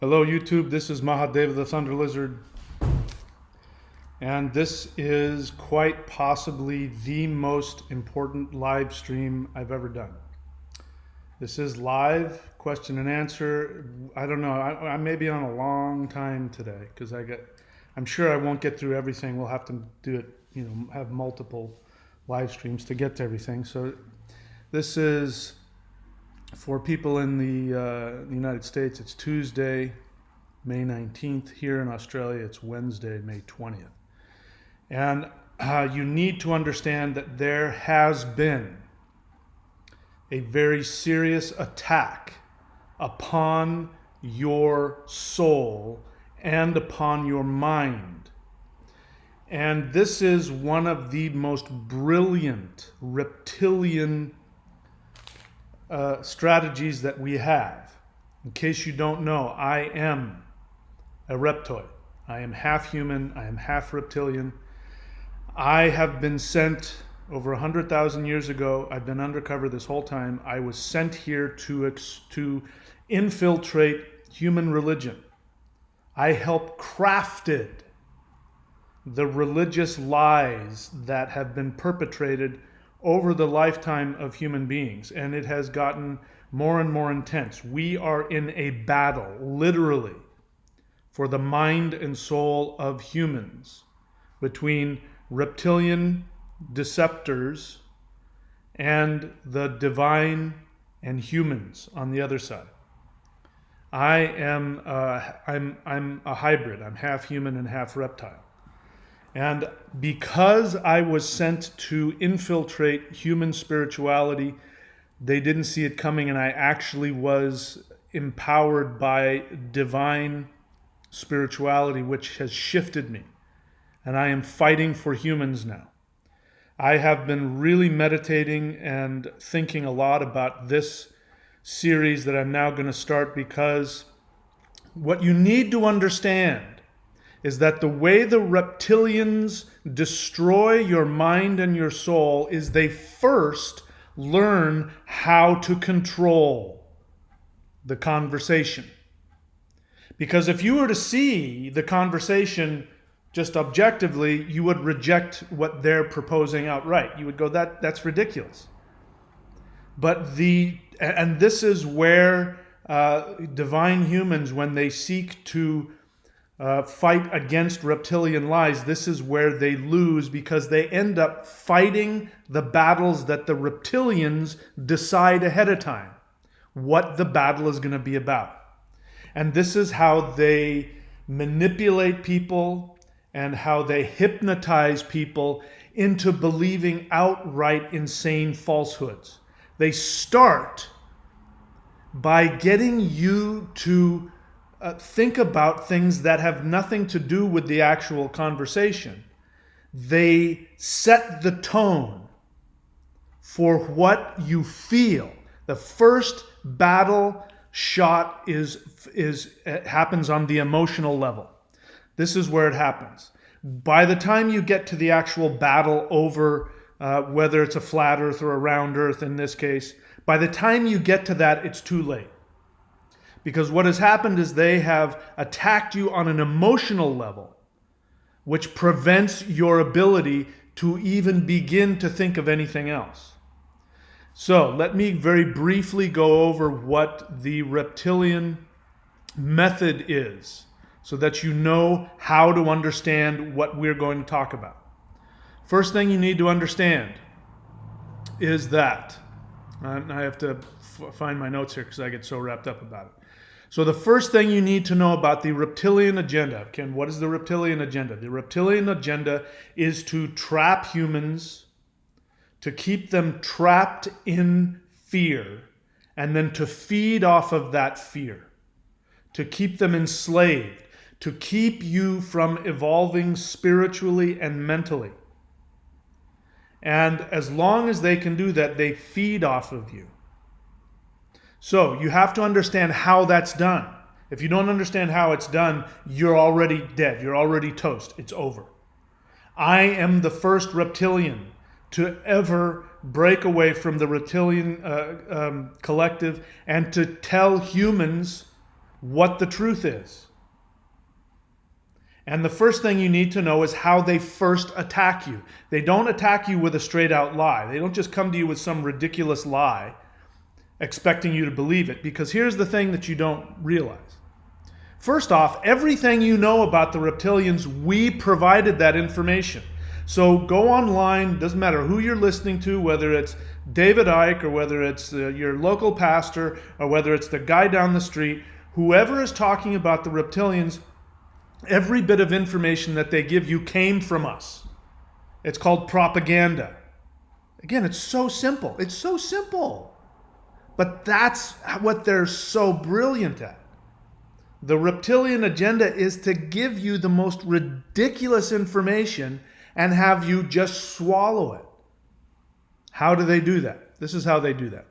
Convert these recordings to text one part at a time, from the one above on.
Hello YouTube, this is Mahadeva the Thunder Lizard, and this is quite possibly the most important live stream I've ever done. This is live, question and answer. I don't know, I may be on a long time today because I'm sure I won't get through everything. We'll have to do it, have multiple live streams to get to everything. So this is for people in the United States. It's Tuesday, May 19th. Here in Australia, it's Wednesday, May 20th. And you need to understand that there has been a very serious attack upon your soul and upon your mind. And this is one of the most brilliant reptilian strategies that we have. In case you don't know, I am a reptoid. I am half human, I am half reptilian. I have been sent over 100,000 years ago. I've been undercover this whole time. I was sent here to infiltrate human religion. I helped crafted the religious lies that have been perpetrated over the lifetime of human beings, and it has gotten more and more intense. We are in a battle, literally, for the mind and soul of humans between reptilian deceptors and the divine and humans on the other side. I'm a hybrid. I'm half human and half reptile. And because I was sent to infiltrate human spirituality, they didn't see it coming, and I actually was empowered by divine spirituality, which has shifted me. And I am fighting for humans now. I have been really meditating and thinking a lot about this series that I'm now going to start, because what you need to understand is that the way the reptilians destroy your mind and your soul is they first learn how to control the conversation. Because if you were to see the conversation just objectively, you would reject what they're proposing outright. You would go, that's ridiculous. And this is where divine humans, when they seek to fight against reptilian lies, this is where they lose, because they end up fighting the battles that the reptilians decide ahead of time what the battle is going to be about. And this is how they manipulate people and how they hypnotize people into believing outright insane falsehoods. They start by getting you to think about things that have nothing to do with the actual conversation. They set the tone for what you feel. The first battle shot happens on the emotional level. This is where it happens. By the time you get to the actual battle over whether it's a flat earth or a round earth in this case, by the time you get to that, it's too late. Because what has happened is they have attacked you on an emotional level, which prevents your ability to even begin to think of anything else. So let me very briefly go over what the reptilian method is, so that you know how to understand what we're going to talk about. First thing you need to understand is that, I have to find my notes here because I get so wrapped up about it. So the first thing you need to know about the reptilian agenda. Ken, what is the reptilian agenda? The reptilian agenda is to trap humans, to keep them trapped in fear, and then to feed off of that fear, to keep them enslaved, to keep you from evolving spiritually and mentally. And as long as they can do that, they feed off of you. So you have to understand how that's done. If you don't understand how it's done, you're already dead. You're already toast. It's over. I am the first reptilian to ever break away from the reptilian collective and to tell humans what the truth is. And the first thing you need to know is how they first attack you. They don't attack you with a straight out lie. They don't just come to you with some ridiculous lie expecting you to believe it. Because here's the thing that you don't realize. First off, everything you know about the reptilians, we provided that information. So go online, doesn't matter who you're listening to, whether it's David Icke or whether it's your local pastor or whether it's the guy down the street, whoever is talking about the reptilians, every bit of information that they give you came from us. It's called propaganda. Again, it's so simple. It's so simple. But that's what they're so brilliant at. The reptilian agenda is to give you the most ridiculous information and have you just swallow it. How do they do that? This is how they do that.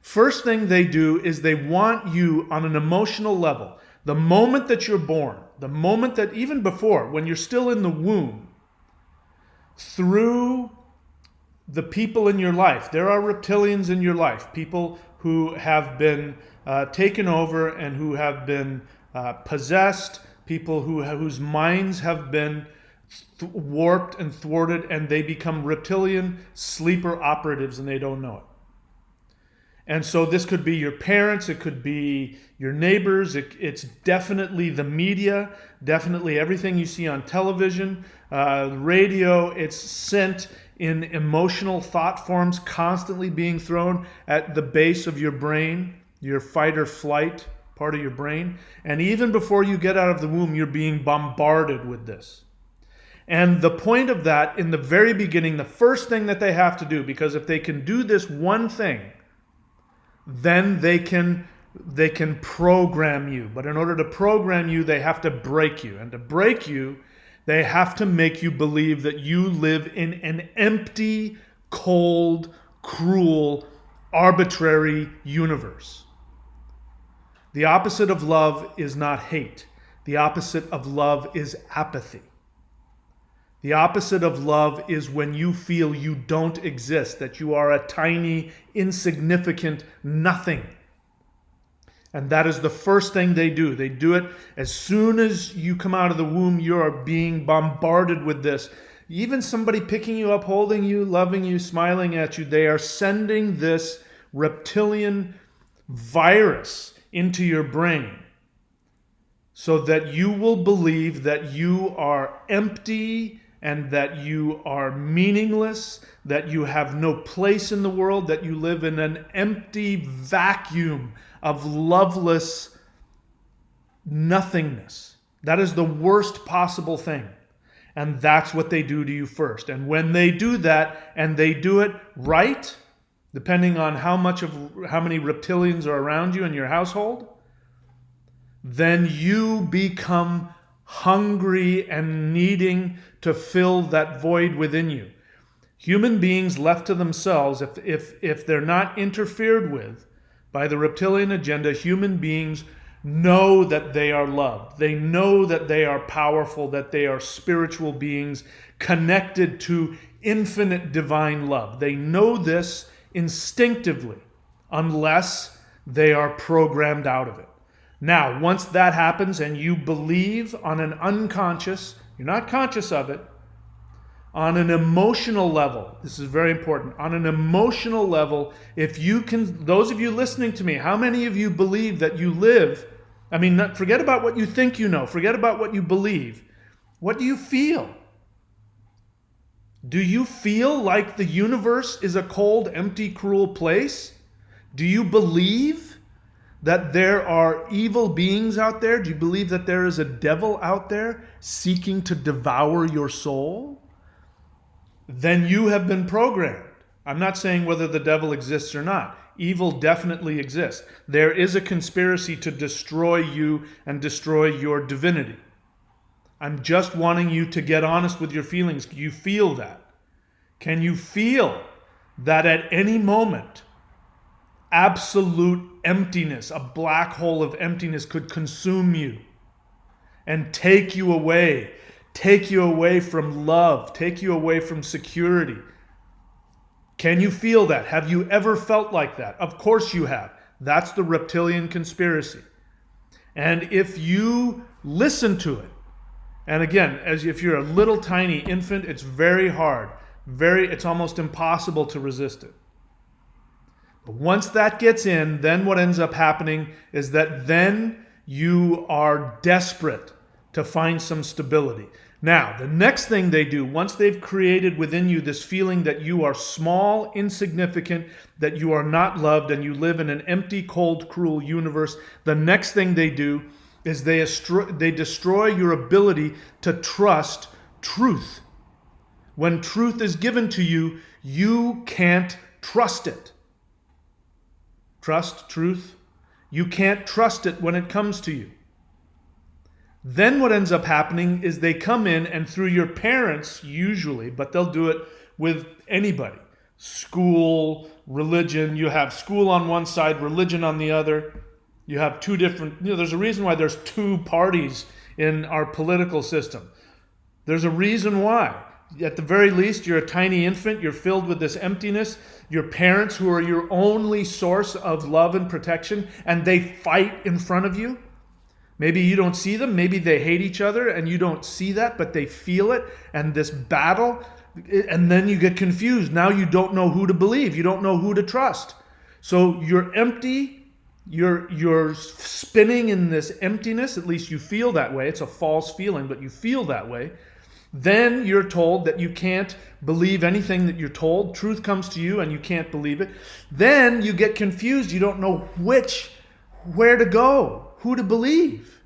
First thing they do is they want you on an emotional level. The moment that you're born, the moment that even before, when you're still in the womb, through the people in your life, there are reptilians in your life, people who have been taken over and who have been possessed, people whose minds have been warped and thwarted, and they become reptilian sleeper operatives and they don't know it. And so this could be your parents, it could be your neighbors, it's definitely the media, definitely everything you see on television, radio. It's sent in emotional thought forms, constantly being thrown at the base of your brain, your fight or flight part of your brain. And even before you get out of the womb, you're being bombarded with this. And the point of that, in the very beginning, the first thing that they have to do, because if they can do this one thing, then they can program you. But in order to program you, they have to break you. And to break you, they have to make you believe that you live in an empty, cold, cruel, arbitrary universe. The opposite of love is not hate. The opposite of love is apathy. The opposite of love is when you feel you don't exist, that you are a tiny, insignificant nothing. And that is the first thing they do. They do it as soon as you come out of the womb, you are being bombarded with this. Even somebody picking you up, holding you, loving you, smiling at you, they are sending this reptilian virus into your brain so that you will believe that you are empty and that you are meaningless, that you have no place in the world, that you live in an empty vacuum of loveless nothingness. That is the worst possible thing. And that's what they do to you first. And when they do that, and they do it right, depending on how many reptilians are around you in your household, then you become hungry and needing to fill that void within you. Human beings left to themselves, if they're not interfered with by the reptilian agenda, human beings know that they are loved. They know that they are powerful, that they are spiritual beings connected to infinite divine love. They know this instinctively unless they are programmed out of it. Now, once that happens and you believe on an unconscious, you're not conscious of it, on an emotional level, this is very important, on an emotional level, if you can, those of you listening to me, how many of you believe that you live, forget about what you think you know, forget about what you believe. What do you feel? Do you feel like the universe is a cold, empty, cruel place? Do you believe that there are evil beings out there? Do you believe that there is a devil out there seeking to devour your soul? Then you have been programmed. I'm not saying whether the devil exists or not. Evil definitely exists. There is a conspiracy to destroy you and destroy your divinity. I'm just wanting you to get honest with your feelings. Do you feel that? Can you feel that at any moment, absolute emptiness, a black hole of emptiness could consume you and take you away from love, take you away from security? Can you feel that? Have you ever felt like that? Of course you have. That's the reptilian conspiracy. And if you listen to it, and again, as if you're a little tiny infant, it's very hard. It's almost impossible to resist it. But once that gets in, then what ends up happening is that then you are desperate to find some stability. Now, the next thing they do, once they've created within you this feeling that you are small, insignificant, that you are not loved, and you live in an empty, cold, cruel universe, the next thing they do is they destroy your ability to trust truth. When truth is given to you, you can't trust it. Trust, truth. You can't trust it when it comes to you. Then what ends up happening is they come in and through your parents usually, but they'll do it with anybody. School, religion, you have school on one side, religion on the other. You have two different, there's a reason why there's two parties in our political system. There's a reason why. At the very least, you're a tiny infant, you're filled with this emptiness. Your parents, who are your only source of love and protection, and they fight in front of you. Maybe you don't see them, maybe they hate each other and you don't see that, but they feel it, and this battle, and then you get confused. Now you don't know who to believe, you don't know who to trust. So you're empty, you're spinning in this emptiness, at least you feel that way. It's a false feeling, but you feel that way. Then you're told that you can't believe anything that you're told. Truth comes to you and you can't believe it. Then you get confused, you don't know where to go. Who to believe.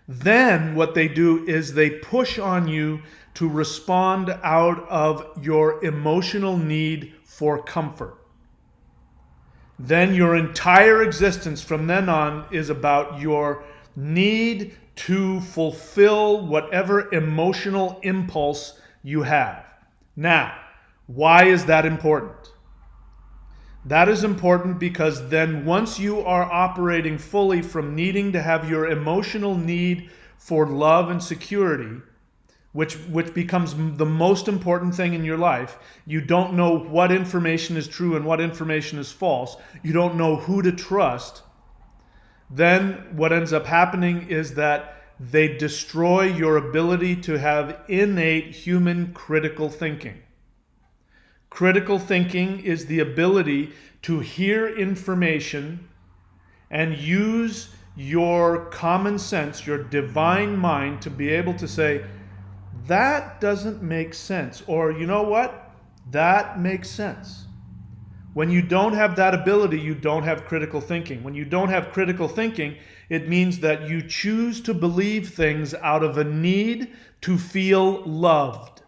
Then what they do is they push on you to respond out of your emotional need for comfort. Then your entire existence from then on is about your need to fulfill whatever emotional impulse you have. Now, why is that important? That is important because then once you are operating fully from needing to have your emotional need for love and security, which becomes the most important thing in your life, you don't know what information is true and what information is false, you don't know who to trust, then what ends up happening is that they destroy your ability to have innate human critical thinking. Critical thinking is the ability to hear information and use your common sense, your divine mind, to be able to say, that doesn't make sense. Or, you know what? That makes sense. When you don't have that ability, you don't have critical thinking. When you don't have critical thinking, it means that you choose to believe things out of a need to feel loved.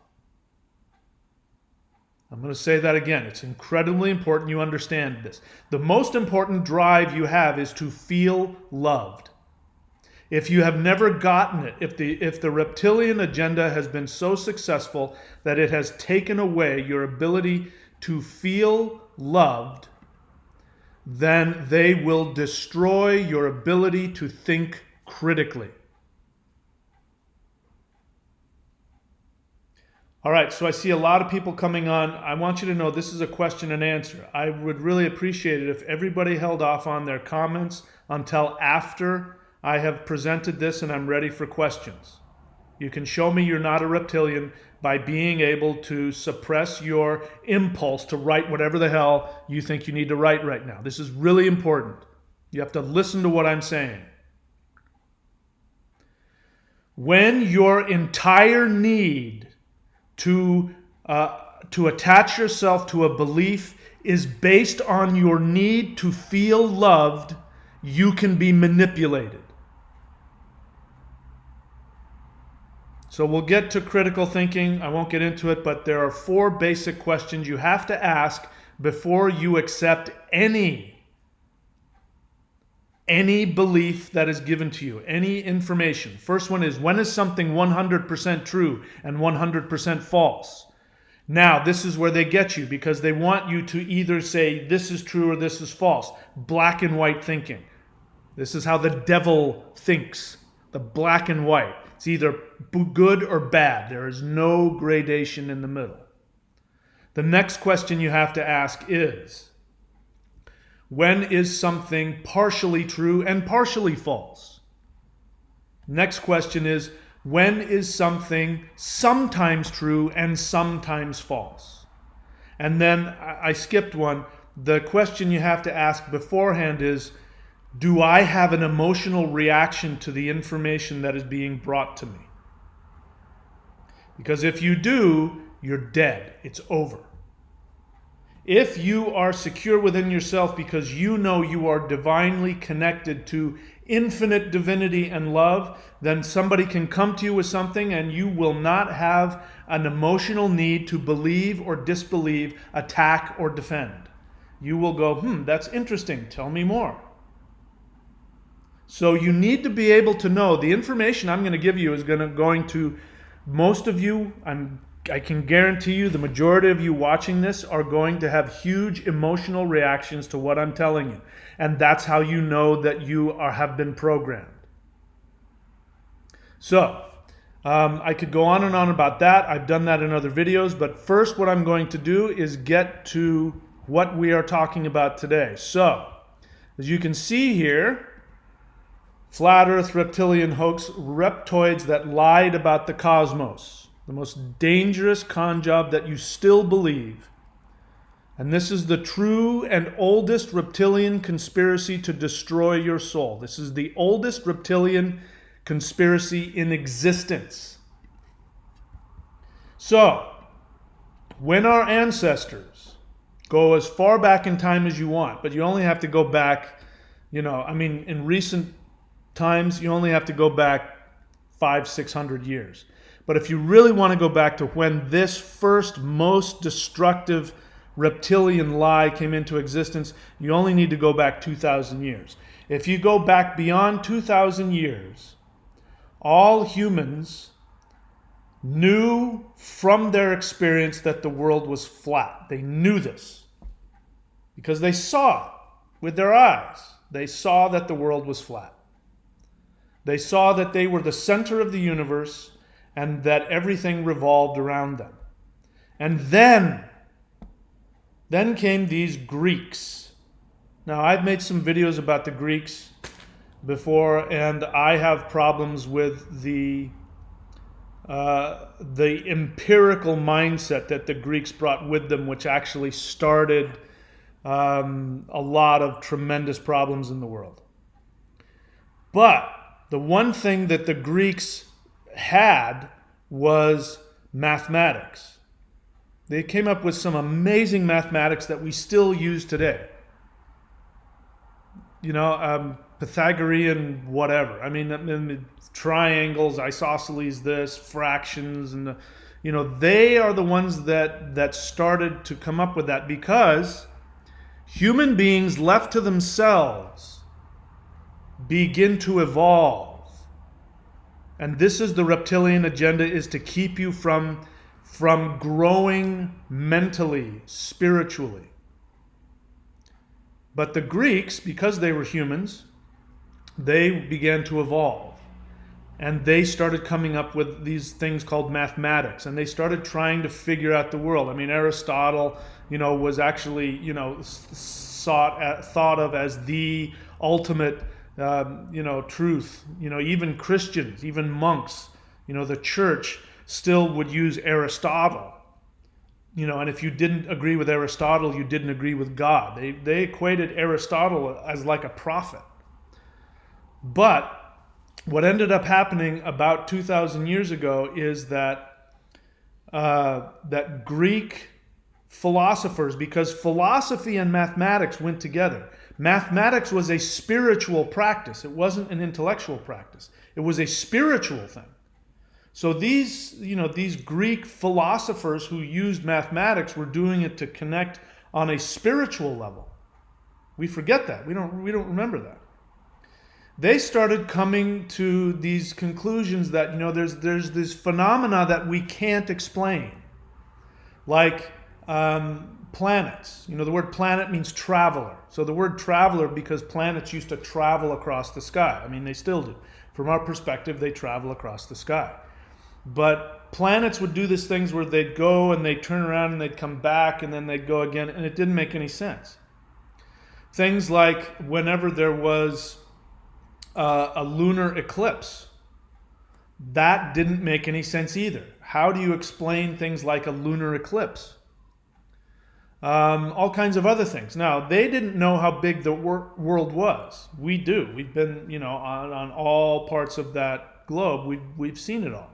I'm going to say that again. It's incredibly important you understand this. The most important drive you have is to feel loved. If you have never gotten it, if the reptilian agenda has been so successful that it has taken away your ability to feel loved, then they will destroy your ability to think critically. All right, so I see a lot of people coming on. I want you to know this is a question and answer. I would really appreciate it if everybody held off on their comments until after I have presented this and I'm ready for questions. You can show me you're not a reptilian by being able to suppress your impulse to write whatever the hell you think you need to write right now. This is really important. You have to listen to what I'm saying. When your entire need to attach yourself to a belief is based on your need to feel loved, you can be manipulated. So we'll get to critical thinking. I won't get into it, but there are 4 basic questions you have to ask before you accept any belief that is given to you, any information. First one is, when is something 100% true and 100% false? Now, this is where they get you because they want you to either say this is true or this is false. Black and white thinking. This is how the devil thinks, the black and white. It's either good or bad. There is no gradation in the middle. The next question you have to ask is, When is something partially true and partially false? Next question is, when is something sometimes true and sometimes false? And then I skipped one. The question you have to ask beforehand is, do I have an emotional reaction to the information that is being brought to me? Because if you do, you're dead. It's over. If you are secure within yourself because you know you are divinely connected to infinite divinity and love, then somebody can come to you with something and you will not have an emotional need to believe or disbelieve, attack or defend. You will go, that's interesting. Tell me more. So you need to be able to know the information I'm going to give you is going to most of you, I can guarantee you the majority of you watching this are going to have huge emotional reactions to what I'm telling you. And that's how you know that you have been programmed. So, I could go on and on about that. I've done that in other videos. But first, what I'm going to do is get to what we are talking about today. So, as you can see here, flat earth, reptilian hoax, reptoids that lied about the cosmos. The most dangerous con job that you still believe. And this is the true and oldest reptilian conspiracy to destroy your soul. This is the oldest reptilian conspiracy in existence. So, when our ancestors go as far back in time as you want, but you only have to go back, in recent times, you only have to go back 500-600 years. But if you really want to go back to when this first most destructive reptilian lie came into existence, you only need to go back 2,000 years. If you go back beyond 2,000 years, all humans knew from their experience that the world was flat. They knew this because they saw it with their eyes. They saw that the world was flat. They saw that they were the center of the universe and that everything revolved around them. And then came these Greeks. Now, I've made some videos about the Greeks before, and I have problems with the empirical mindset that the Greeks brought with them, which actually started a lot of tremendous problems in the world. But the one thing that the Greeks had was mathematics. They came up with some amazing mathematics that we still use today. Pythagorean whatever. Triangles, isosceles, this, fractions, and they are the ones that started to come up with that because human beings left to themselves begin to evolve. And this is the reptilian agenda, is to keep you from growing mentally, spiritually. But the Greeks, because they were humans, they began to evolve. And they started coming up with these things called mathematics. And they started trying to figure out the world. Aristotle, was actually, thought of as the ultimate truth. Even Christians, even monks, the church still would use Aristotle. And if you didn't agree with Aristotle, you didn't agree with God. They equated Aristotle as like a prophet. But what ended up happening about 2,000 years ago is that Greek philosophers, because philosophy and mathematics went together. Mathematics was a spiritual practice. It wasn't an intellectual practice. It was a spiritual thing. So these Greek philosophers who used mathematics were doing it to connect on a spiritual level. We forget that. We don't remember that. They started coming to these conclusions that there's this phenomena that we can't explain, like planets. The word planet means traveler. So the word traveler, because planets used to travel across the sky. They still do. From our perspective, they travel across the sky. But planets would do these things where they'd go and they'd turn around and they'd come back and then they'd go again, and it didn't make any sense. things like whenever there was a lunar eclipse, that didn't make any sense either. How do you explain things like a lunar eclipse? All kinds of other things. Now, they didn't know how big the world was. We do. We've been, on all parts of that globe. We've seen it all.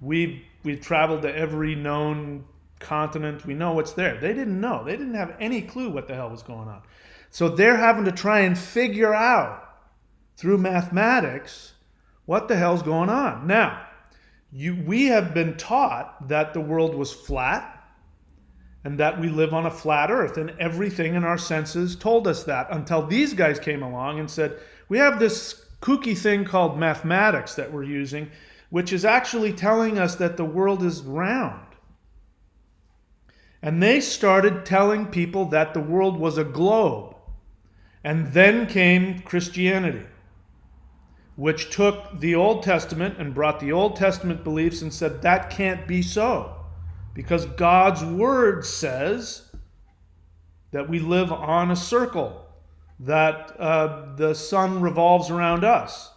We've traveled to every known continent. We know what's there. They didn't know. They didn't have any clue what the hell was going on. So they're having to try and figure out through mathematics what the hell's going on. Now, we have been taught that the world was flat and that we live on a flat earth, and everything in our senses told us that until these guys came along and said, we have this kooky thing called mathematics that we're using, which is actually telling us that the world is round. And they started telling people that the world was a globe. And then came Christianity, which took the Old Testament and brought the Old Testament beliefs and said that can't be so. Because God's word says that we live on a circle, that the sun revolves around us,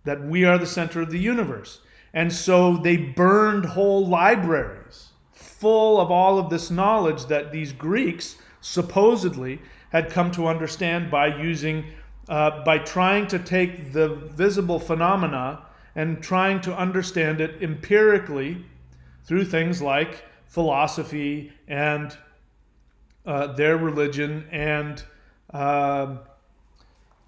that we are the center of the universe. And so they burned whole libraries full of all of this knowledge that these Greeks supposedly had come to understand by trying to take the visible phenomena and trying to understand it empirically through things like philosophy and their religion and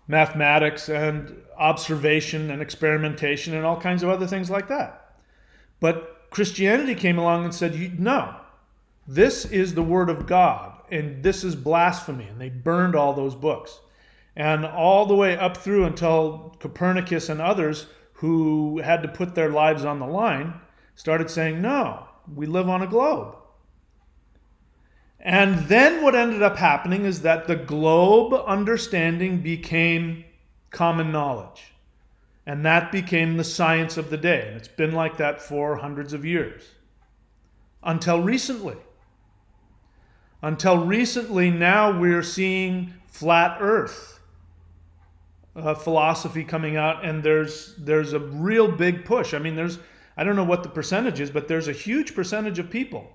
mathematics and observation and experimentation and all kinds of other things like that. But Christianity came along and said, no, this is the word of God and this is blasphemy. And they burned all those books. And all the way up through until Copernicus and others who had to put their lives on the line started saying, no, we live on a globe. And then what ended up happening is that the globe understanding became common knowledge. And that became the science of the day. And it's been like that for hundreds of years. Until recently. Until recently, now we're seeing flat earth philosophy coming out, and there's a real big push. I mean, I don't know what the percentage is, but there's a huge percentage of people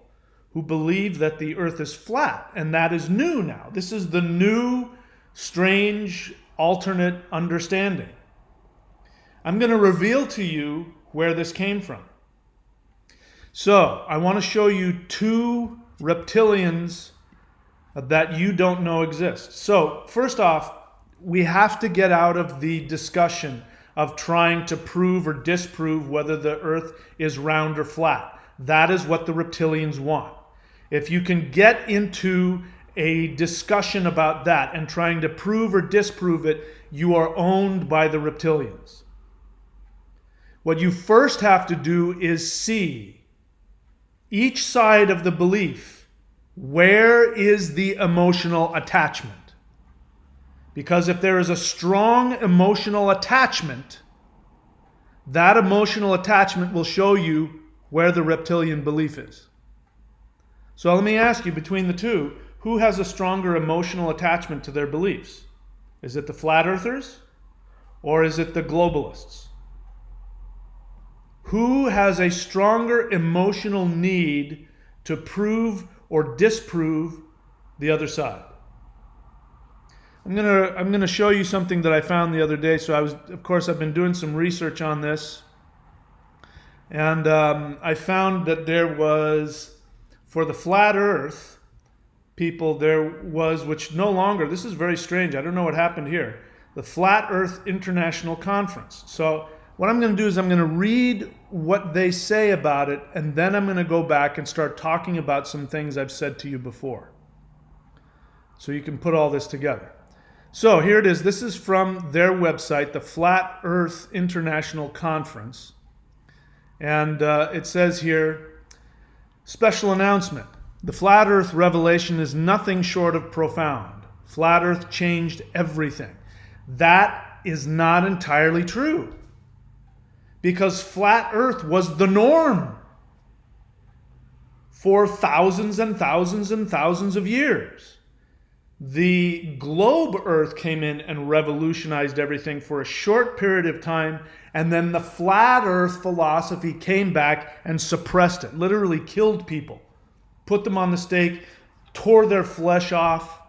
who believe that the earth is flat, and that is new now. This is the new, strange, alternate understanding. I'm going to reveal to you where this came from. So, I want to show you two reptilians that you don't know exist. So, first off, we have to get out of the discussion of trying to prove or disprove whether the earth is round or flat. That is what the reptilians want. If you can get into a discussion about that and trying to prove or disprove it, you are owned by the reptilians. What you first have to do is see each side of the belief. Where is the emotional attachment? Because if there is a strong emotional attachment, that emotional attachment will show you where the reptilian belief is. So let me ask you, between the two, who has a stronger emotional attachment to their beliefs? Is it the flat earthers or is it the globalists? Who has a stronger emotional need to prove or disprove the other side? I'm gonna show you something that I found the other day. So I've been doing some research on this, and I found that there was, for the flat Earth people, which no longer. This is very strange. I don't know what happened here. The Flat Earth International Conference. So what I'm going to do is I'm going to read what they say about it, and then I'm going to go back and start talking about some things I've said to you before, so you can put all this together. So here it is. This is from their website, the Flat Earth International Conference. And it says here, special announcement. The Flat Earth revelation is nothing short of profound. Flat Earth changed everything. That is not entirely true. Because Flat Earth was the norm for thousands and thousands and thousands of years. The globe Earth came in and revolutionized everything for a short period of time, and then the flat Earth philosophy came back and suppressed it, literally killed people, put them on the stake, tore their flesh off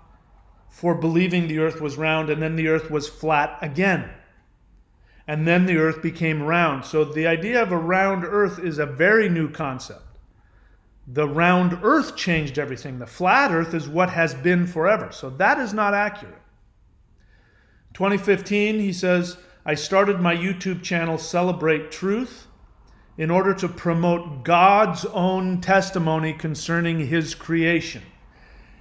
for believing the Earth was round, and then the Earth was flat again. And then the Earth became round. So the idea of a round Earth is a very new concept. The round Earth changed everything. The flat Earth is what has been forever. So that is not accurate. 2015, he says, I started my YouTube channel, Celebrate Truth, in order to promote God's own testimony concerning his creation.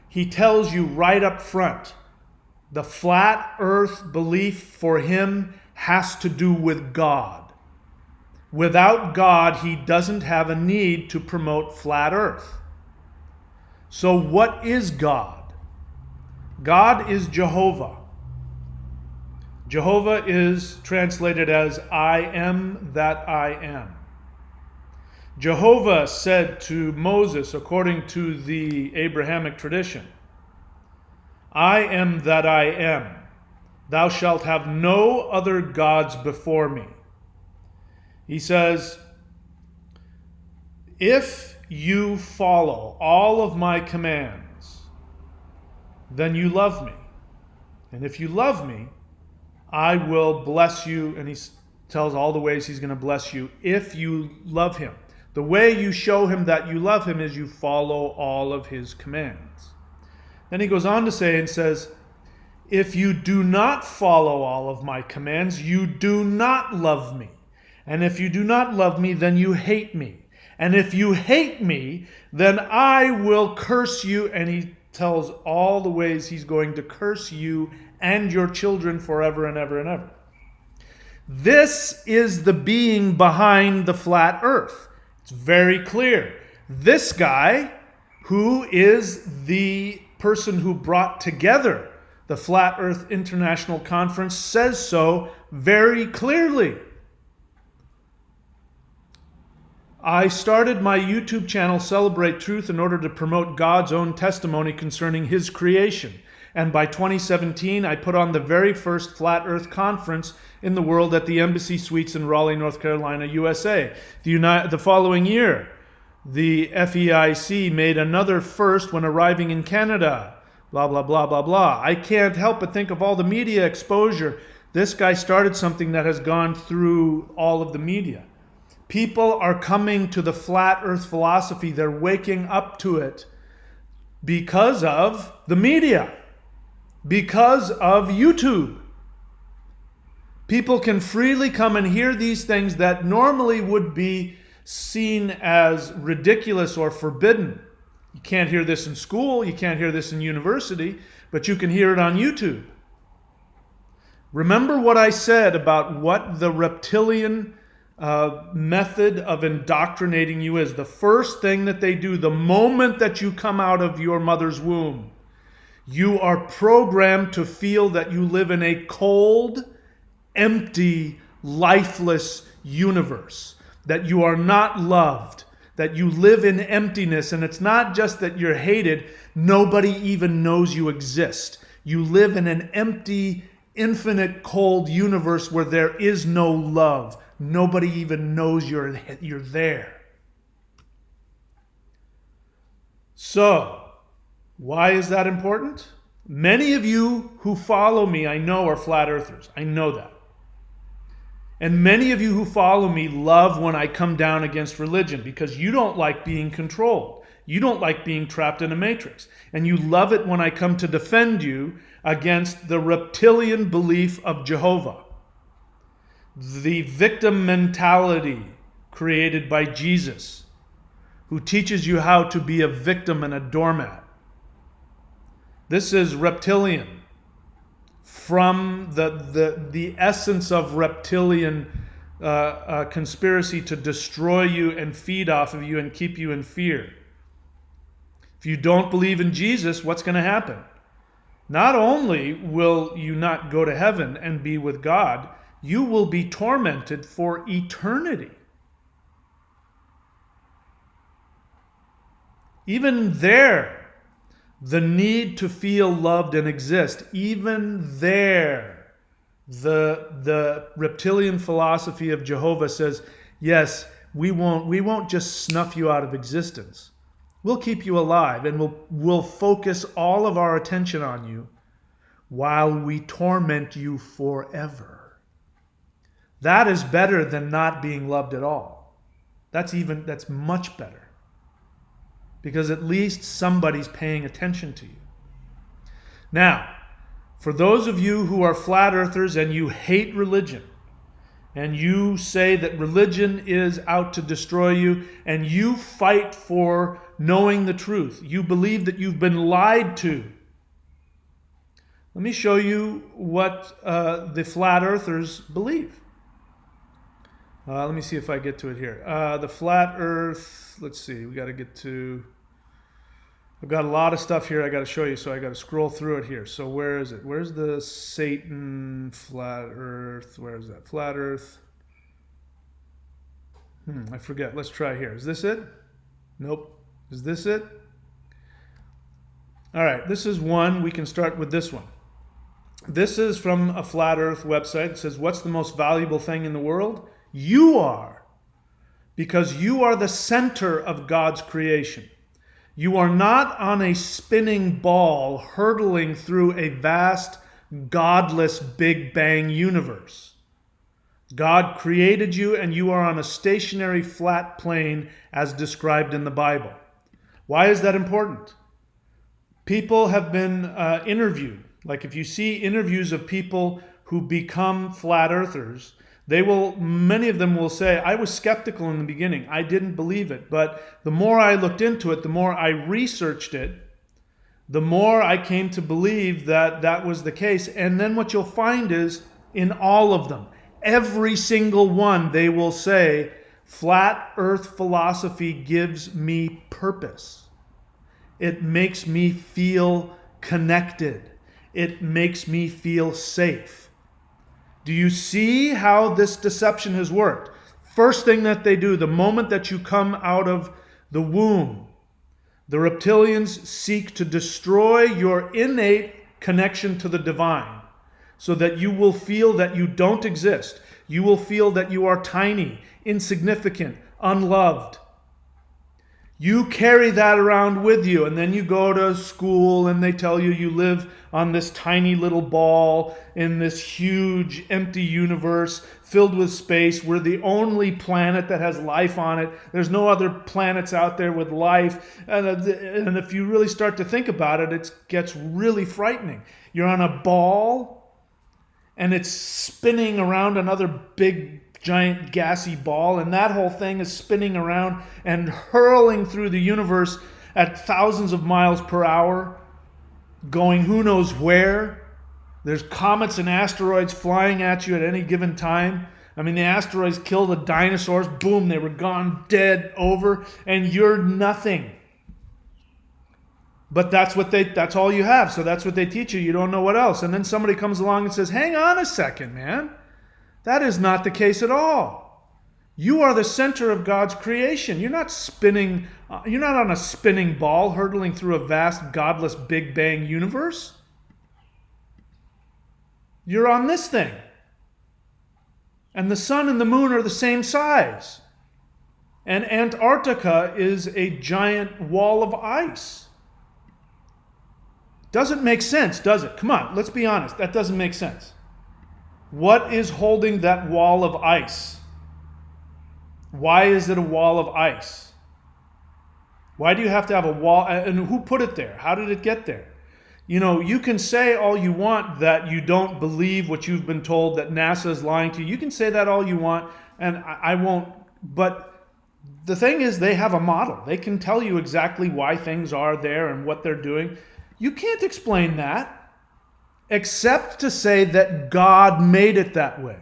He tells you right up front, the flat Earth belief for him has to do with God. Without God, he doesn't have a need to promote flat Earth. So what is God? God is Jehovah. Jehovah is translated as I am that I am. Jehovah said to Moses, according to the Abrahamic tradition, I am that I am. Thou shalt have no other gods before me. He says, if you follow all of my commands, then you love me. And if you love me, I will bless you. And he tells all the ways he's going to bless you if you love him. The way you show him that you love him is you follow all of his commands. Then he goes on to say and says, if you do not follow all of my commands, you do not love me. And if you do not love me, then you hate me. And if you hate me, then I will curse you. And he tells all the ways he's going to curse you and your children forever and ever and ever. This is the being behind the flat earth. It's very clear. This guy, who is the person who brought together the Flat Earth International Conference, says so very clearly. I started my YouTube channel, Celebrate Truth, in order to promote God's own testimony concerning his creation. And by 2017, I put on the very first Flat Earth Conference in the world at the Embassy Suites in Raleigh, North Carolina, USA. The following year, the FEIC made another first when arriving in Canada. Blah, blah, blah, blah, blah. I can't help but think of all the media exposure. This guy started something that has gone through all of the media. People are coming to the flat earth philosophy. They're waking up to it because of the media, because of YouTube. People can freely come and hear these things that normally would be seen as ridiculous or forbidden. You can't hear this in school, you can't hear this in university, but you can hear it on YouTube. Remember what I said about what the reptilian method of indoctrinating you is. The first thing that they do, the moment that you come out of your mother's womb, you are programmed to feel that you live in a cold, empty, lifeless universe, that you are not loved, that you live in emptiness. And it's not just that you're hated, nobody even knows you exist. You live in an empty, infinite, cold universe where there is no love. Nobody even knows you're there. So, why is that important? Many of you who follow me, I know, are flat earthers. I know that. And many of you who follow me love when I come down against religion because you don't like being controlled. You don't like being trapped in a matrix. And you love it when I come to defend you against the reptilian belief of Jehovah. The victim mentality created by Jesus, who teaches you how to be a victim and a doormat. This is reptilian. From the essence of reptilian conspiracy to destroy you and feed off of you and keep you in fear. If you don't believe in Jesus, what's going to happen? Not only will you not go to heaven and be with God, you will be tormented for eternity. Even there, the need to feel loved and exist, even there, the reptilian philosophy of Jehovah says, yes, we won't just snuff you out of existence. We'll keep you alive, and we'll focus all of our attention on you while we torment you forever. That is better than not being loved at all. That's much better. Because at least somebody's paying attention to you. Now, for those of you who are flat earthers and you hate religion, and you say that religion is out to destroy you, and you fight for knowing the truth, you believe that you've been lied to. Let me show you what the flat earthers believe. Let me see if I get to it here. The flat earth, let's see, we got to get to... I've got a lot of stuff here I got to show you, so I got to scroll through it here. So where is it? Where's the Satan flat earth? Where is that? Flat earth. I forget. Let's try here. Is this it? Nope. Is this it? All right. This is one. We can start with this one. This is from a flat earth website. It says, what's the most valuable thing in the world? You are. Because you are the center of God's creation. You are not on a spinning ball hurtling through a vast, godless Big Bang universe. God created you, and you are on a stationary flat plane as described in the Bible. Why is that important? People have been interviewed. Like if you see interviews of people who become flat earthers, many of them will say, I was skeptical in the beginning. I didn't believe it. But the more I looked into it, the more I researched it, the more I came to believe that that was the case. And then what you'll find is, in all of them, every single one, they will say, flat earth philosophy gives me purpose. It makes me feel connected. It makes me feel safe. Do you see how this deception has worked? First thing that they do, the moment that you come out of the womb, the reptilians seek to destroy your innate connection to the divine so that you will feel that you don't exist. You will feel that you are tiny, insignificant, unloved. You carry that around with you, and then you go to school and they tell you you live on this tiny little ball in this huge empty universe filled with space. We're the only planet that has life on it. There's no other planets out there with life. And if you really start to think about it, it gets really frightening. You're on a ball and it's spinning around another big giant gassy ball, and that whole thing is spinning around and hurling through the universe at thousands of miles per hour, going who knows where. There's comets and asteroids flying at you at any given time. I mean, the asteroids killed the dinosaurs. Boom, they were gone, dead, over, and you're nothing. But that's all you have, so that's what they teach you. You don't know what else. And then somebody comes along and says, hang on a second, man. That is not the case at all. You are the center of God's creation. You're not on a spinning ball hurtling through a vast, godless Big Bang universe. You're on this thing. And the sun and the moon are the same size. And Antarctica is a giant wall of ice. Doesn't make sense, does it? Come on, let's be honest. That doesn't make sense. What is holding that wall of ice? Why is it a wall of ice? Why do you have to have a wall? And who put it there? How did it get there? You know, you can say all you want that you don't believe what you've been told, that NASA is lying to you. You can say that all you want, and I won't. But the thing is, they have a model. They can tell you exactly why things are there and what they're doing. You can't explain that, except to say that God made it that way.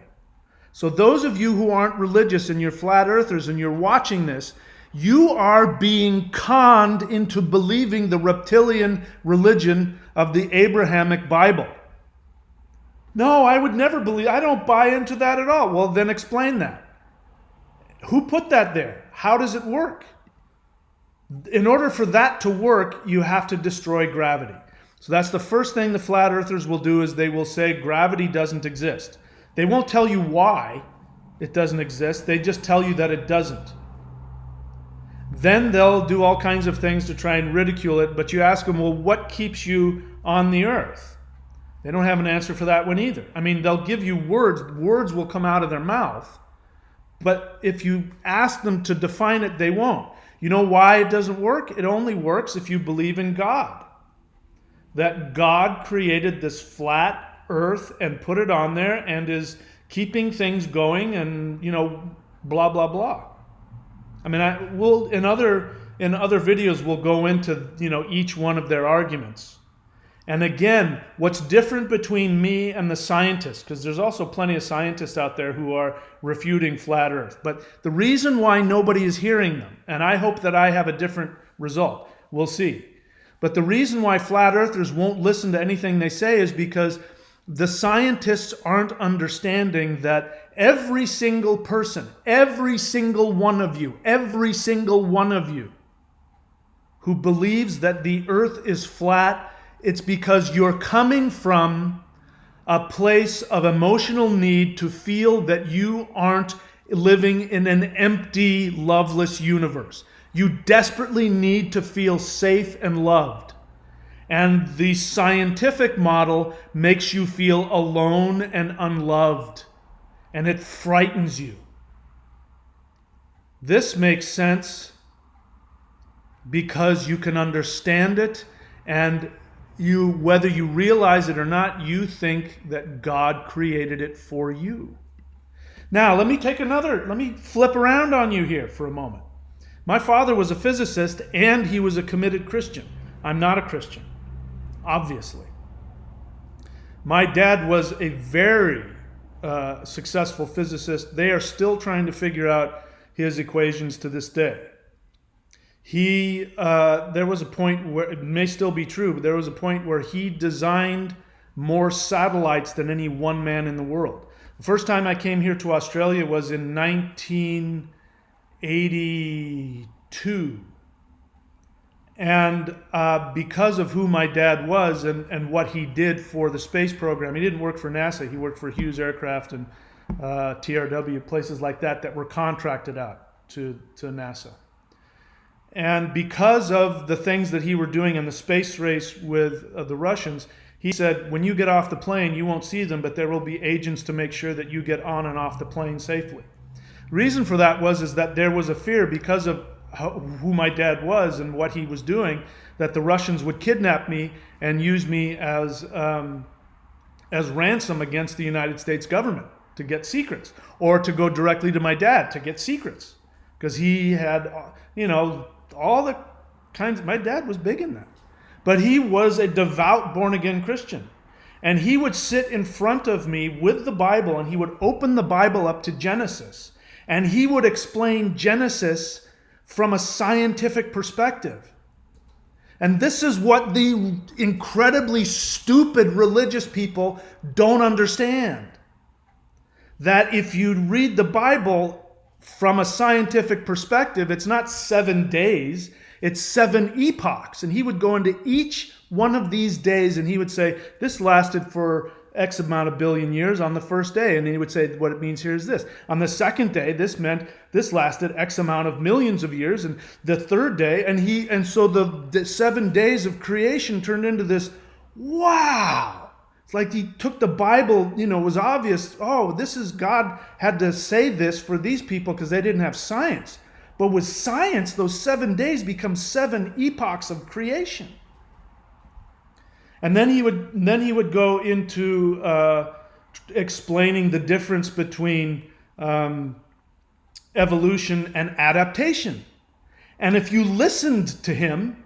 So those of you who aren't religious and you're flat earthers and you're watching this, you are being conned into believing the reptilian religion of the Abrahamic Bible. No, I would never believe. I don't buy into that at all. Well, then explain that. Who put that there? How does it work? In order for that to work, you have to destroy gravity. So that's the first thing the flat earthers will do, is they will say gravity doesn't exist. They won't tell you why it doesn't exist. They just tell you that it doesn't. Then they'll do all kinds of things to try and ridicule it, but you ask them, well, what keeps you on the earth? They don't have an answer for that one either. I mean, they'll give you words. Words will come out of their mouth. But if you ask them to define it, they won't. You know why it doesn't work? It only works if you believe in God. That God created this flat earth and put it on there and is keeping things going and, blah, blah, blah. I mean, we'll in other videos, we'll go into, each one of their arguments. And again, what's different between me and the scientists, because there's also plenty of scientists out there who are refuting flat earth, but the reason why nobody is hearing them, and I hope that I have a different result, we'll see. But the reason why flat earthers won't listen to anything they say is because the scientists aren't understanding that every single person, every single one of you who believes that the earth is flat, it's because you're coming from a place of emotional need to feel that you aren't living in an empty, loveless universe. You desperately need to feel safe and loved. And the scientific model makes you feel alone and unloved. And it frightens you. This makes sense because you can understand it, and whether you realize it or not, you think that God created it for you. Now, let me flip around on you here for a moment. My father was a physicist and he was a committed Christian. I'm not a Christian, obviously. My dad was a very successful physicist. They are still trying to figure out his equations to this day. There was a point where, it may still be true, but there was a point where he designed more satellites than any one man in the world. The first time I came here to Australia was in 1982. And because of who my dad was and what he did for the space program, he didn't work for NASA, he worked for Hughes Aircraft and TRW, places like that were contracted out to NASA. And because of the things that he were doing in the space race with the Russians, he said, when you get off the plane, you won't see them, but there will be agents to make sure that you get on and off the plane safely. The reason for that is that there was a fear, because of who my dad was and what he was doing, that the Russians would kidnap me and use me as ransom against the United States government to get secrets, or to go directly to my dad to get secrets, because he had, all the kinds. My dad was big in that. But he was a devout born-again Christian. And he would sit in front of me with the Bible, and he would open the Bible up to Genesis. And he would explain Genesis from a scientific perspective. And this is what the incredibly stupid religious people don't understand. That if you read the Bible from a scientific perspective, it's not 7 days, it's 7 epochs. And he would go into each one of these days and he would say, this lasted for X amount of billion years on the first day. And then he would say, what it means here is this. On the second day, this meant this lasted X amount of millions of years. And the third day, and so the 7 days of creation turned into this, wow. It's like he took the Bible, it was obvious, this is God had to say this for these people because they didn't have science. But with science, those 7 days become 7 epochs of creation. And then he would go into explaining the difference between evolution and adaptation. And if you listened to him,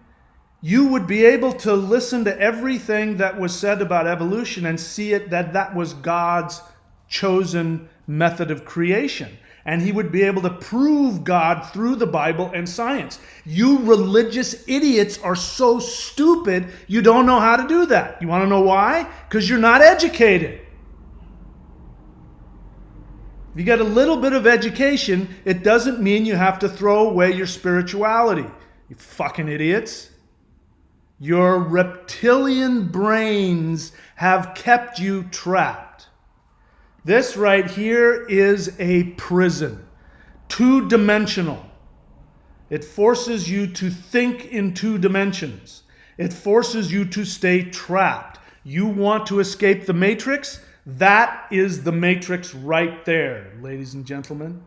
you would be able to listen to everything that was said about evolution and see it that was God's chosen method of creation. And he would be able to prove God through the Bible and science. You religious idiots are so stupid, you don't know how to do that. You want to know why? Because you're not educated. If you get a little bit of education, it doesn't mean you have to throw away your spirituality. You fucking idiots. Your reptilian brains have kept you trapped. This right here is a prison. Two-dimensional. It forces you to think in 2 dimensions. It forces you to stay trapped. You want to escape the matrix? That is the matrix right there, ladies and gentlemen.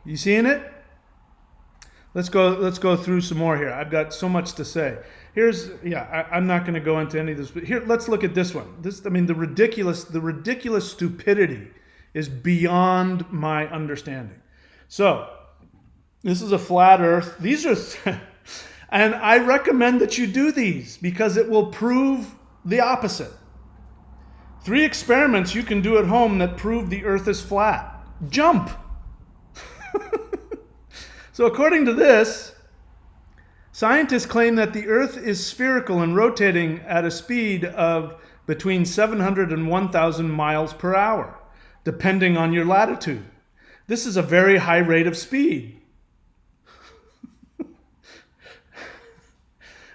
You seeing it? Let's go through some more here. I've got so much to say. I'm not going to go into any of this, but here, let's look at this one. The ridiculous stupidity is beyond my understanding. So, this is a flat earth. These are, and I recommend that you do these because it will prove the opposite. 3 experiments you can do at home that prove the earth is flat. Jump! So according to this, scientists claim that the Earth is spherical and rotating at a speed of between 700 and 1,000 miles per hour, depending on your latitude. This is a very high rate of speed.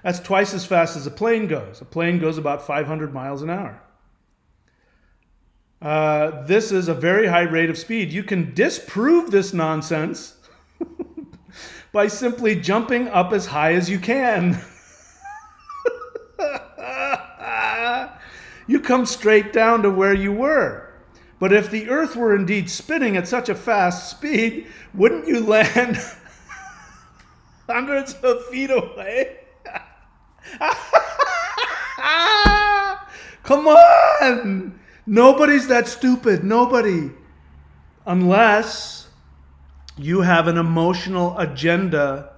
That's twice as fast as a plane goes. A plane goes about 500 miles an hour. This is a very high rate of speed. You can disprove this nonsense by simply jumping up as high as you can. You come straight down to where you were. But if the Earth were indeed spinning at such a fast speed, wouldn't you land hundreds of feet away? Come on! Nobody's that stupid. Nobody. Unless you have an emotional agenda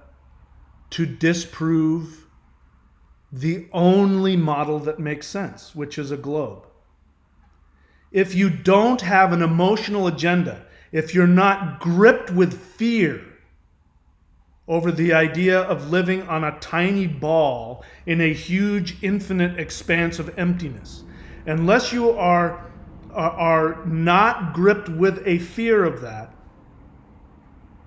to disprove the only model that makes sense, which is a globe. If you don't have an emotional agenda, if you're not gripped with fear over the idea of living on a tiny ball in a huge infinite expanse of emptiness, unless you are not gripped with a fear of that,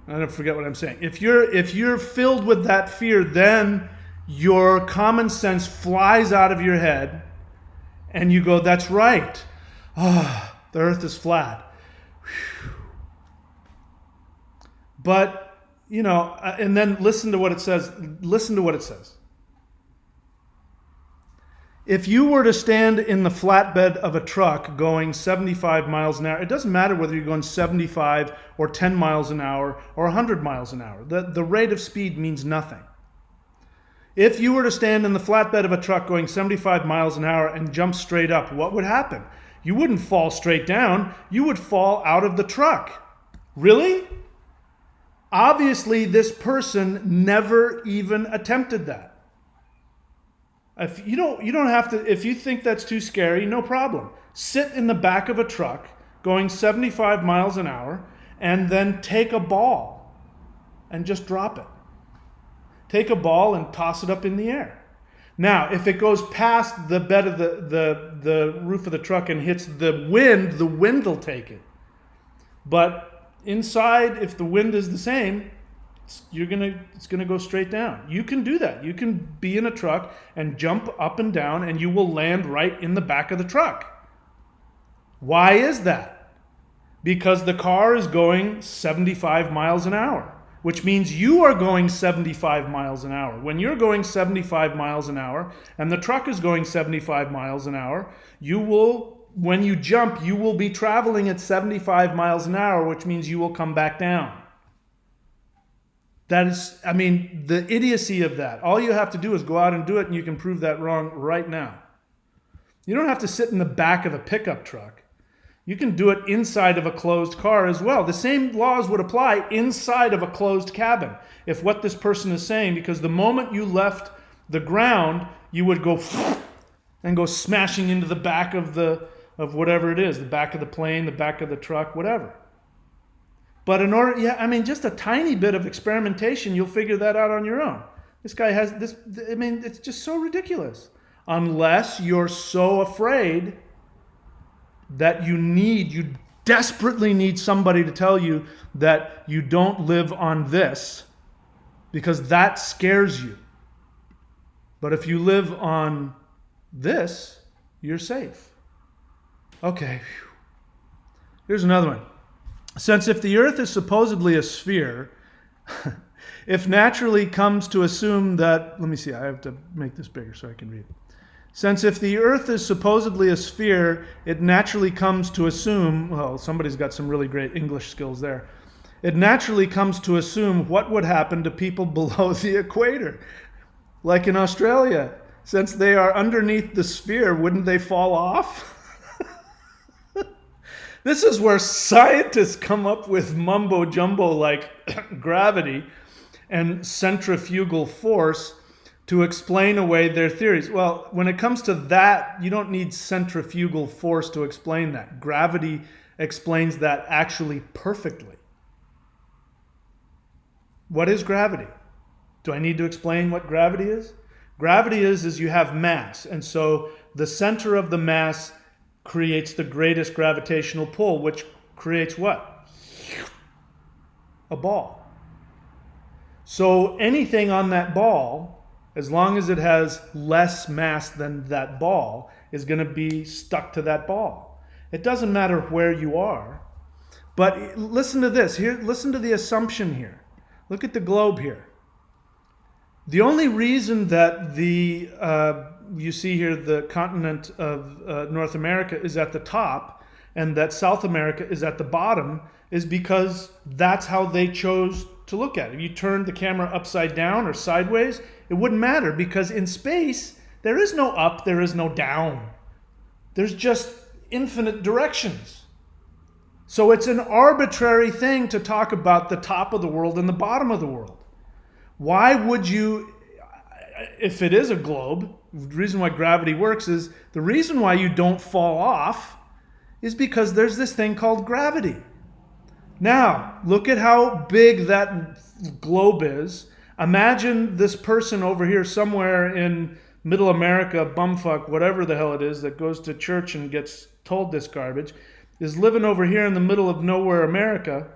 I don't forget what I'm saying. If you're filled with that fear, then your common sense flies out of your head and you go, that's right. The earth is flat. Whew. But, and then listen to what it says. Listen to what it says. If you were to stand in the flatbed of a truck going 75 miles an hour, it doesn't matter whether you're going 75 or 10 miles an hour or 100 miles an hour. The rate of speed means nothing. If you were to stand in the flatbed of a truck going 75 miles an hour and jump straight up, what would happen? You wouldn't fall straight down. You would fall out of the truck. Really? Obviously, this person never even attempted that. If you don't have to, if you think that's too scary, no problem. Sit in the back of a truck going 75 miles an hour and then take a ball and just drop it. Take a ball and toss it up in the air. Now, if it goes past the bed of the roof of the truck and hits the wind will take it. But inside, if the wind is the same, it's gonna go straight down. You can do that. You can be in a truck and jump up and down and you will land right in the back of the truck. Why is that? Because the car is going 75 miles an hour, which means you are going 75 miles an hour. When you're going 75 miles an hour and the truck is going 75 miles an hour, when you jump, you will be traveling at 75 miles an hour, which means you will come back down. That is, the idiocy of that. All you have to do is go out and do it, and you can prove that wrong right now. You don't have to sit in the back of a pickup truck. You can do it inside of a closed car as well. The same laws would apply inside of a closed cabin, if what this person is saying, because the moment you left the ground, you would go and go smashing into the back of whatever it is, the back of the plane, the back of the truck, whatever. But just a tiny bit of experimentation, you'll figure that out on your own. This guy has this, it's just so ridiculous. Unless you're so afraid that you desperately need somebody to tell you that you don't live on this, because that scares you. But if you live on this, you're safe. Okay. Here's another one. Since if the earth is supposedly a sphere, if naturally comes to assume that, let me see, I have to make this bigger so I can read. Since if the earth is supposedly a sphere, it naturally comes to assume, well, somebody's got some really great English skills there. It naturally comes to assume what would happen to people below the equator. Like in Australia, since they are underneath the sphere, wouldn't they fall off? This is where scientists come up with mumbo jumbo like gravity and centrifugal force to explain away their theories. Well, when it comes to that, you don't need centrifugal force to explain that. Gravity explains that actually perfectly. What is gravity? Do I need to explain what gravity is? Gravity is you have mass, and so the center of the mass creates the greatest gravitational pull, which creates what? A ball. So anything on that ball, as long as it has less mass than that ball, is going to be stuck to that ball. It doesn't matter where you are. But listen to this. Here, listen to the assumption here. Look at the globe here. The only reason that you see here the continent of North America is at the top and that South America is at the bottom is because that's how they chose to look at it. If you turned the camera upside down or sideways, it wouldn't matter, because in space, there is no up, there is no down. There's just infinite directions. So it's an arbitrary thing to talk about the top of the world and the bottom of the world. Why would you, if it is a globe, the reason why gravity works is, the reason why you don't fall off is because there's this thing called gravity. Now, look at how big that globe is. Imagine this person over here somewhere in Middle America, bumfuck, whatever the hell it is, that goes to church and gets told this garbage, is living over here in the middle of nowhere, America,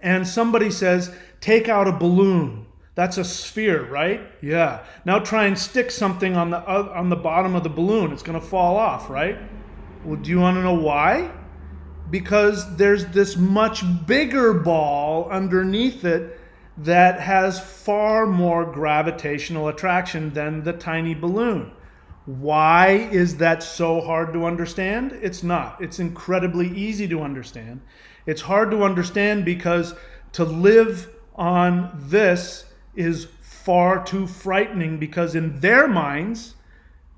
and somebody says, take out a balloon. That's a sphere, right? Yeah. Now try and stick something on the bottom of the balloon. It's going to fall off, right? Well, do you want to know why? Because there's this much bigger ball underneath it that has far more gravitational attraction than the tiny balloon. Why is that so hard to understand? It's not. It's incredibly easy to understand. It's hard to understand because to live on this is far too frightening, because in their minds,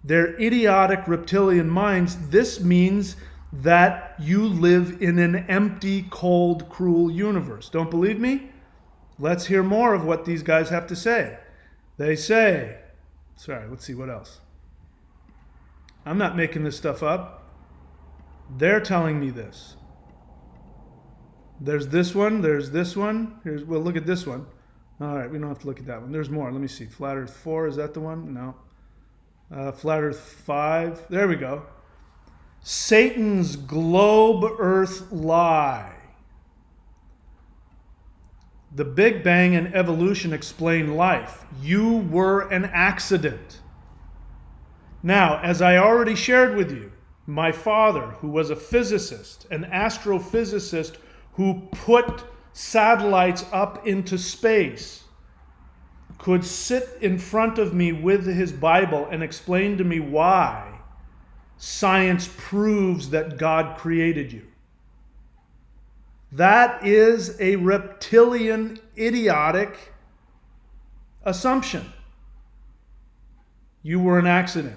their idiotic reptilian minds, this means that you live in an empty, cold, cruel universe. Don't believe me? Let's hear more of what these guys have to say. They say, sorry, let's see what else. I'm not making this stuff up. They're telling me this. There's this one, there's this one. Well, look at this one. All right, we don't have to look at that one. There's more. Let me see. Flat Earth 4, is that the one? No. Flat Earth 5. There we go. Satan's globe earth lie. The Big Bang and evolution explain life. You were an accident. Now, as I already shared with you, my father, who was a physicist, an astrophysicist who put satellites up into space, could sit in front of me with his Bible and explain to me why science proves that God created you. That is a reptilian, idiotic assumption. You were an accident.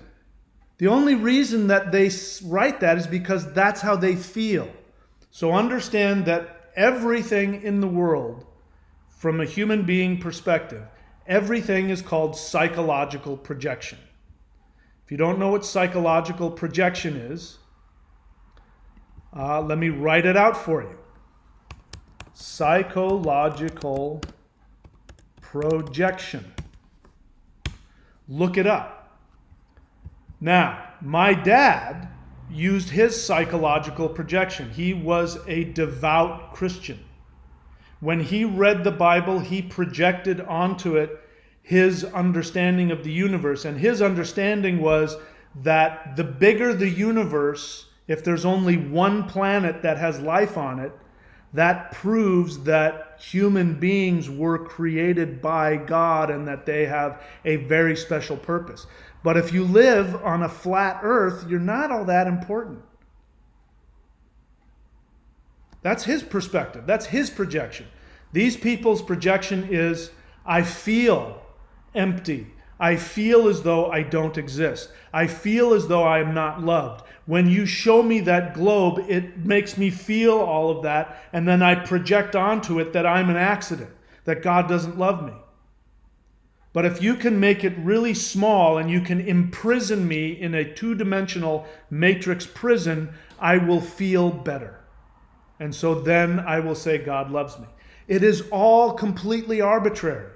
The only reason that they write that is because that's how they feel. So understand that everything in the world, from a human being perspective, everything is called psychological projection. If you don't know what psychological projection is, let me write it out for you. Psychological projection. Look it up. Now, my dad used his psychological projection. He was a devout Christian. When he read the Bible, he projected onto it his understanding of the universe. And his understanding was that the bigger the universe, if there's only one planet that has life on it, that proves that human beings were created by God and that they have a very special purpose. But if you live on a flat earth, you're not all that important. That's his perspective. That's his projection. These people's projection is, I feel empty. I feel as though I don't exist. I feel as though I am not loved. When you show me that globe, it makes me feel all of that, and then I project onto it that I'm an accident, that God doesn't love me. But if you can make it really small and you can imprison me in a two-dimensional matrix prison, I will feel better. And so then I will say God loves me. It is all completely arbitrary.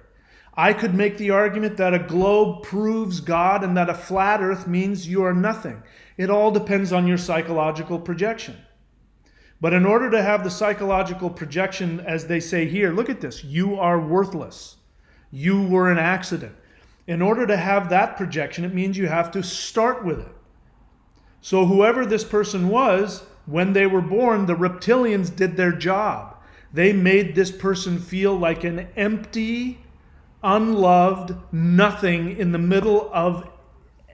I could make the argument that a globe proves God and that a flat earth means you are nothing. It all depends on your psychological projection. But in order to have the psychological projection, as they say here, look at this, you are worthless. You were an accident. In order to have that projection, it means you have to start with it. So whoever this person was, when they were born, the reptilians did their job. They made this person feel like an empty, unloved nothing in the middle of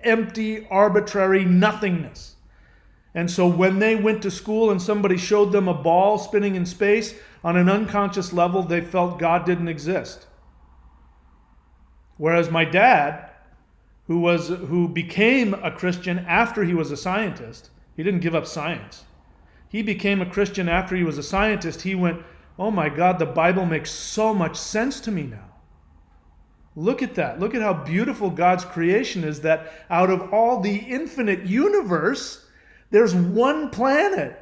empty, arbitrary nothingness. And so when they went to school and somebody showed them a ball spinning in space, on an unconscious level, they felt God didn't exist. Whereas my dad, who became a Christian after he was a scientist, he didn't give up science. He became a Christian after he was a scientist. He went, oh my God, the Bible makes so much sense to me now. Look at that. Look at how beautiful God's creation is, that out of all the infinite universe, there's one planet.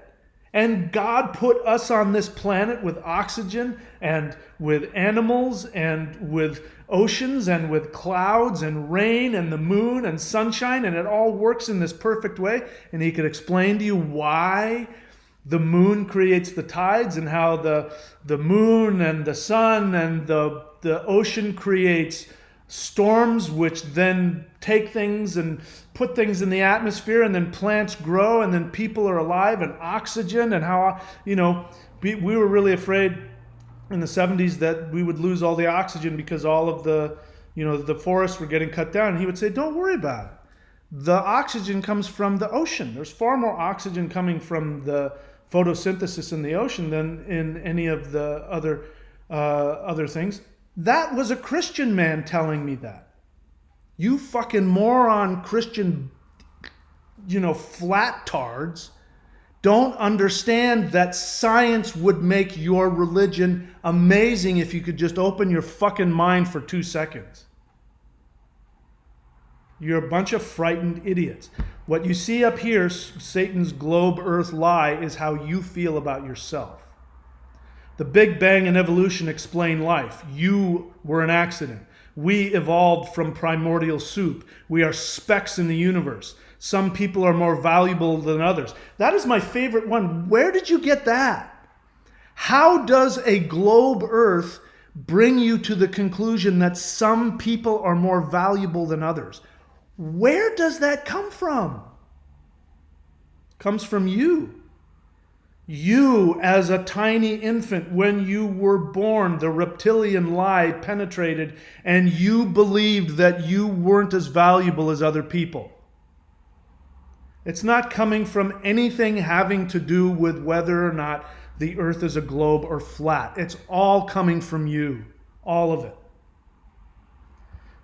And God put us on this planet with oxygen and with animals and with oceans and with clouds and rain and the moon and sunshine, and it all works in this perfect way. And he could explain to you why the moon creates the tides and how the moon and the sun and the ocean creates storms, which then take things and put things in the atmosphere, and then plants grow, and then people are alive, and oxygen, and how, we were really afraid in the 70s that we would lose all the oxygen because all of the forests were getting cut down. And he would say, don't worry about it. The oxygen comes from the ocean. There's far more oxygen coming from the photosynthesis in the ocean than in any of the other things. That was a Christian man telling me that. You fucking moron Christian, flat-tards don't understand that science would make your religion amazing if you could just open your fucking mind for 2 seconds. You're a bunch of frightened idiots. What you see up here, Satan's globe earth lie, is how you feel about yourself. The Big Bang and evolution explain life. You were an accident. We evolved from primordial soup. We are specks in the universe. Some people are more valuable than others. That is my favorite one. Where did you get that? How does a globe earth bring you to the conclusion that some people are more valuable than others? Where does that come from? It comes from you. You, as a tiny infant, when you were born, the reptilian lie penetrated, and you believed that you weren't as valuable as other people. It's not coming from anything having to do with whether or not the earth is a globe or flat. It's all coming from you. All of it.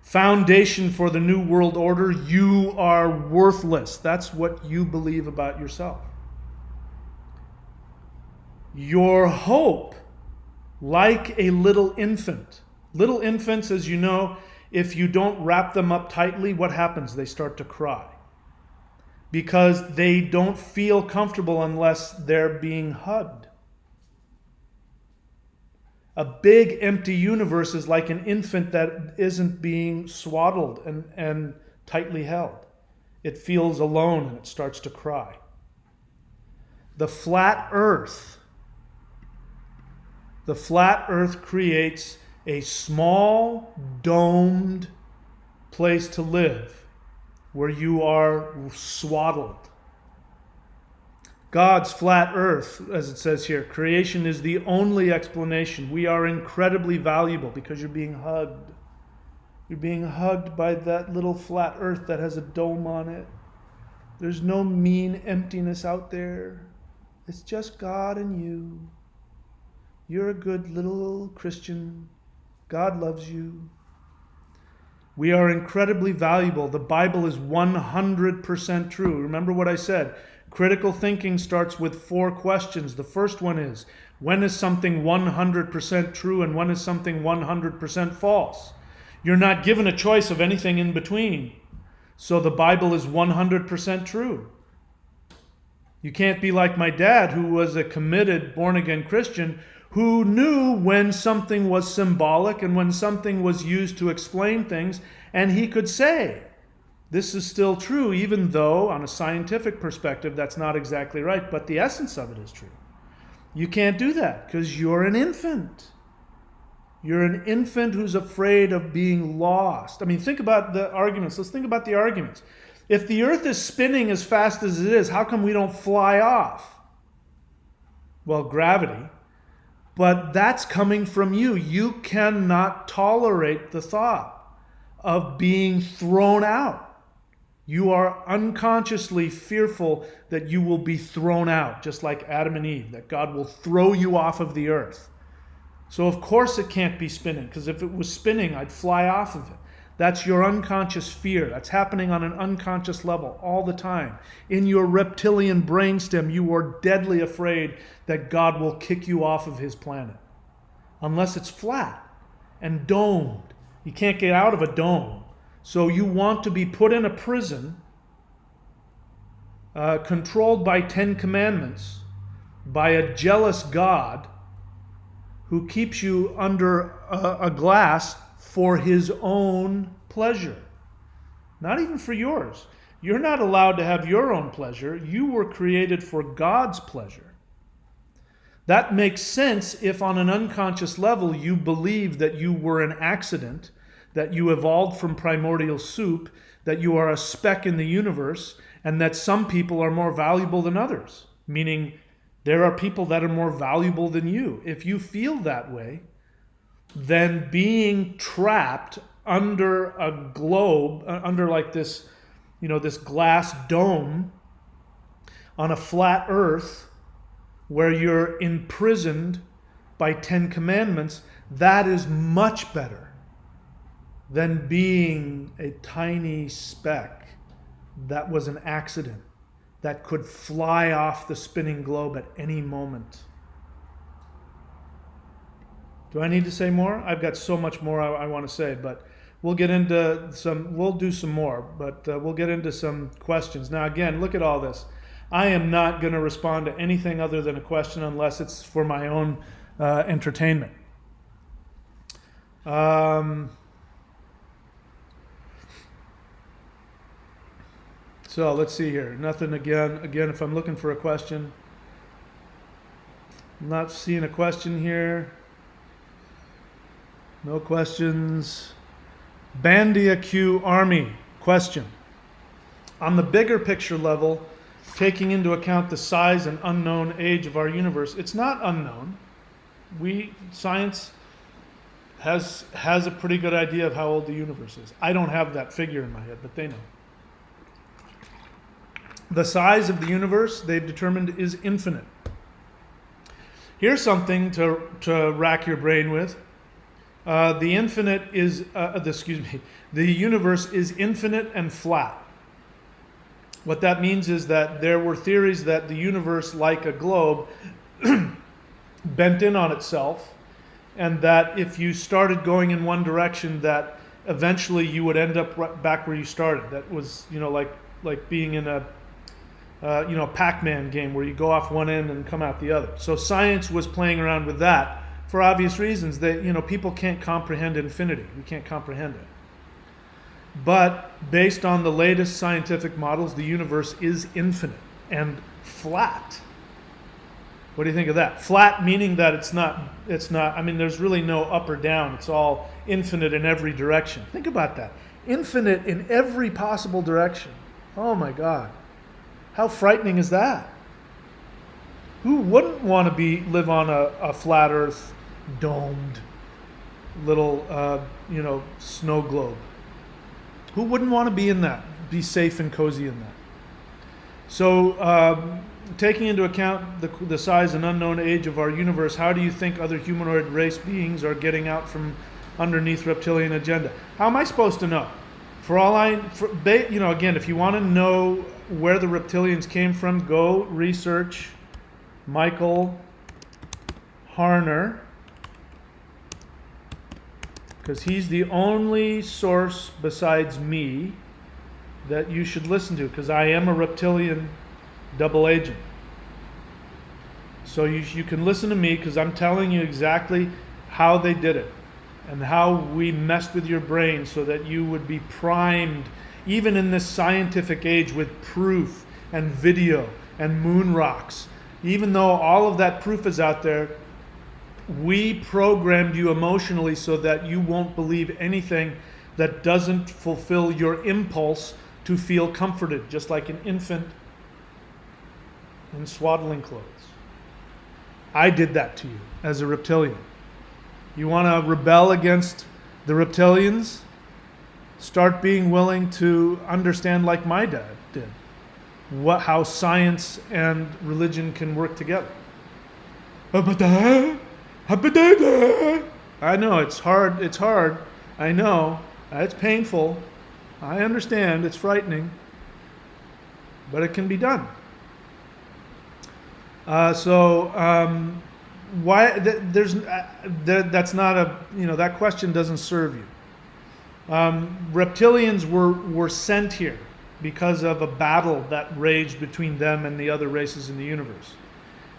Foundation for the New World Order, you are worthless. That's what you believe about yourself. Your hope, like a little infant. Little infants, as you know, if you don't wrap them up tightly, what happens? They start to cry. Because they don't feel comfortable unless they're being hugged. A big empty universe is like an infant that isn't being swaddled and tightly held. It feels alone and it starts to cry. The flat earth. The flat earth creates a small, domed place to live where you are swaddled. God's flat earth, as it says here, creation is the only explanation. We are incredibly valuable because you're being hugged. You're being hugged by that little flat earth that has a dome on it. There's no mean emptiness out there. It's just God and you. You're a good little Christian. God loves you. We are incredibly valuable. The Bible is 100% true. Remember what I said. Critical thinking starts with 4 questions. The first one is, when is something 100% true and when is something 100% false? You're not given a choice of anything in between. So the Bible is 100% true. You can't be like my dad, who was a committed born-again Christian, who knew when something was symbolic and when something was used to explain things, and he could say, this is still true, even though on a scientific perspective that's not exactly right, but the essence of it is true. You can't do that because you're an infant. You're an infant who's afraid of being lost. I mean, think about the arguments. Let's think about the arguments. If the earth is spinning as fast as it is, how come we don't fly off? Well, gravity. But that's coming from you. You cannot tolerate the thought of being thrown out. You are unconsciously fearful that you will be thrown out, just like Adam and Eve, that God will throw you off of the earth. So of course it can't be spinning, because if it was spinning, I'd fly off of it. That's your unconscious fear. That's happening on an unconscious level all the time. In your reptilian brainstem, you are deadly afraid that God will kick you off of his planet. Unless it's flat and domed. You can't get out of a dome. So you want to be put in a prison, controlled by 10 commandments, by a jealous God who keeps you under a glass for his own pleasure. Not even for yours. You're not allowed to have your own pleasure. You were created for God's pleasure. That makes sense if on an unconscious level you believe that you were an accident, that you evolved from primordial soup, that you are a speck in the universe, and that some people are more valuable than others. Meaning, there are people that are more valuable than you. If you feel that way, then being trapped under a globe, under like this, this glass dome on a flat earth where you're imprisoned by 10 commandments, that is much better than being a tiny speck that was an accident, that could fly off the spinning globe at any moment. Do I need to say more? I've got so much more I want to say, but we'll get into we'll do some more, but we'll get into some questions. Now again, look at all this. I am not going to respond to anything other than a question unless it's for my own entertainment. So let's see here. Nothing again. Again, if I'm looking for a question, I'm not seeing a question here. No questions. Bandia Q Army question. On the bigger picture level, taking into account the size and unknown age of our universe, it's not unknown. Science has a pretty good idea of how old the universe is. I don't have that figure in my head, but they know. The size of the universe, they've determined, is infinite. Here's something to rack your brain with. The universe is infinite and flat. What that means is that there were theories that the universe, like a globe, bent in on itself, and that if you started going in one direction, that eventually you would end up right back where you started. That was, like being in a Pac-Man game where you go off one end and come out the other. So science was playing around with that for obvious reasons. That people can't comprehend infinity. We can't comprehend it. But based on the latest scientific models, the universe is infinite and flat. What do you think of that? Flat meaning that it's not, I mean, there's really no up or down. It's all infinite in every direction. Think about that. Infinite in every possible direction. Oh my God. How frightening is that? Who wouldn't want to live on a flat earth, domed, little, snow globe? Who wouldn't want to be in that? Be safe and cozy in that? So, taking into account the size and unknown age of our universe, how do you think other humanoid race beings are getting out from underneath reptilian agenda? How am I supposed to know? Again, if you want to know where the reptilians came from, go research Michael Harner, because he's the only source besides me that you should listen to, because I am a reptilian double agent. So you can listen to me, because I'm telling you exactly how they did it and how we messed with your brain so that you would be primed, even in this scientific age, with proof and video and moon rocks. Even though all of that proof is out there, we programmed you emotionally so that you won't believe anything that doesn't fulfill your impulse to feel comforted, just like an infant in swaddling clothes. I did that to you as a reptilian. You want to rebel against the reptilians? Start being willing to understand, like my dad did, how science and religion can work together. I know it's hard. It's hard. I know. It's painful. I understand. It's frightening. But it can be done. Why that's not that question doesn't serve you. Reptilians were sent here because of a battle that raged between them and the other races in the universe,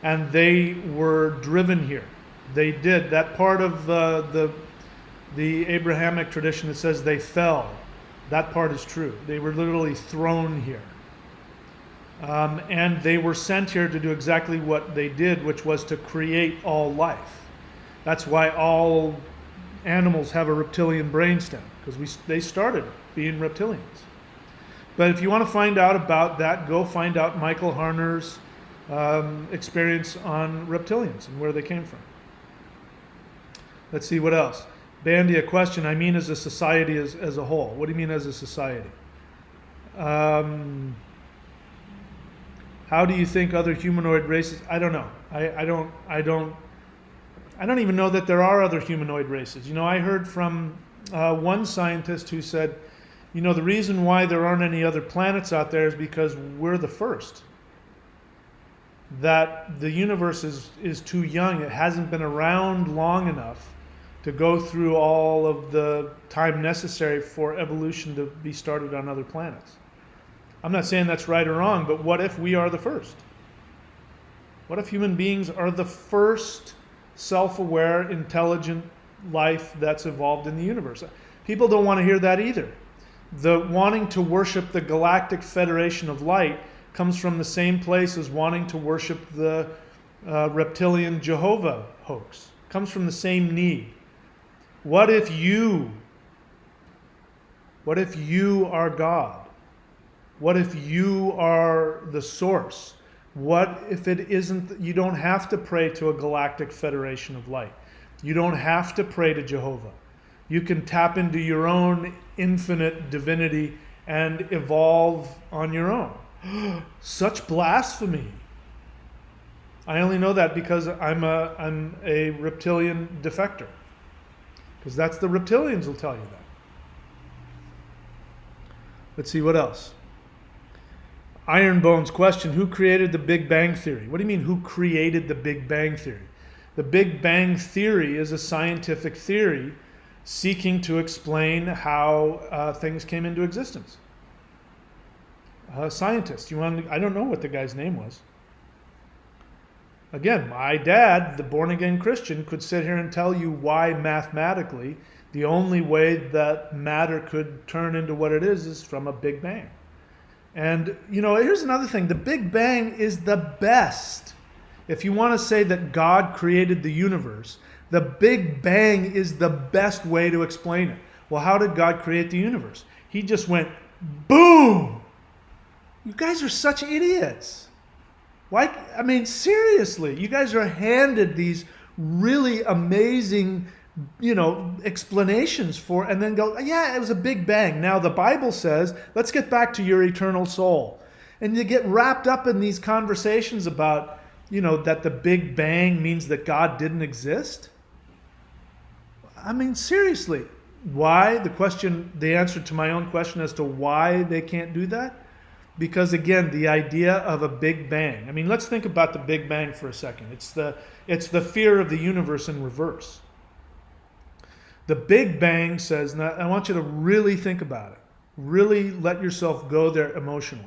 and they were driven here. They did that part of the Abrahamic tradition that says they fell. That part is true. They were literally thrown here. And they were sent here to do exactly what they did, which was to create all life. That's why all animals have a reptilian brainstem, because they started being reptilians. But if you want to find out about that, go find out Michael Harner's experience on reptilians and where they came from. Let's see what else. Bandy, a question. I mean, as a society as a whole. What do you mean as a society? How do you think other humanoid races? I don't know. I don't even know that there are other humanoid races. I heard from one scientist who said, the reason why there aren't any other planets out there is because we're the first. That the universe is too young. It hasn't been around long enough to go through all of the time necessary for evolution to be started on other planets. I'm not saying that's right or wrong, but what if we are the first? What if human beings are the first self-aware, intelligent life that's evolved in the universe? People don't want to hear that either. The wanting to worship the Galactic Federation of Light comes from the same place as wanting to worship the reptilian Jehovah hoax. Comes from the same need. What if you are God? What if you are the source? What if it isn't? You don't have to pray to a Galactic Federation of Light. You don't have to pray to Jehovah. You can tap into your own infinite divinity and evolve on your own. Such blasphemy. I only know that because I'm a reptilian defector. Because that's the reptilians will tell you that. Let's see what else. Iron Bones question, who created the Big Bang Theory? What do you mean, who created the Big Bang Theory? The Big Bang Theory is a scientific theory seeking to explain how things came into existence. Scientist. I don't know what the guy's name was. Again, my dad, the born-again Christian, could sit here and tell you why mathematically the only way that matter could turn into what it is from a Big Bang. And, here's another thing. The Big Bang is the best. If you want to say that God created the universe, the Big Bang is the best way to explain it. Well, how did God create the universe? He just went, boom! You guys are such idiots. Why? I mean, seriously, you guys are handed these really amazing, explanations for, and then go, yeah, it was a Big Bang. Now the Bible says, let's get back to your eternal soul. And you get wrapped up in these conversations about, that the Big Bang means that God didn't exist. I mean, seriously, why? The answer to my own question as to why they can't do that? Because again, the idea of a Big Bang. I mean, let's think about the Big Bang for a second. It's the fear of the universe in reverse. The Big Bang says, now I want you to really think about it. Really let yourself go there emotionally.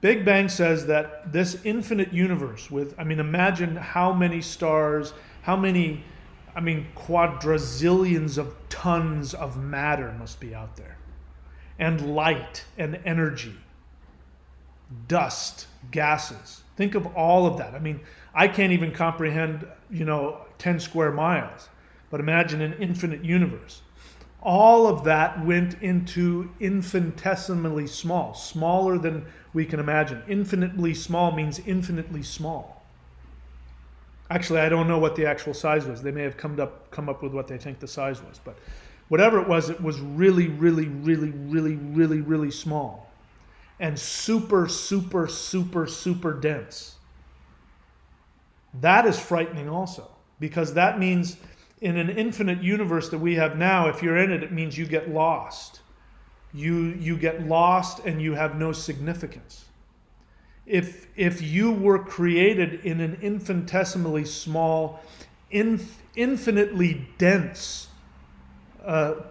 Big Bang says that this infinite universe imagine how many stars, quadrazillions of tons of matter must be out there. And light and energy, dust, gases. Think of all of that. I mean, I can't even comprehend, 10 square miles. But imagine an infinite universe. All of that went into infinitesimally small, smaller than we can imagine. Infinitely small means infinitely small. Actually, I don't know what the actual size was. They may have come up with what they think the size was. But whatever it was really, really, really, really, really, really small. And super, super, super, super dense. That is frightening also. Because that means in an infinite universe that we have now, if you're in it, it means you get lost. You get lost and you have no significance. If you were created in an infinitesimally small, infinitely dense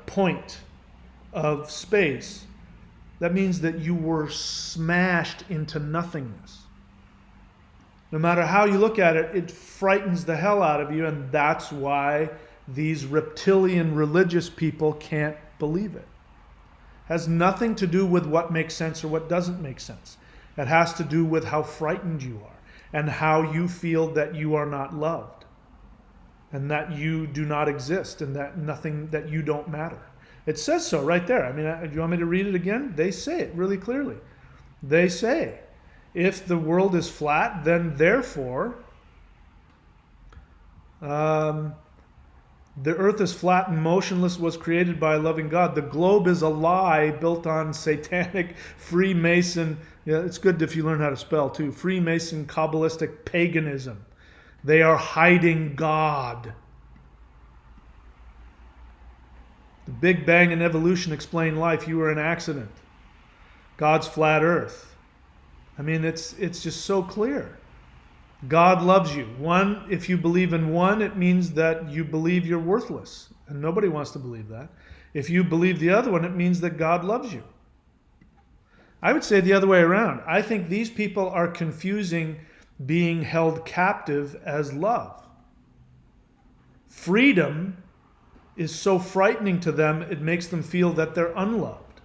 point of space, that means that you were smashed into nothingness. No matter how you look at it, it frightens the hell out of you, and that's why these reptilian religious people can't believe it. It has nothing to do with what makes sense or what doesn't make sense. It has to do with how frightened you are and how you feel that you are not loved and that you do not exist and that you don't matter. It says so right there. I mean, do you want me to read it again? They say it really clearly. They say, if the world is flat, then therefore the earth is flat and motionless, was created by a loving God. The globe is a lie built on satanic, Freemason, it's good if you learn how to spell too, Freemason, Kabbalistic paganism. They are hiding God. The Big Bang and evolution explain life. You were an accident. God's flat earth. I mean, it's just so clear. God loves you. One, if you believe in one, it means that you believe you're worthless. And nobody wants to believe that. If you believe the other one, it means that God loves you. I would say the other way around. I think these people are confusing being held captive as love. Freedom is so frightening to them, it makes them feel that they're unloved.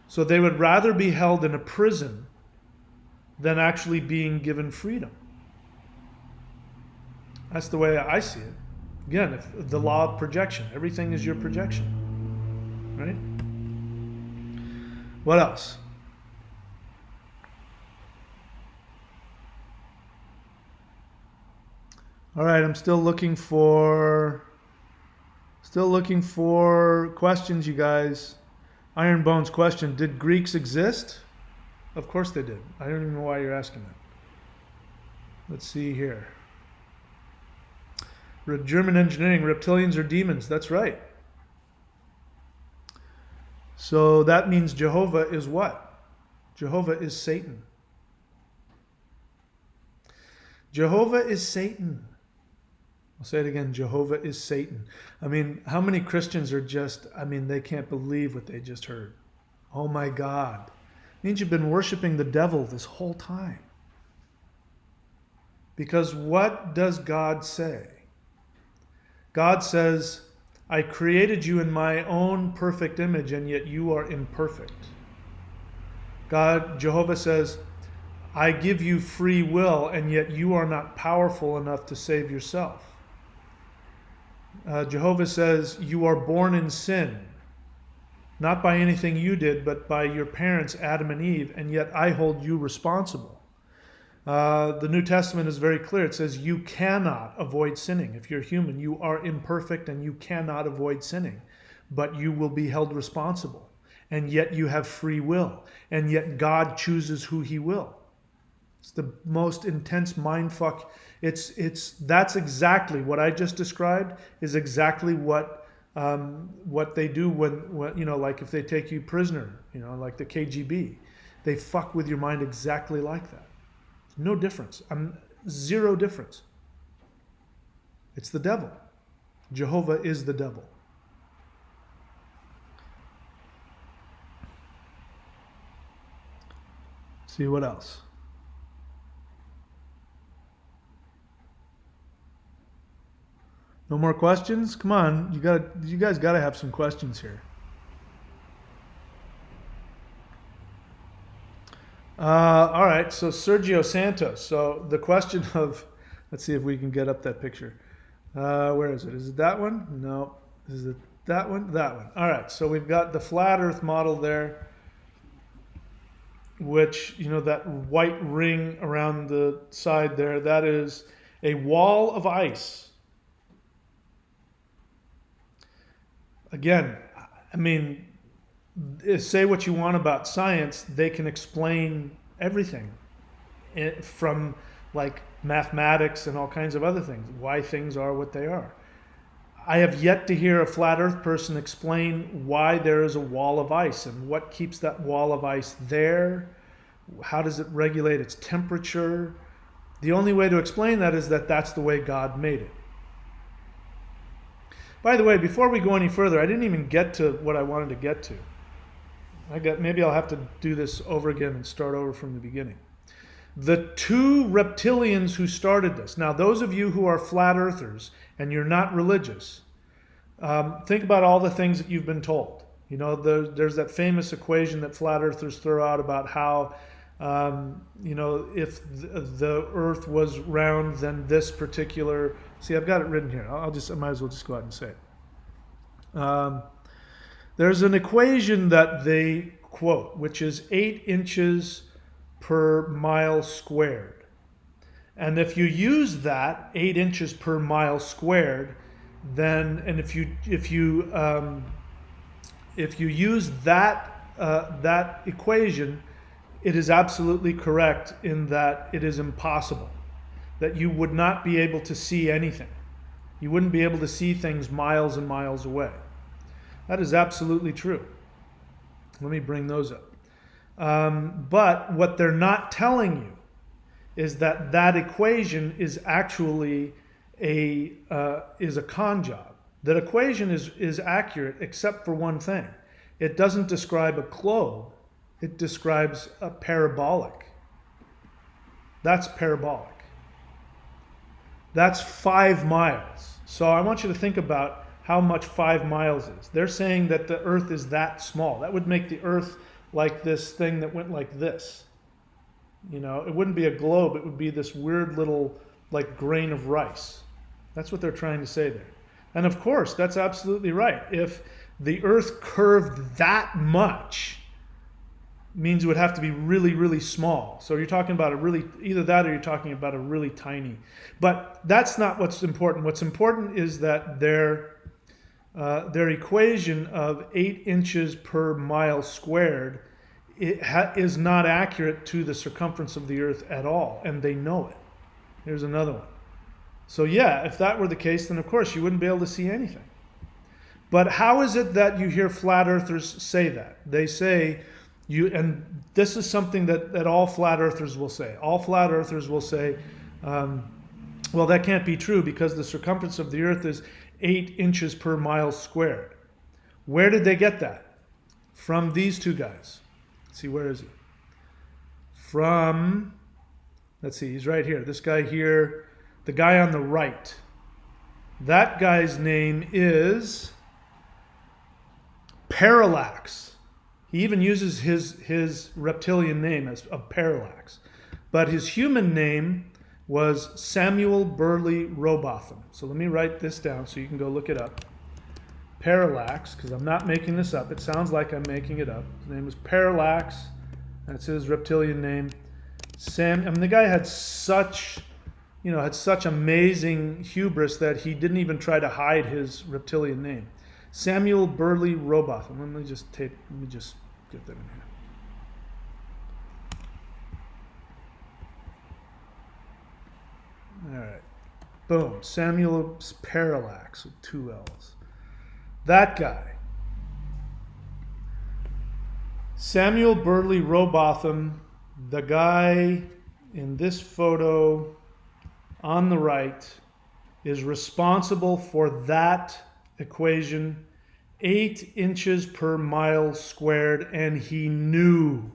So they would rather be held in a prison than actually being given freedom. That's the way I see it. Again, if the law of projection. Everything is your projection. Right? What else? All right, I'm still looking for questions, you guys. Iron Bones question, did Greeks exist? Of course they did. I don't even know why you're asking that. Let's see here. German engineering, reptilians are demons. That's right. So that means Jehovah is what? Jehovah is Satan. Jehovah is Satan. I'll say it again. Jehovah is Satan. I mean, how many Christians are just, they can't believe what they just heard. Oh my God. It means you've been worshiping the devil this whole time. Because what does God say? God says, I created you in my own perfect image, and yet you are imperfect. Jehovah says, I give you free will, and yet you are not powerful enough to save yourself. Jehovah says, you are born in sin, not by anything you did, but by your parents, Adam and Eve, and yet I hold you responsible. The New Testament is very clear. It says you cannot avoid sinning. If you're human, you are imperfect and you cannot avoid sinning, but you will be held responsible. And yet you have free will, and yet God chooses who he will. It's the most intense mindfuck. That's exactly what I just described is exactly what they do when like if they take you prisoner, like the KGB, they fuck with your mind exactly like that. No difference. Zero difference. It's the devil. Jehovah is the devil. See what else? No more questions? Come on, you guys got to have some questions here. All right, so Sergio Santos. So the question of, let's see if we can get up that picture. Where is it? Is it that one? No. Is it that one? That one. All right, so we've got the flat Earth model there, which, that white ring around the side there, that is a wall of ice. Again, say what you want about science, they can explain everything from like mathematics and all kinds of other things, why things are what they are. I have yet to hear a flat earth person explain why there is a wall of ice and what keeps that wall of ice there. How does it regulate its temperature? The only way to explain that is that that's the way God made it. By the way, before we go any further, I didn't even get to what I wanted to get to. Maybe I'll have to do this over again and start over from the beginning. The two reptilians who started this. Now, those of you who are flat earthers and you're not religious, think about all the things that you've been told. There's that famous equation that flat earthers throw out about how, if the earth was round, then this particular... See, I've got it written here. I might as well just go ahead and say it. There's an equation that they quote, which is 8 inches per mile squared. And if you use that 8 inches per mile squared, then, and if you use that equation, it is absolutely correct in that it is impossible, that you would not be able to see anything. You wouldn't be able to see things miles and miles away. That is absolutely true. Let me bring those up. But what they're not telling you is that equation is actually a con job. That equation is accurate except for one thing. It doesn't describe a globe. It describes a parabolic. That's parabolic. That's 5 miles. So I want you to think about how much 5 miles is. They're saying that the Earth is that small. That would make the Earth like this thing that went like this. It wouldn't be a globe. It would be this weird little like grain of rice. That's what they're trying to say there. And of course, that's absolutely right. If the Earth curved that much, means it would have to be really, really small. So you're talking about either that or you're talking about a really tiny. But that's not what's important. What's important is that their equation of 8 inches per mile squared is not accurate to the circumference of the Earth at all, and they know it. Here's another one. So yeah, if that were the case, then of course you wouldn't be able to see anything. But how is it that you hear flat earthers say that? They say, and this is something that all flat earthers will say. All flat earthers will say, well, that can't be true because the circumference of the Earth is 8 inches per mile squared. Where did they get that? From these two guys. Let's see, where is he? Let's see, he's right here. This guy here, the guy on the right. That guy's name is Parallax. He even uses his reptilian name of Parallax. But his human name was Samuel Burley Robotham. So let me write this down so you can go look it up. Parallax, because I'm not making this up. It sounds like I'm making it up. His name was Parallax. That's his reptilian name. The guy had such amazing hubris that he didn't even try to hide his reptilian name. Samuel Burley Robotham. Let me just get that in here. All right. Boom. Samuel Parallax with 2 L's. That guy. Samuel Burley Robotham, the guy in this photo on the right, is responsible for that equation, 8 inches per mile squared, and he knew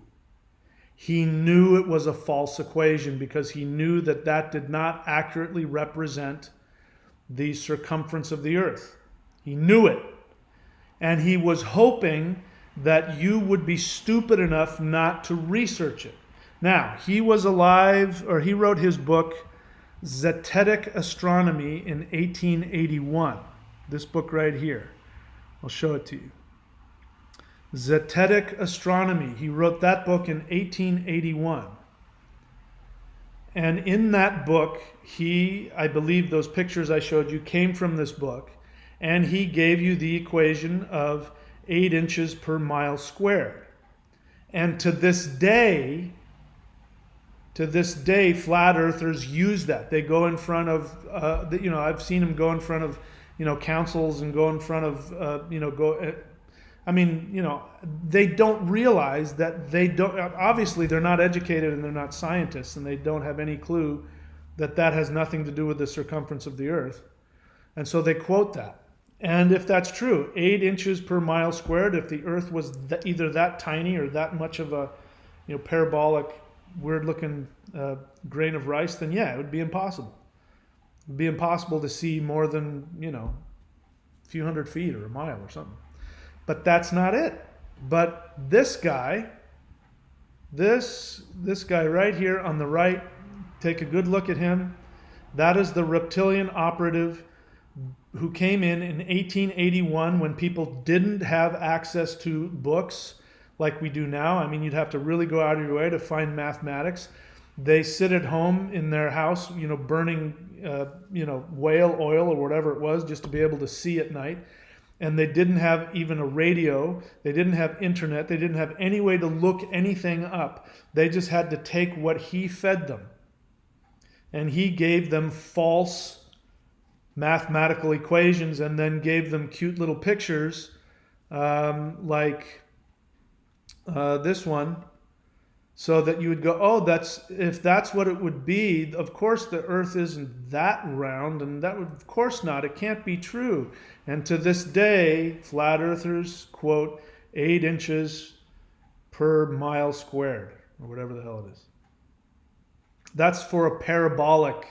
it was a false equation because he knew that that did not accurately represent the circumference of the earth. He knew it. And he was hoping that you would be stupid enough not to research it. Now, he was alive, or he wrote his book, Zetetic Astronomy, in 1881. This book right here. I'll show it to you. Zetetic Astronomy. He wrote that book in 1881. And in that book, I believe those pictures I showed you came from this book, and he gave you the equation of 8 inches per mile squared. And to this day, flat earthers use that. They go in front of, I've seen them go in front of, councils and go in front of, they don't realize that obviously they're not educated and they're not scientists and they don't have any clue that that has nothing to do with the circumference of the earth. And so they quote that. And if that's true, 8 inches per mile squared, if the earth was either that tiny or that much of a parabolic, weird-looking grain of rice, then yeah, it would be impossible. It would be impossible to see more than, a few hundred feet or a mile or something. But that's not it. But this guy right here on the right, take a good look at him. That is the reptilian operative who came in 1881 when people didn't have access to books like we do now. I mean, you'd have to really go out of your way to find mathematics. They sit at home in their house, burning, whale oil or whatever it was just to be able to see at night. And they didn't have even a radio. They didn't have internet. They didn't have any way to look anything up. They just had to take what he fed them. And he gave them false mathematical equations and then gave them cute little pictures like this one, so that you would go, oh, if that's what it would be, of course the earth isn't that round, and that would, of course not, it can't be true. And to this day, flat earthers quote 8 inches per mile squared, or whatever the hell it is. That's for a parabolic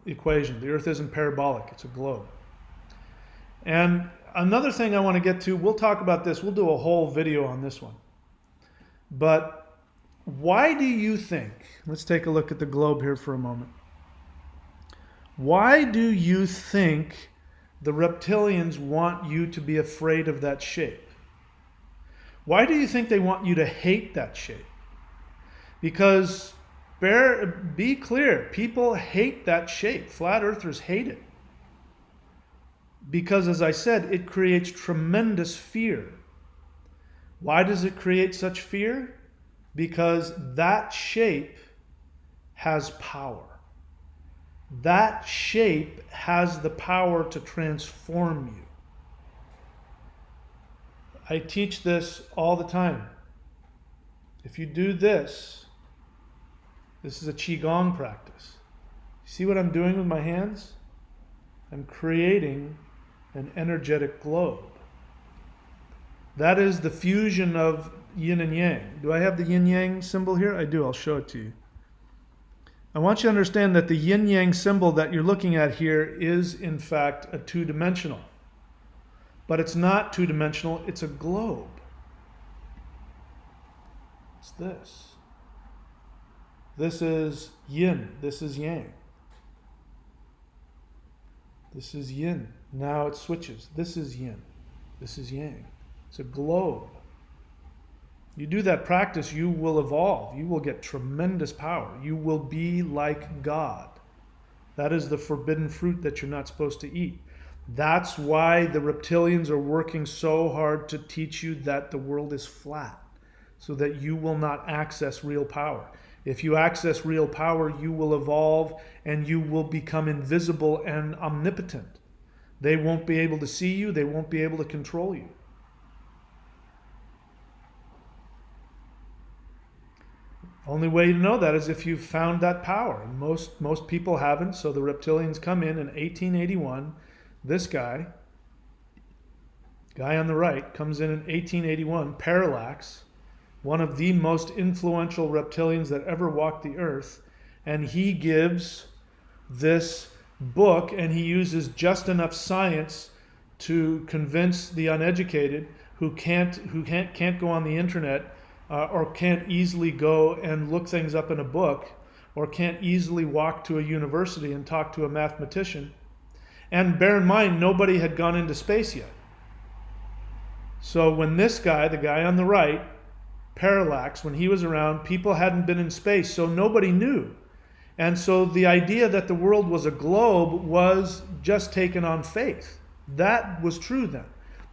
equation. The earth isn't parabolic, it's a globe. And another thing I want to get to, we'll talk about this, we'll do a whole video on this one. But why do you think, let's take a look at the globe here for a moment. Why do you think the reptilians want you to be afraid of that shape? Why do you think they want you to hate that shape? Because be clear, people hate that shape. Flat earthers hate it. Because, as I said, it creates tremendous fear. Why does it create such fear? Because that shape has power. That shape has the power to transform you. I teach this all the time. If you do this is a Qigong practice. See what I'm doing with my hands? I'm creating an energetic globe. That is the fusion of yin and yang. Do I have the yin-yang symbol here? I do. I'll show it to you. I want you to understand that the yin-yang symbol that you're looking at here is, in fact, a two-dimensional. But it's not two-dimensional. It's a globe. It's this. This is yin. This is yang. This is yin. Now it switches. This is yin. This is yang. It's a globe. You do that practice, you will evolve. You will get tremendous power. You will be like God. That is the forbidden fruit that you're not supposed to eat. That's why the reptilians are working so hard to teach you that the world is flat, so that you will not access real power. If you access real power, you will evolve and you will become invisible and omnipotent. They won't be able to see you. They won't be able to control you. Only way to know that is if you've found that power. And most people haven't, so the reptilians come in 1881. This guy on the right, comes in 1881, Parallax, one of the most influential reptilians that ever walked the earth, and he gives this book, and he uses just enough science to convince the uneducated who can't go on the internet, or can't easily go and look things up in a book, or can't easily walk to a university and talk to a mathematician. And bear in mind, nobody had gone into space yet. So when this guy, the guy on the right, Parallax, when he was around, people hadn't been in space, so nobody knew. And so the idea that the world was a globe was just taken on faith. That was true then.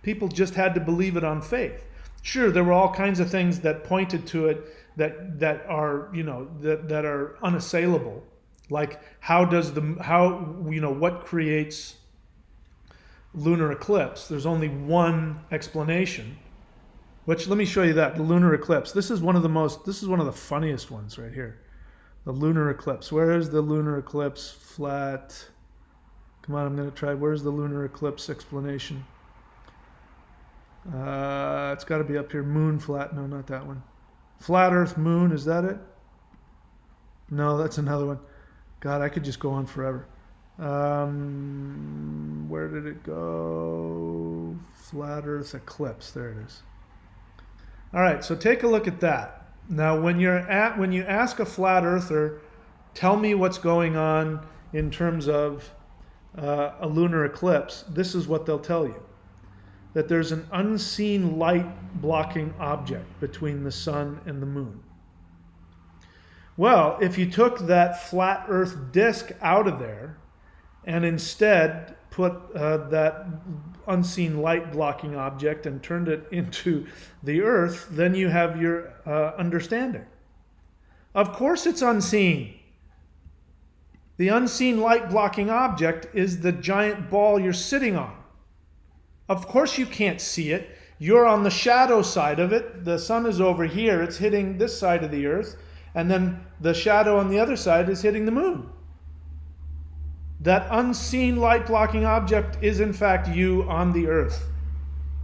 People just had to believe it on faith. Sure, there were all kinds of things that pointed to it that are unassailable, like what creates lunar eclipse? There's only one explanation. Which, let me show you that, the lunar eclipse. This is one of the funniest ones right here. The lunar eclipse. Where is the lunar eclipse flat? Come on, I'm going to try. Where's the lunar eclipse explanation? It's got to be up here. Moon flat. No, not that one. Flat Earth moon. Is that it? No, that's another one. God, I could just go on forever. Where did it go? Flat Earth eclipse. There it is. All right, so take a look at that. Now, when you ask a flat earther, tell me what's going on in terms of a lunar eclipse, this is what they'll tell you. That there's an unseen light blocking object between the sun and the moon. Well, if you took that flat Earth disk out of there and instead put that unseen light blocking object and turned it into the Earth, then you have your understanding. Of course it's unseen. The unseen light blocking object is the giant ball you're sitting on. Of course you can't see it. You're on the shadow side of it. The sun is over here. It's hitting this side of the Earth. And then the shadow on the other side is hitting the moon. That unseen light blocking object is in fact you on the Earth.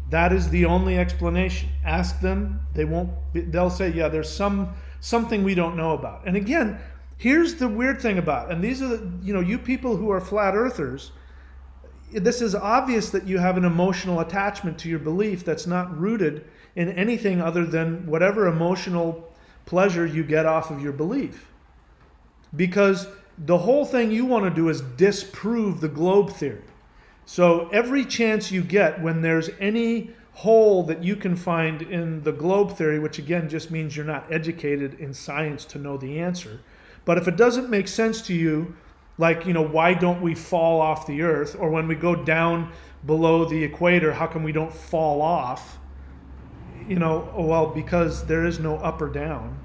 That is the only explanation. Ask them, they'll say, yeah, there's something we don't know about. And again, here's the weird thing about it. And these are you people who are flat earthers, this is obvious that you have an emotional attachment to your belief that's not rooted in anything other than whatever emotional pleasure you get off of your belief. Because the whole thing you want to do is disprove the globe theory. So every chance you get when there's any hole that you can find in the globe theory, which again just means you're not educated in science to know the answer, but if it doesn't make sense to you, like, why don't we fall off the Earth? Or when we go down below the equator, how come we don't fall off? Well, because there is no up or down.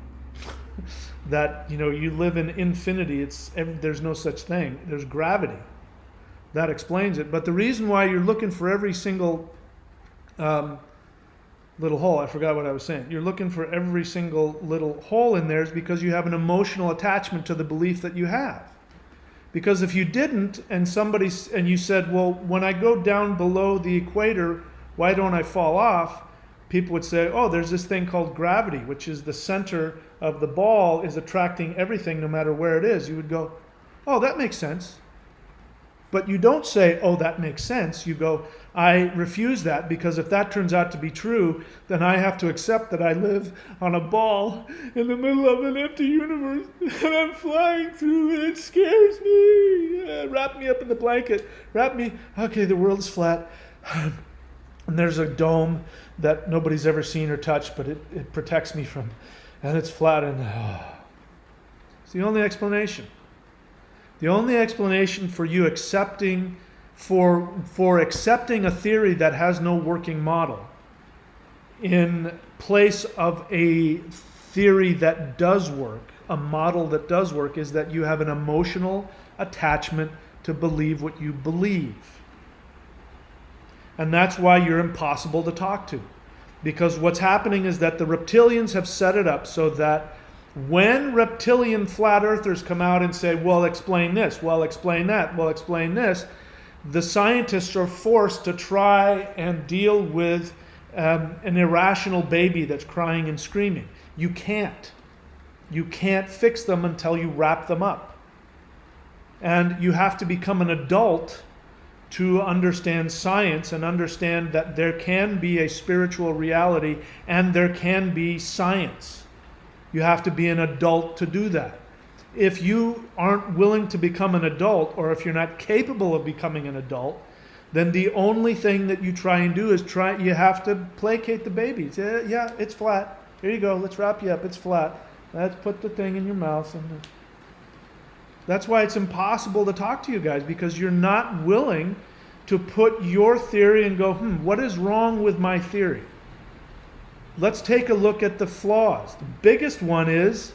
That, you live in infinity. There's no such thing. There's gravity. That explains it. But the reason why you're looking for every single little hole, I forgot what I was saying. You're looking for every single little hole in there is because you have an emotional attachment to the belief that you have. Because if you didn't, and you said, well, when I go down below the equator, why don't I fall off? People would say, oh, there's this thing called gravity, which is the center of the ball is attracting everything no matter where it is. You would go, oh, that makes sense. But you don't say, oh, that makes sense. You go, I refuse that, because if that turns out to be true, then I have to accept that I live on a ball in the middle of an empty universe and I'm flying through it. It scares me. Wrap me up in the blanket. Wrap me. Okay, the world's flat. And there's a dome that nobody's ever seen or touched, but it protects me from, and it's flat. And it's the only explanation. The only explanation for you accepting, for accepting a theory that has no working model in place of a theory that does work, a model that does work, is that you have an emotional attachment to believe what you believe. And that's why you're impossible to talk to. Because what's happening is that the reptilians have set it up so that when reptilian flat earthers come out and say, well, explain this, well, explain that, well, explain this, the scientists are forced to try and deal with an irrational baby that's crying and screaming. You can't. You can't fix them until you wrap them up. And you have to become an adult to understand science and understand that there can be a spiritual reality and there can be science. You have to be an adult to do that. If you aren't willing to become an adult, or if you're not capable of becoming an adult, then the only thing that you try and do is you have to placate the baby. Say, yeah, it's flat. Here you go. Let's wrap you up. It's flat. Let's put the thing in your mouth. And that's why it's impossible to talk to you guys, because you're not willing to put your theory and go, what is wrong with my theory? Let's take a look at the flaws. The biggest one is,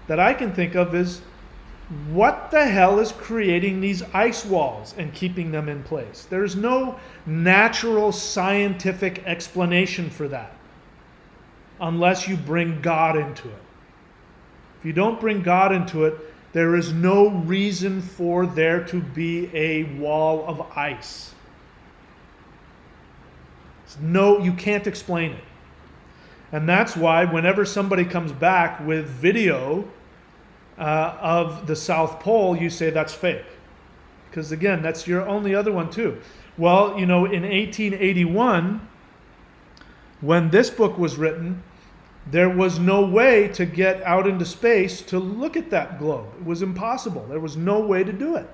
that I can think of, is what the hell is creating these ice walls and keeping them in place? There's no natural scientific explanation for that unless you bring God into it. If you don't bring God into it, there is no reason for there to be a wall of ice. You can't explain it. And that's why whenever somebody comes back with video of the South Pole, you say that's fake. Because again, that's your only other one too. Well, in 1881, when this book was written, there was no way to get out into space to look at that globe. It was impossible. There was no way to do it.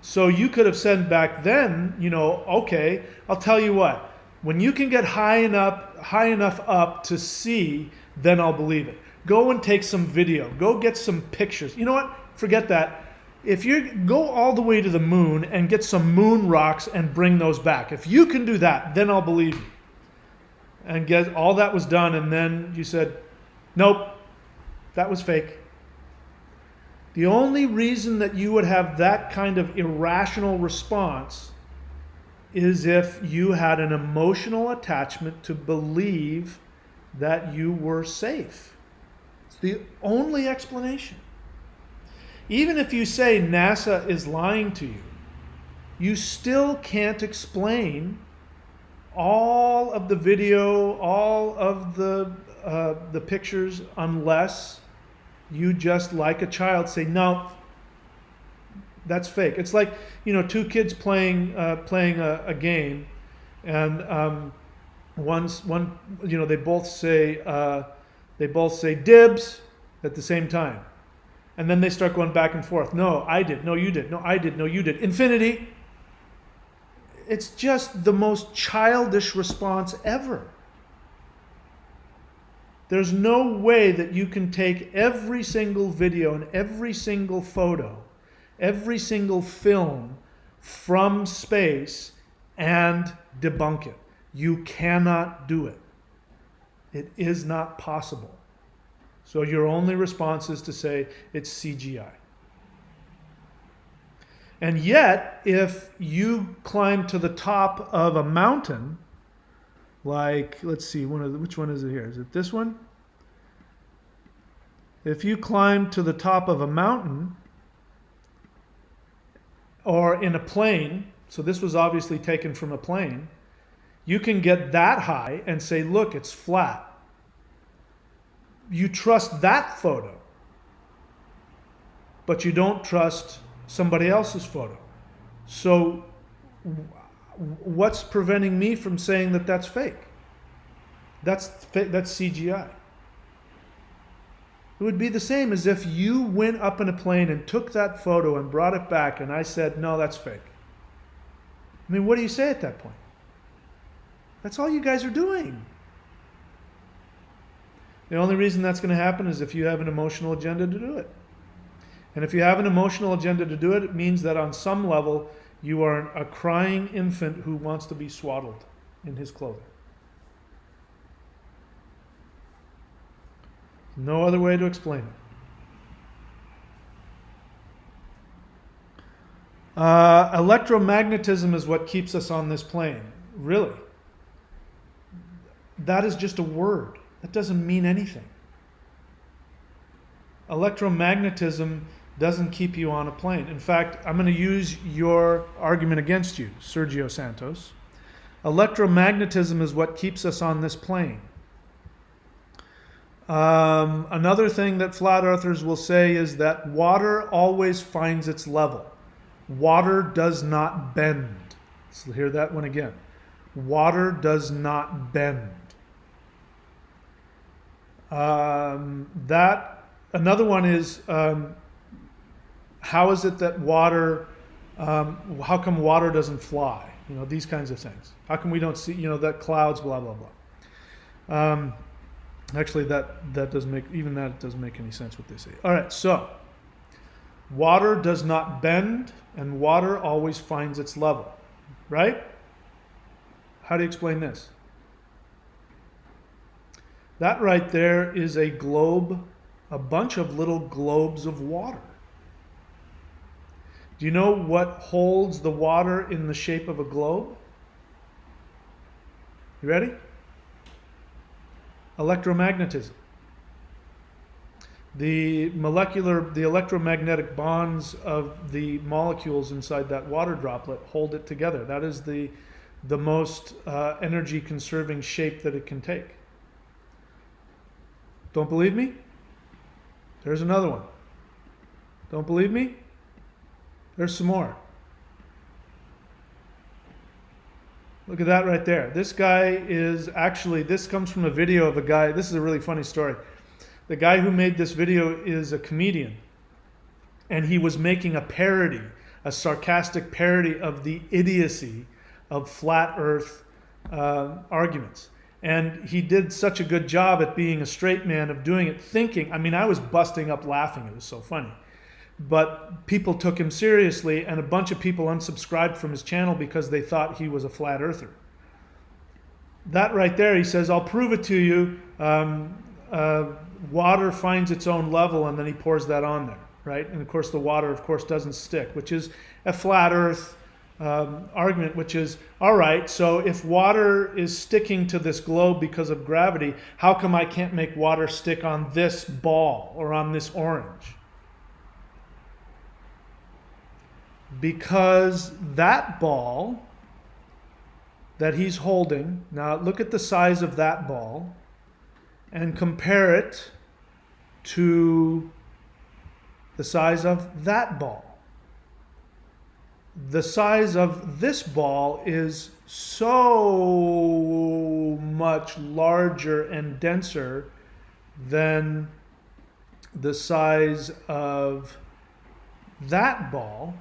So you could have said back then, okay, I'll tell you what. When you can get high enough up to see, then I'll believe it. Go and take some video. Go get some pictures. You know what? Forget that. If you go all the way to the moon and get some moon rocks and bring those back, if you can do that, then I'll believe you. And all that was done, and then you said, nope, that was fake. The only reason that you would have that kind of irrational response is if you had an emotional attachment to believe that you were safe. It's the only explanation. Even if you say NASA is lying to you, you still can't explain all of the video, all of the pictures, unless you just, like a child, say, no, that's fake. It's like, two kids playing a game, and one they both say dibs at the same time, and then they start going back and forth. No, I did. No, you did. No, I did. No, you did. Infinity. It's just the most childish response ever. There's no way that you can take every single video and every single photo, every single film from space and debunk it. You cannot do it. It is not possible. So your only response is to say it's CGI. And yet, if you climb to the top of a mountain, like, let's see, which one is it here? Is it this one? If you climb to the top of a mountain, or in a plane, so this was obviously taken from a plane, you can get that high and say, look, it's flat. You trust that photo, but you don't trust somebody else's photo. So what's preventing me from saying that that's fake? That's CGI. It would be the same as if you went up in a plane and took that photo and brought it back and I said, no, that's fake. I mean, what do you say at that point? That's all you guys are doing. The only reason that's going to happen is if you have an emotional agenda to do it. And if you have an emotional agenda to do it, it means that on some level you are a crying infant who wants to be swaddled in his clothing. No other way to explain it. Electromagnetism is what keeps us on this plane. Really? That is just a word. That doesn't mean anything. Electromagnetism doesn't keep you on a plane. In fact, I'm going to use your argument against you, Sergio Santos. Electromagnetism is what keeps us on this plane. Another thing that flat earthers will say is that water always finds its level. Water does not bend. So hear that one again. Water does not bend. Another one is, how is it that water, how come water doesn't fly? You know, these kinds of things. How come we don't see, you know, that clouds, blah, blah, blah. Actually, that doesn't make, even that doesn't make any sense what they say. All right, so water does not bend and water always finds its level, right? How do you explain this? That right there is a globe, a bunch of little globes of water. Do you know what holds the water in the shape of a globe? You ready? Electromagnetism. The electromagnetic bonds of the molecules inside that water droplet hold it together. That is the most energy conserving shape that it can take. Don't believe me? There's another one. Don't believe me? There's some more. Look at that right there. This guy is actually, this comes from a video of a guy. This is a really funny story. The guy who made this video is a comedian. And he was making a parody, a sarcastic parody of the idiocy of flat earth arguments. And he did such a good job at being a straight man of doing it, thinking, I mean, I was busting up laughing. It was so funny. But people took him seriously, and a bunch of people unsubscribed from his channel because they thought he was a flat earther. That right there, he says, I'll prove it to you. Water finds its own level, and then he pours that on there, right? And of course, the water, of course, doesn't stick, which is a flat earth argument, which is, all right, so if water is sticking to this globe because of gravity, how come I can't make water stick on this ball or on this orange? Because that ball that he's holding, now look at the size of that ball and compare it to the size of that ball. The size of this ball is so much larger and denser than the size of that ball,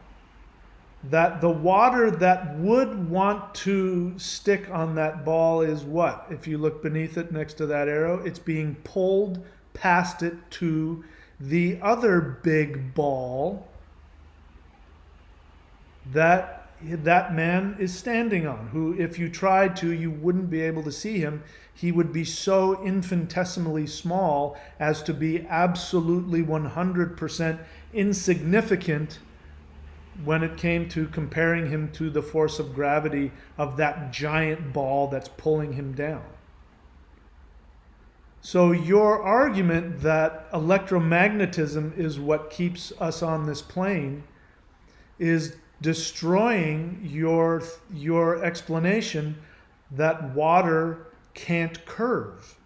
that the water that would want to stick on that ball is what? If you look beneath it next to that arrow, it's being pulled past it to the other big ball that man is standing on, who if you tried to, you wouldn't be able to see him. He would be so infinitesimally small as to be absolutely 100% insignificant when it came to comparing him to the force of gravity of that giant ball that's pulling him down. So your argument that electromagnetism is what keeps us on this plane is destroying your explanation that water can't curve.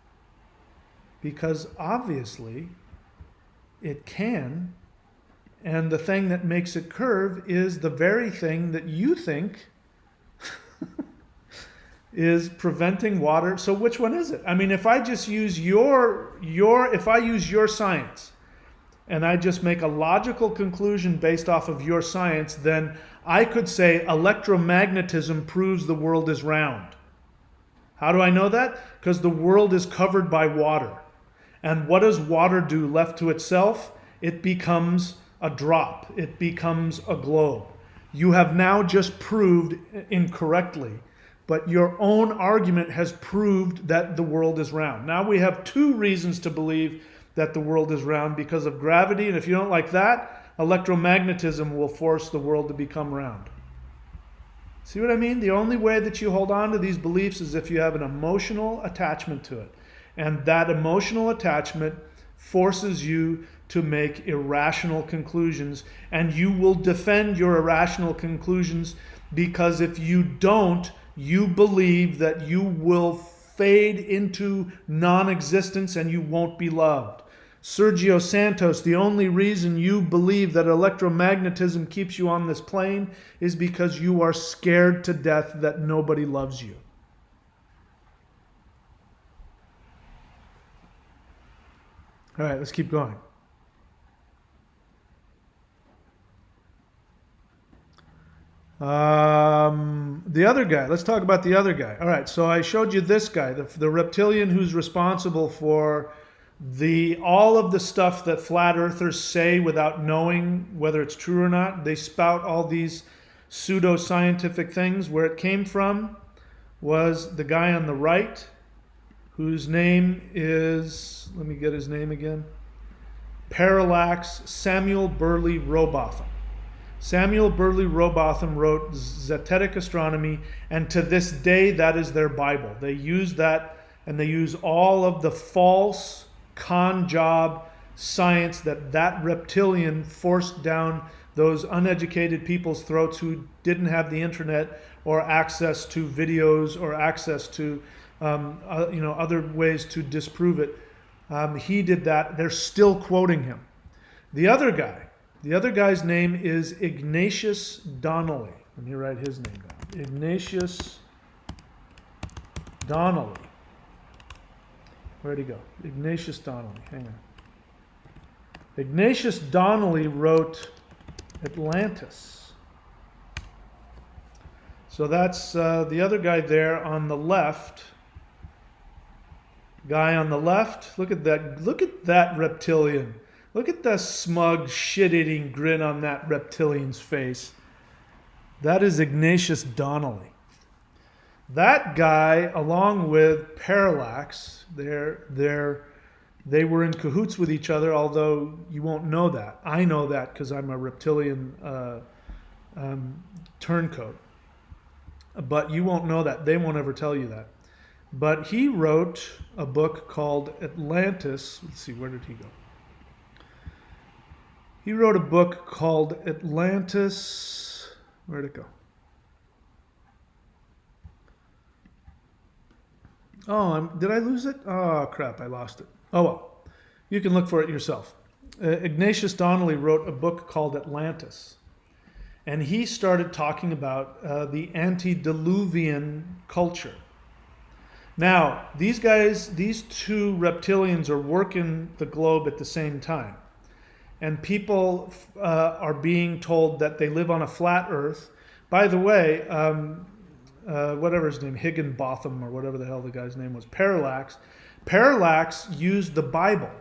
Because obviously it can, And the thing that makes it curve is the very thing that you think is preventing water. So which one is it? I mean, if I just use if I use your science and I just make a logical conclusion based off of your science, then I could say electromagnetism proves the world is round. How do I know that? Because the world is covered by water. And what does water do left to itself? It becomes a drop. It becomes a globe. You have now just proved incorrectly, but your own argument has proved that the world is round. Now we have two reasons to believe that the world is round because of gravity, and if you don't like that, electromagnetism will force the world to become round. See what I mean? The only way that you hold on to these beliefs is if you have an emotional attachment to it. And that emotional attachment forces you to make irrational conclusions. And you will defend your irrational conclusions because if you don't, you believe that you will fade into non-existence and you won't be loved. Sergio Santos, the only reason you believe that electromagnetism keeps you on this plane is because you are scared to death that nobody loves you. All right, let's keep going. The other guy, let's talk about the other guy. All right, so I showed you this guy, the reptilian who's responsible for all of the stuff that flat earthers say without knowing whether it's true or not. They spout all these pseudo-scientific things. Where it came from was the guy on the right, whose name is, let me get his name again, Parallax Samuel Burley Rowbotham. Samuel Burley Rowbotham wrote Zetetic Astronomy, and to this day that is their Bible. They use that, and they use all of the false con job science that reptilian forced down those uneducated people's throats who didn't have the internet or access to videos or access to other ways to disprove it. He did that. They're still quoting him. The other guy's name is Ignatius Donnelly. Let me write his name down. Ignatius Donnelly. Where'd he go? Ignatius Donnelly. Hang on. Ignatius Donnelly wrote Atlantis. So that's the other guy there on the left. Guy on the left. Look at that. Look at that reptilian. Look at the smug, shit-eating grin on that reptilian's face. That is Ignatius Donnelly. That guy, along with Parallax, they were in cahoots with each other, although you won't know that. I know that because I'm a reptilian turncoat. But you won't know that. They won't ever tell you that. But he wrote a book called Atlantis. Let's see, where did he go? He wrote a book called Atlantis. Where'd it go? Oh, did I lose it? Oh, crap, I lost it. Oh, well. You can look for it yourself. Ignatius Donnelly wrote a book called Atlantis. And he started talking about the antediluvian culture. Now, these two reptilians are working the globe at the same time. And people are being told that they live on a flat earth. By the way, whatever his name, Higginbotham or whatever the hell the guy's name was, Parallax used the Bible.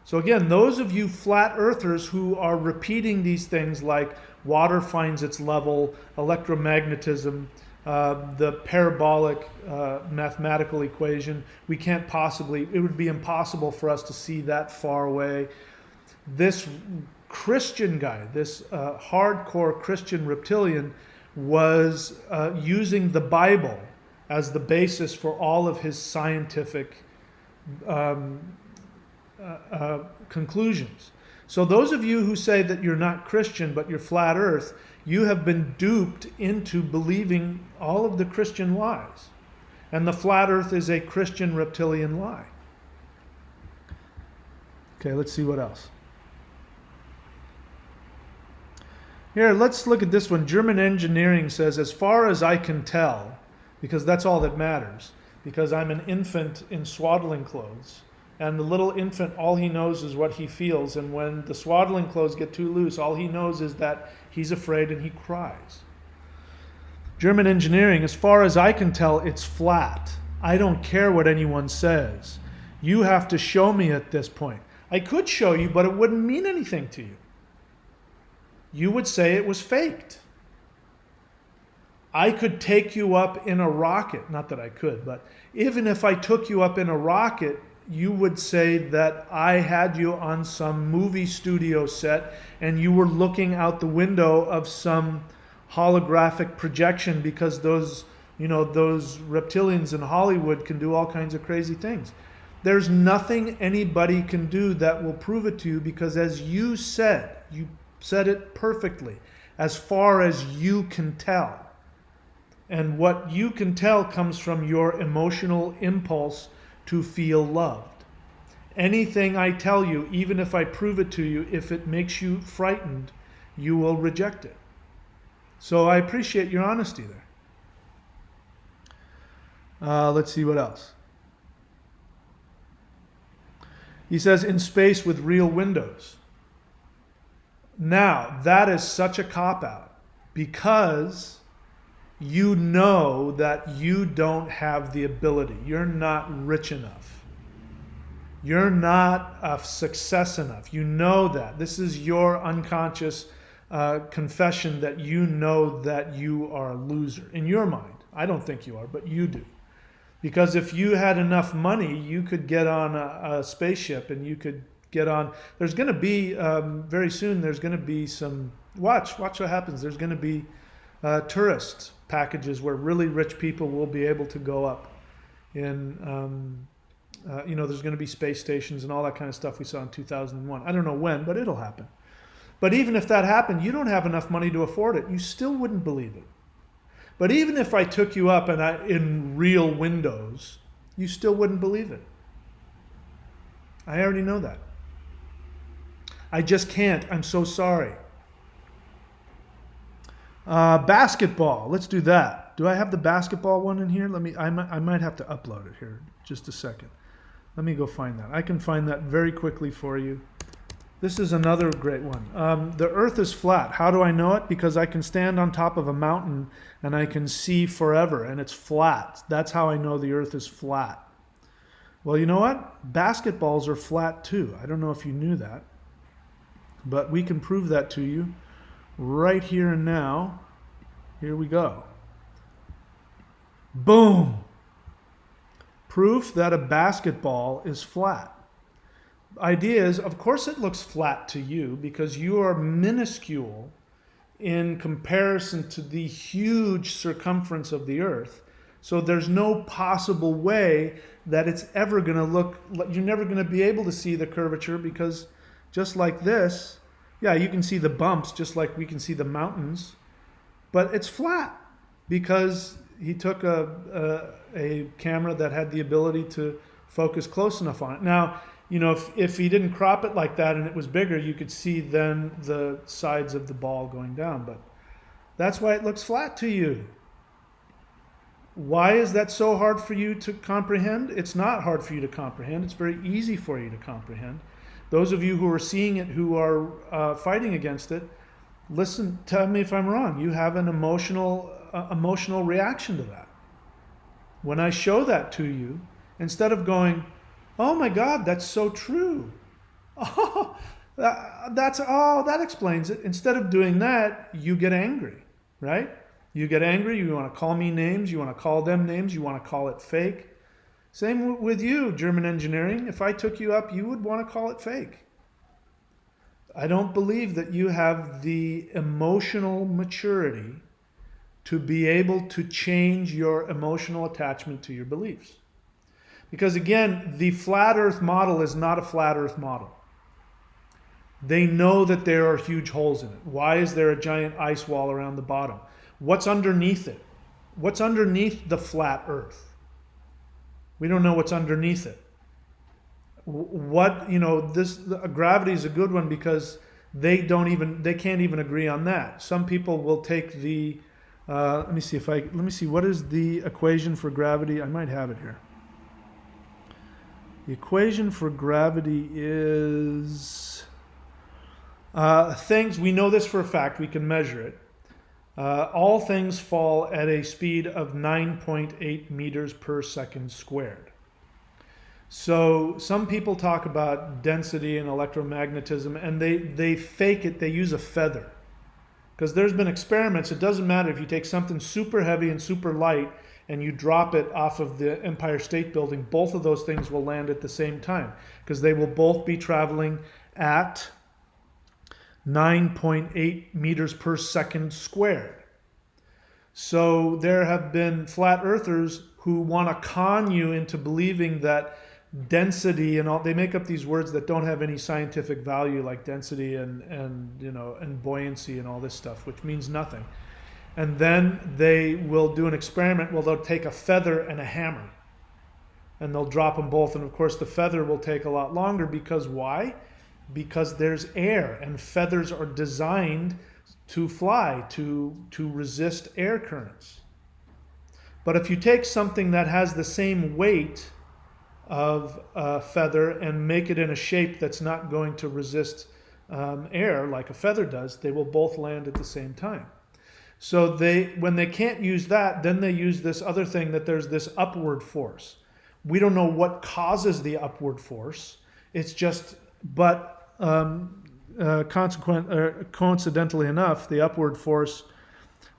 So again, those of you flat earthers who are repeating these things like water finds its level, electromagnetism, the parabolic mathematical equation, it would be impossible for us to see that far away. This Christian guy, this hardcore Christian reptilian, was using the Bible as the basis for all of his scientific conclusions. So those of you who say that you're not Christian but you're flat earth, you have been duped into believing all of the Christian lies. And the flat earth is a Christian reptilian lie. Okay, let's see what else. Here, let's look at this one. German Engineering says, as far as I can tell, because that's all that matters, because I'm an infant in swaddling clothes, and the little infant, all he knows is what he feels, and when the swaddling clothes get too loose, all he knows is that he's afraid and he cries. German Engineering, as far as I can tell, it's flat. I don't care what anyone says. You have to show me at this point. I could show you, but it wouldn't mean anything to you. You would say it was faked. I could take you up in a rocket. Not that I could, but even if I took you up in a rocket, you would say that I had you on some movie studio set and you were looking out the window of some holographic projection, because those reptilians in Hollywood can do all kinds of crazy things. There's nothing anybody can do that will prove it to you, because as you said it perfectly, as far as you can tell. And what you can tell comes from your emotional impulse to feel loved. Anything I tell you, even if I prove it to you, if it makes you frightened, you will reject it. So I appreciate your honesty there. Let's see what else. He says, in space with real windows. Now, that is such a cop-out, because you know that you don't have the ability. You're not rich enough. You're not a success enough. You know that. This is your unconscious confession that you know that you are a loser. In your mind. I don't think you are, but you do. Because if you had enough money, you could get on a spaceship and you could get on. There's going to be, very soon, there's going to be some, watch what happens. There's going to be tourist packages where really rich people will be able to go up in, there's going to be space stations and all that kind of stuff we saw in 2001. I don't know when, but it'll happen. But even if that happened, you don't have enough money to afford it. You still wouldn't believe it. But even if I took you up in real windows, you still wouldn't believe it. I already know that. I just can't. I'm so sorry. Basketball. Let's do that. Do I have the basketball one in here? I might have to upload it here. Just a second. Let me go find that. I can find that very quickly for you. This is another great one. The earth is flat. How do I know it? Because I can stand on top of a mountain and I can see forever, and it's flat. That's how I know the earth is flat. Well, you know what? Basketballs are flat too. I don't know if you knew that, but we can prove that to you right here and now. Here we go. Boom. Proof that a basketball is flat. Idea is, of course it looks flat to you because you are minuscule in comparison to the huge circumference of the earth. So there's no possible way that it's ever going to look, you're never going to be able to see the curvature, because just like this, yeah, you can see the bumps just like we can see the mountains, but it's flat because he took a camera that had the ability to focus close enough on it. Now, if he didn't crop it like that and it was bigger, you could see then the sides of the ball going down. But that's why it looks flat to you. Why is that so hard for you to comprehend? It's not hard for you to comprehend. It's very easy for you to comprehend. Those of you who are seeing it, who are fighting against it, listen, tell me if I'm wrong. You have an emotional reaction to that. When I show that to you, instead of going, oh my God, that's so true. Oh, that explains it. Instead of doing that, you get angry, right? You get angry, you want to call me names, you want to call them names, you want to call it fake. Same with you, German Engineering. If I took you up, you would want to call it fake. I don't believe that you have the emotional maturity to be able to change your emotional attachment to your beliefs. Because again, the flat earth model is not a flat earth model. They know that there are huge holes in it. Why is there a giant ice wall around the bottom? What's underneath it? What's underneath the flat earth? We don't know what's underneath it. Gravity is a good one because they can't even agree on that. Some people will take the, let me see, what is the equation for gravity? I might have it here. The equation for gravity is things, we know this for a fact, we can measure it. All things fall at a speed of 9.8 meters per second squared. So some people talk about density and electromagnetism, and they fake it, they use a feather. Because there's been experiments, it doesn't matter if you take something super heavy and super light and you drop it off of the Empire State Building, both of those things will land at the same time, because they will both be traveling at 9.8 meters per second squared. So there have been flat earthers who want to con you into believing that density and all, they make up these words that don't have any scientific value, like density and buoyancy and all this stuff, which means nothing. And then they will do an experiment where they'll take a feather and a hammer and they'll drop them both. And of course the feather will take a lot longer, because why? Because there's air, and feathers are designed to fly, to resist air currents. But if you take something that has the same weight of a feather and make it in a shape that's not going to resist air like a feather does, they will both land at the same time. So when they can't use that, then they use this other thing, that there's this upward force. We don't know what causes the upward force. It's just, but coincidentally enough, the upward force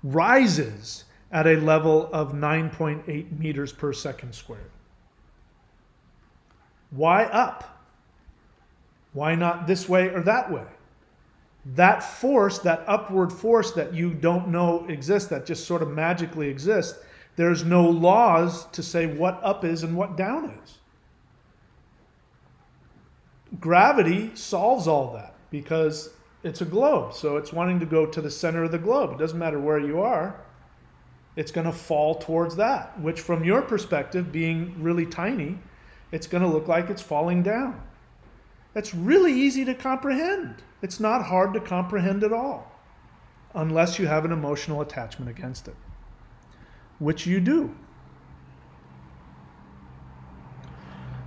rises at a level of 9.8 meters per second squared. Why up? Why not this way or that way? That force, that upward force that you don't know exists, that just sort of magically exists, there's no laws to say what up is and what down is. Gravity solves all that because it's a globe, so it's wanting to go to the center of the globe. It doesn't matter where you are, it's going to fall towards that, which from your perspective, being really tiny, it's going to look like it's falling down. That's really easy to comprehend. It's not hard to comprehend at all, unless you have an emotional attachment against it, which you do.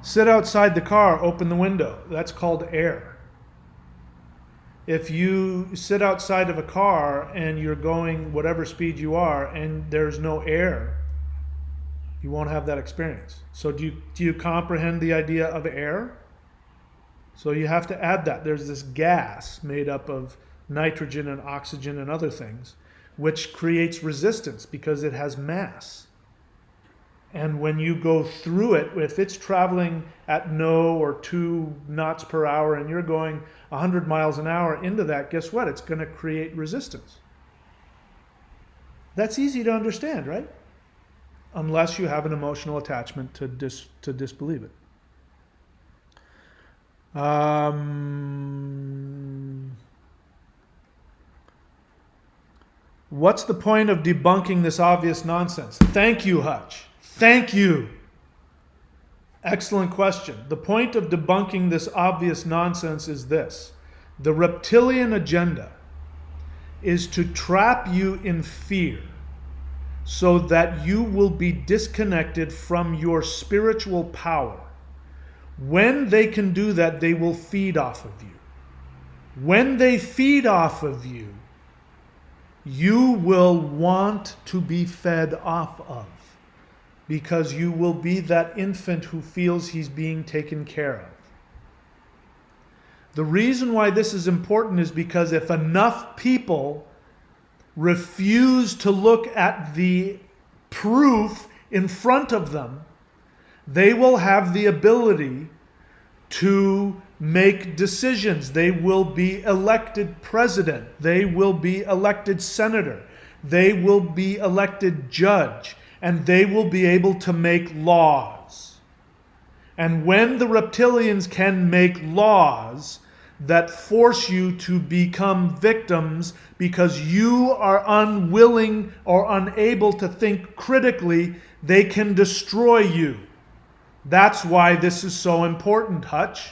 Sit outside the car, open the window. That's called air. If you sit outside of a car and you're going whatever speed you are and there's no air, you won't have that experience. So do you comprehend the idea of air? So you have to add that. There's this gas made up of nitrogen and oxygen and other things, which creates resistance because it has mass. And when you go through it, if it's traveling at no or 2 knots per hour and you're going 100 miles an hour into that, guess what? It's going to create resistance. That's easy to understand, right? Unless you have an emotional attachment to disbelieve it. What's the point of debunking this obvious nonsense? Thank you, Hutch. Thank you. Excellent question. The point of debunking this obvious nonsense is this. The reptilian agenda is to trap you in fear so that you will be disconnected from your spiritual power. When they can do that, they will feed off of you. When they feed off of you, you will want to be fed off of, because you will be that infant who feels he's being taken care of. The reason why this is important is because if enough people refuse to look at the proof in front of them, they will have the ability to make decisions. They will be elected president. They will be elected senator. They will be elected judge. And they will be able to make laws. And when the reptilians can make laws that force you to become victims because you are unwilling or unable to think critically, they can destroy you. That's why this is so important, Hutch.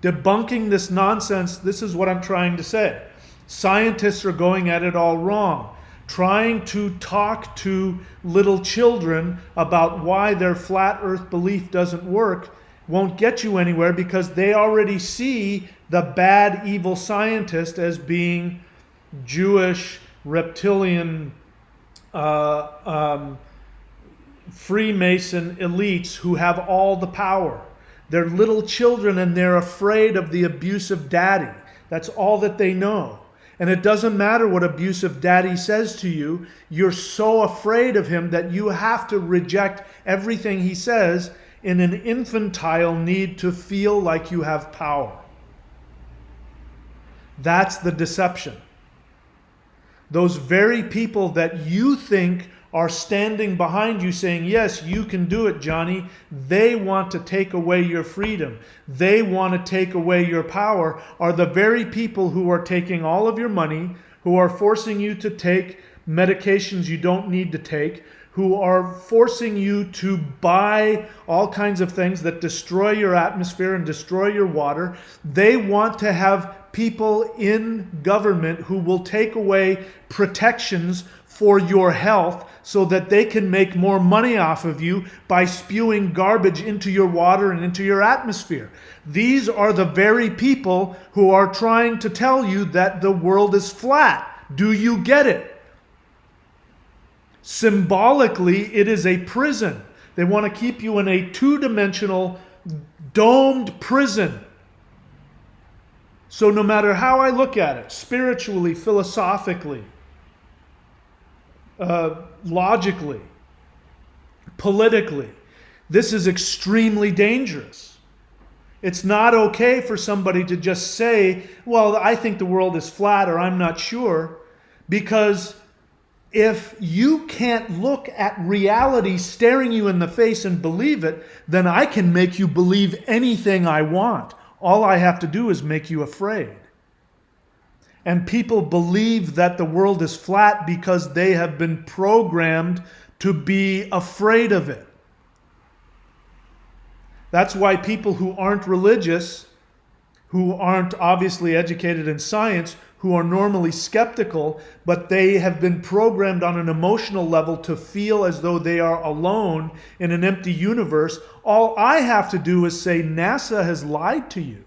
Debunking this nonsense, this is what I'm trying to say. Scientists are going at it all wrong. Trying to talk to little children about why their flat earth belief doesn't work won't get you anywhere, because they already see the bad, evil scientist as being Jewish, reptilian, Freemason elites who have all the power. They're little children and they're afraid of the abusive daddy. That's all that they know. And it doesn't matter what abusive daddy says to you. You're so afraid of him that you have to reject everything he says in an infantile need to feel like you have power. That's the deception. Those very people that you think are standing behind you saying, yes, you can do it, Johnny, they want to take away your freedom. They want to take away your power, are the very people who are taking all of your money, who are forcing you to take medications you don't need to take, who are forcing you to buy all kinds of things that destroy your atmosphere and destroy your water. They want to have people in government who will take away protections for your health so that they can make more money off of you by spewing garbage into your water and into your atmosphere. These are the very people who are trying to tell you that the world is flat. Do you get it? Symbolically, it is a prison. They want to keep you in a two-dimensional, domed prison. So no matter how I look at it, spiritually, philosophically, logically, politically, this is extremely dangerous. It's not okay for somebody to just say, well, I think the world is flat, or I'm not sure, because if you can't look at reality staring you in the face and believe it, then I can make you believe anything I want. All I have to do is make you afraid. And people believe that the world is flat because they have been programmed to be afraid of it. That's why people who aren't religious, who aren't obviously educated in science, who are normally skeptical, but they have been programmed on an emotional level to feel as though they are alone in an empty universe. All I have to do is say, NASA has lied to you.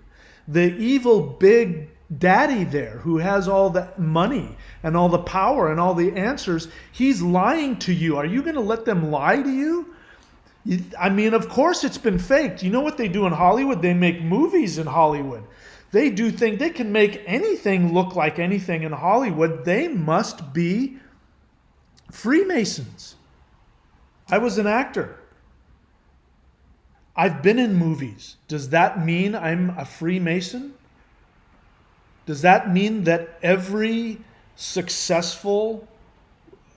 The evil big daddy there who has all the money and all the power and all the answers, he's lying to you. Are you going to let them lie to you? I mean, of course it's been faked. You know what they do in Hollywood? They make movies in Hollywood. They do think they can make anything look like anything in Hollywood. They must be Freemasons. I was an actor. I've been in movies. Does that mean I'm a Freemason? Does that mean that every successful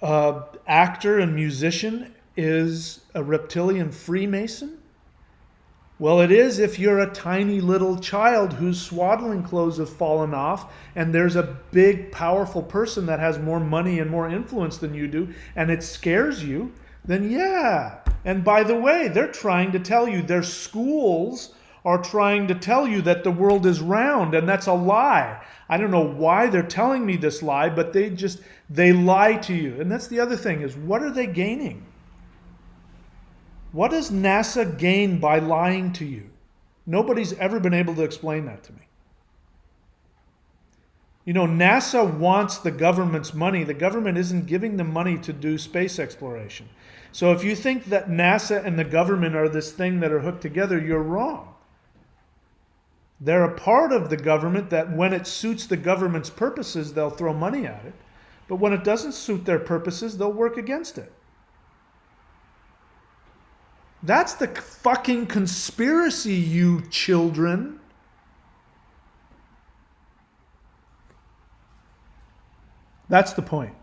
actor and musician is a reptilian Freemason? Well, it is if you're a tiny little child whose swaddling clothes have fallen off and there's a big, powerful person that has more money and more influence than you do, and it scares you, then yeah. And by the way, they're trying to tell you, their schools are trying to tell you that the world is round, and that's a lie. I don't know why they're telling me this lie, but they lie to you. And that's the other thing, is what are they gaining? What does NASA gain by lying to you? Nobody's ever been able to explain that to me. You know, NASA wants the government's money. The government isn't giving them money to do space exploration. So if you think that NASA and the government are this thing that are hooked together, you're wrong. They're a part of the government that when it suits the government's purposes, they'll throw money at it. But when it doesn't suit their purposes, they'll work against it. That's the fucking conspiracy, you children. That's the point.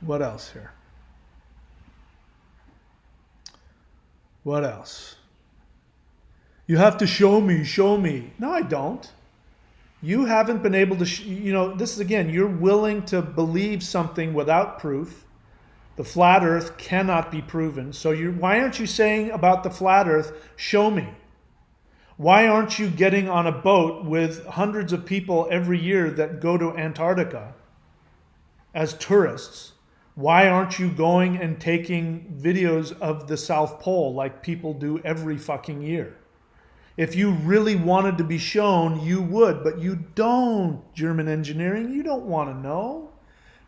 What else here? What else? You have to show me, show me. No, I don't. You haven't been able to, this is again, you're willing to believe something without proof. The flat earth cannot be proven. So why aren't you saying about the flat earth, show me? Why aren't you getting on a boat with hundreds of people every year that go to Antarctica as tourists? Why aren't you going and taking videos of the South Pole like people do every fucking year? If you really wanted to be shown, you would, but you don't, German engineering. You don't want to know.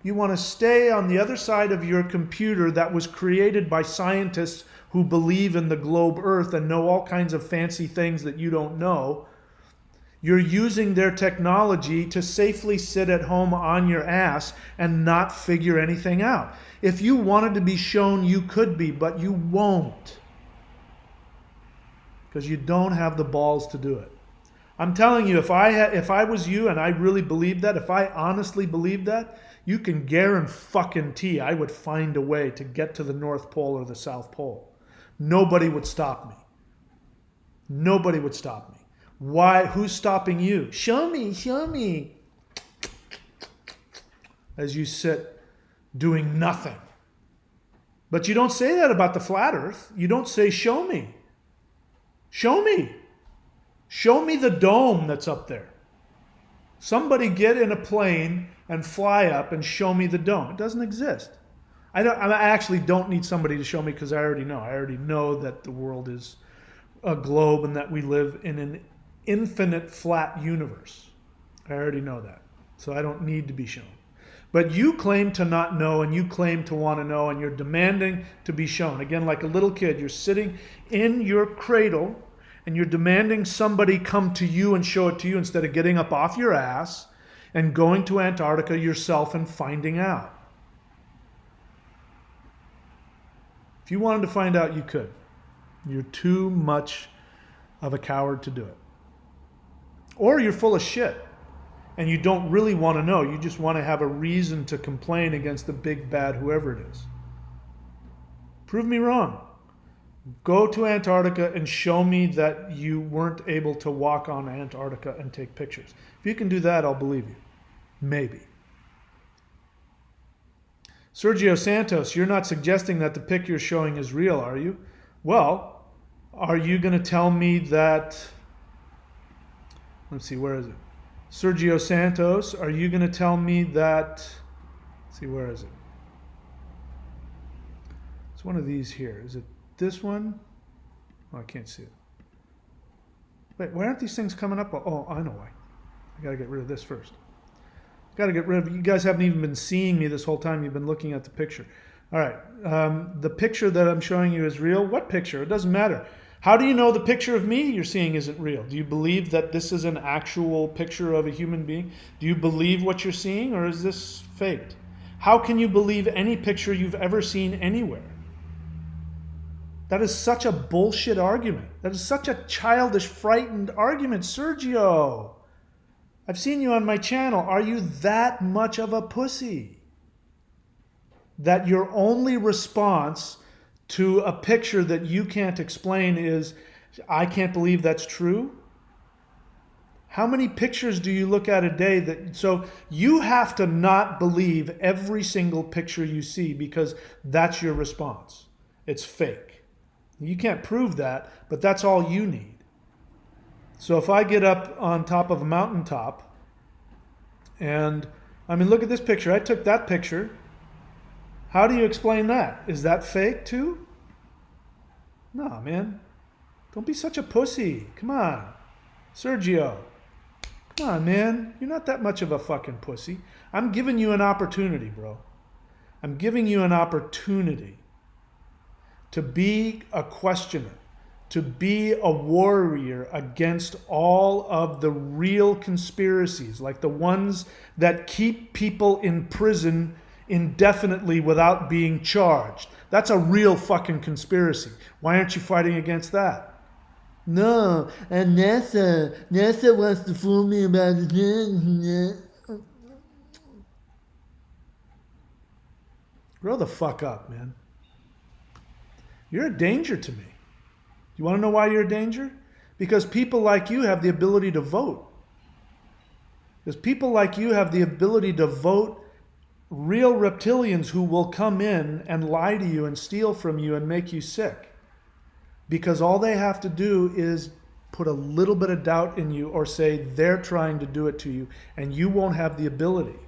You want to stay on the other side of your computer that was created by scientists who believe in the globe Earth and know all kinds of fancy things that you don't know. You're using their technology to safely sit at home on your ass and not figure anything out. If you wanted to be shown, you could be, but you won't. Because you don't have the balls to do it. I'm telling you, if I was you and I really believed that, if I honestly believed that, you can guarantee I would find a way to get to the North Pole or the South Pole. Nobody would stop me. Nobody would stop me. Why? Who's stopping you? Show me, show me. As you sit doing nothing. But you don't say that about the flat earth. You don't say, show me. Show me. Show me the dome that's up there. Somebody get in a plane and fly up and show me the dome. It doesn't exist. I actually don't need somebody to show me because I already know. I already know that the world is a globe and that we live in an infinite flat universe. I already know that. So I don't need to be shown. But you claim to not know and you claim to want to know and you're demanding to be shown. Again, like a little kid, you're sitting in your cradle and you're demanding somebody come to you and show it to you instead of getting up off your ass and going to Antarctica yourself and finding out. If you wanted to find out, you could. You're too much of a coward to do it. Or you're full of shit and you don't really want to know. You just want to have a reason to complain against the big bad whoever it is. Prove me wrong. Go to Antarctica and show me that you weren't able to walk on Antarctica and take pictures. If you can do that, I'll believe you. Maybe. Sergio Santos, you're not suggesting that the pic you're showing is real, are you? Well, are you going to tell me that... Let's see, where is it? Sergio Santos, are you going to tell me that... Let's see, where is it? It's one of these here. Is it this one? Oh, I can't see it. Wait, why aren't these things coming up? Oh, I know why. I got to get rid of this first. Got to get rid of it. You guys haven't even been seeing me this whole time. You've been looking at the picture. All right. The picture that I'm showing you is real. What picture? It doesn't matter. How do you know the picture of me you're seeing isn't real? Do you believe that this is an actual picture of a human being? Do you believe what you're seeing, or is this faked? How can you believe any picture you've ever seen anywhere? That is such a bullshit argument. That is such a childish, frightened argument. Sergio, I've seen you on my channel. Are you that much of a pussy? That your only response to a picture that you can't explain is, I can't believe that's true? How many pictures do you look at a day that... So you have to not believe every single picture you see because that's your response. It's fake. You can't prove that, but that's all you need. So if I get up on top of a mountaintop and, I mean, look at this picture. I took that picture. How do you explain that? Is that fake too? No, man. Don't be such a pussy. Come on. Sergio. Come on, man. You're not that much of a fucking pussy. I'm giving you an opportunity, bro. I'm giving you an opportunity to be a questioner, to be a warrior against all of the real conspiracies, like the ones that keep people in prison indefinitely without being charged. That's a real fucking conspiracy. Why aren't you fighting against that? No, and NASA wants to fool me about it. Grow the fuck up, man. You're a danger to me. You want to know why you're a danger? Because people like you have the ability to vote. Because people like you have the ability to vote real reptilians who will come in and lie to you and steal from you and make you sick. Because all they have to do is put a little bit of doubt in you or say they're trying to do it to you, and you won't have the ability